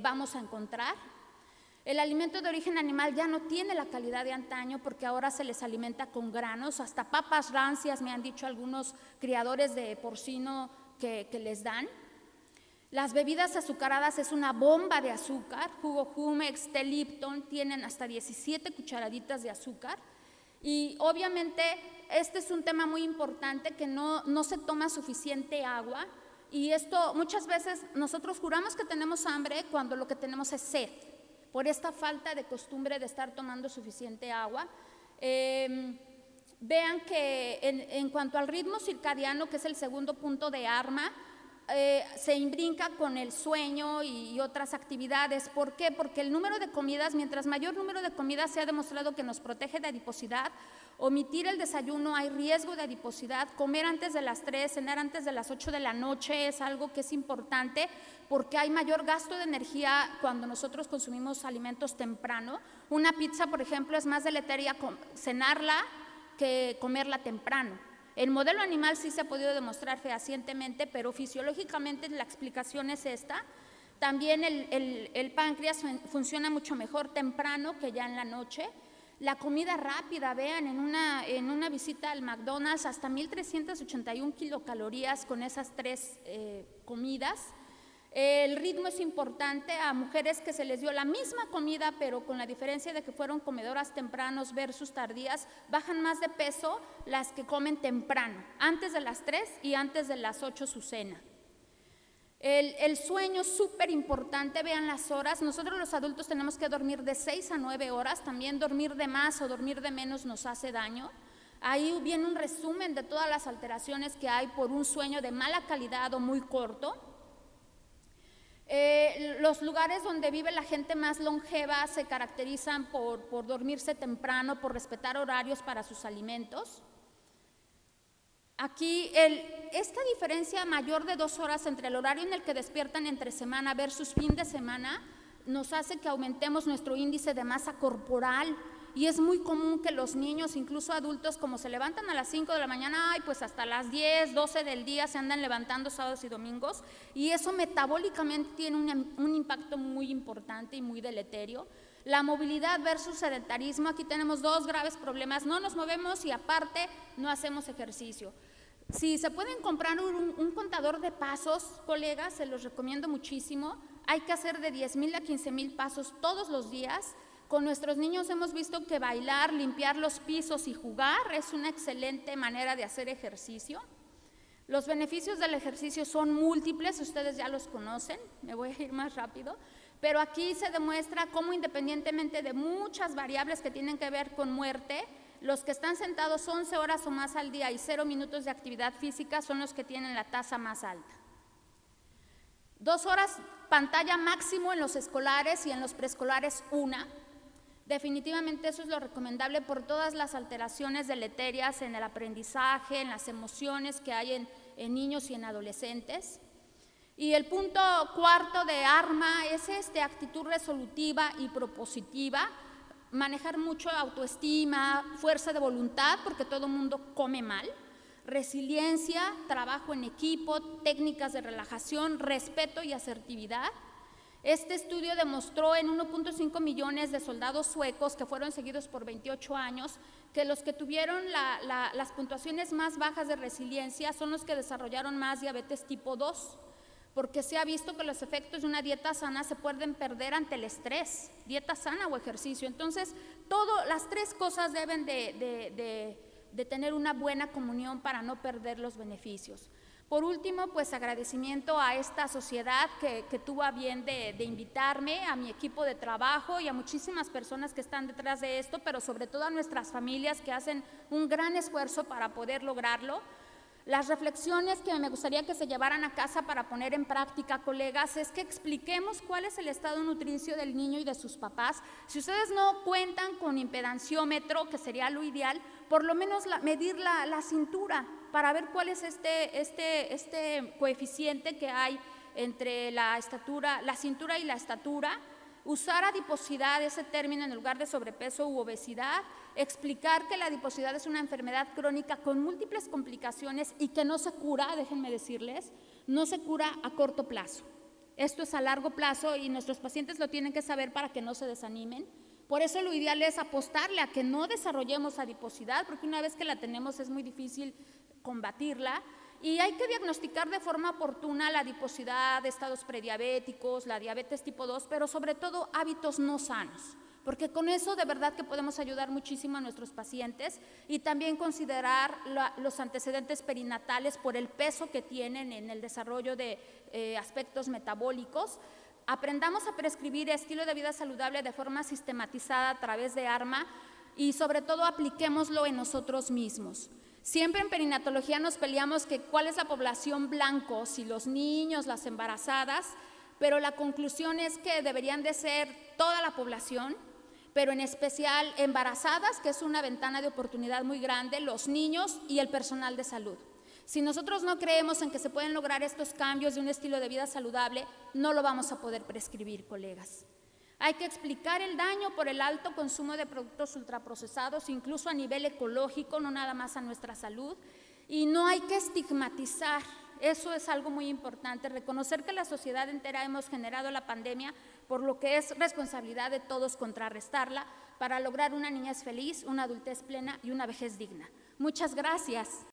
vamos a encontrar. El alimento de origen animal ya no tiene la calidad de antaño, porque ahora se les alimenta con granos, hasta papas rancias me han dicho algunos criadores de porcino que les dan. Las bebidas azucaradas es una bomba de azúcar, jugo Jumex, té Lipton, tienen hasta 17 cucharaditas de azúcar, y obviamente este es un tema muy importante, que no se toma suficiente agua, y esto muchas veces nosotros juramos que tenemos hambre cuando lo que tenemos es sed, por esta falta de costumbre de estar tomando suficiente agua. Vean que en cuanto al ritmo circadiano, que es el segundo punto de ARMA, se imbrinca con el sueño y otras actividades. ¿Por qué? Porque el número de comidas, mientras mayor número de comidas, se ha demostrado que nos protege de adiposidad. Omitir el desayuno, hay riesgo de adiposidad. Comer antes de las 3, cenar antes de las 8 de la noche es algo que es importante, porque hay mayor gasto de energía cuando nosotros consumimos alimentos temprano. Una pizza, por ejemplo, es más deleteria cenarla que comerla temprano. El modelo animal sí se ha podido demostrar fehacientemente, pero fisiológicamente la explicación es esta. También el páncreas funciona mucho mejor temprano que ya en la noche. La comida rápida, vean, en una visita al McDonald's, hasta 1.381 kilocalorías con esas 3 comidas. El ritmo es importante. A mujeres que se les dio la misma comida, pero con la diferencia de que fueron comedoras tempranos versus tardías, bajan más de peso las que comen temprano, antes de las 3 y antes de las 8 su cena. El sueño es súper importante, vean las horas. Nosotros los adultos tenemos que dormir de 6 a 9 horas, también dormir de más o dormir de menos nos hace daño. Ahí viene un resumen de todas las alteraciones que hay por un sueño de mala calidad o muy corto. Los lugares donde vive la gente más longeva se caracterizan por dormirse temprano, por respetar horarios para sus alimentos. Aquí esta diferencia mayor de 2 horas entre el horario en el que despiertan entre semana versus fin de semana nos hace que aumentemos nuestro índice de masa corporal. Y es muy común que los niños, incluso adultos, como se levantan a las 5 de la mañana, pues hasta las 10, 12 del día se andan levantando sábados y domingos, y eso metabólicamente tiene un impacto muy importante y muy deleterio. La movilidad versus sedentarismo, aquí tenemos 2 graves problemas: no nos movemos y aparte no hacemos ejercicio. Si se pueden comprar un contador de pasos, colegas, se los recomiendo muchísimo. Hay que hacer de 10,000 a 15,000 pasos todos los días. Con nuestros niños hemos visto que bailar, limpiar los pisos y jugar es una excelente manera de hacer ejercicio. Los beneficios del ejercicio son múltiples, ustedes ya los conocen, me voy a ir más rápido, pero aquí se demuestra cómo independientemente de muchas variables que tienen que ver con muerte, los que están sentados 11 horas o más al día y 0 minutos de actividad física son los que tienen la tasa más alta. 2 horas pantalla máximo en los escolares y en los preescolares 1. Definitivamente eso es lo recomendable por todas las alteraciones deleterias en el aprendizaje, en las emociones que hay en niños y en adolescentes. Y el punto cuarto de ARMA es actitud resolutiva y propositiva, manejar mucho autoestima, fuerza de voluntad, porque todo mundo come mal, resiliencia, trabajo en equipo, técnicas de relajación, respeto y asertividad. Este estudio demostró en 1.5 millones de soldados suecos que fueron seguidos por 28 años que los que tuvieron las puntuaciones más bajas de resiliencia son los que desarrollaron más diabetes tipo 2, porque se ha visto que los efectos de una dieta sana se pueden perder ante el estrés, dieta sana o ejercicio. Entonces, las tres cosas deben de tener una buena comunión para no perder los beneficios. Por último, pues agradecimiento a esta sociedad que tuvo a bien de invitarme, a mi equipo de trabajo y a muchísimas personas que están detrás de esto, pero sobre todo a nuestras familias que hacen un gran esfuerzo para poder lograrlo. Las reflexiones que me gustaría que se llevaran a casa para poner en práctica, colegas, es que expliquemos cuál es el estado nutricio del niño y de sus papás. Si ustedes no cuentan con impedanciómetro, que sería lo ideal, por lo menos medir la cintura para ver cuál es este coeficiente que hay entre la cintura y la estatura. Usar adiposidad, ese término, en lugar de sobrepeso u obesidad, explicar que la adiposidad es una enfermedad crónica con múltiples complicaciones y que no se cura, déjenme decirles, no se cura a corto plazo. Esto es a largo plazo y nuestros pacientes lo tienen que saber para que no se desanimen. Por eso lo ideal es apostarle a que no desarrollemos adiposidad, porque una vez que la tenemos es muy difícil combatirla. Y hay que diagnosticar de forma oportuna la adiposidad, estados prediabéticos, la diabetes tipo 2, pero sobre todo hábitos no sanos, porque con eso de verdad que podemos ayudar muchísimo a nuestros pacientes y también considerar los antecedentes perinatales por el peso que tienen en el desarrollo de aspectos metabólicos. Aprendamos a prescribir estilo de vida saludable de forma sistematizada a través de ARMA y sobre todo apliquémoslo en nosotros mismos. Siempre en perinatología nos peleamos que cuál es la población blanco, si los niños, las embarazadas, pero la conclusión es que deberían de ser toda la población, pero en especial embarazadas, que es una ventana de oportunidad muy grande, los niños y el personal de salud. Si nosotros no creemos en que se pueden lograr estos cambios de un estilo de vida saludable, no lo vamos a poder prescribir, colegas. Hay que explicar el daño por el alto consumo de productos ultraprocesados, incluso a nivel ecológico, no nada más a nuestra salud, y no hay que estigmatizar. Eso es algo muy importante, reconocer que la sociedad entera hemos generado la pandemia, por lo que es responsabilidad de todos contrarrestarla para lograr una niñez feliz, una adultez plena y una vejez digna. Muchas gracias.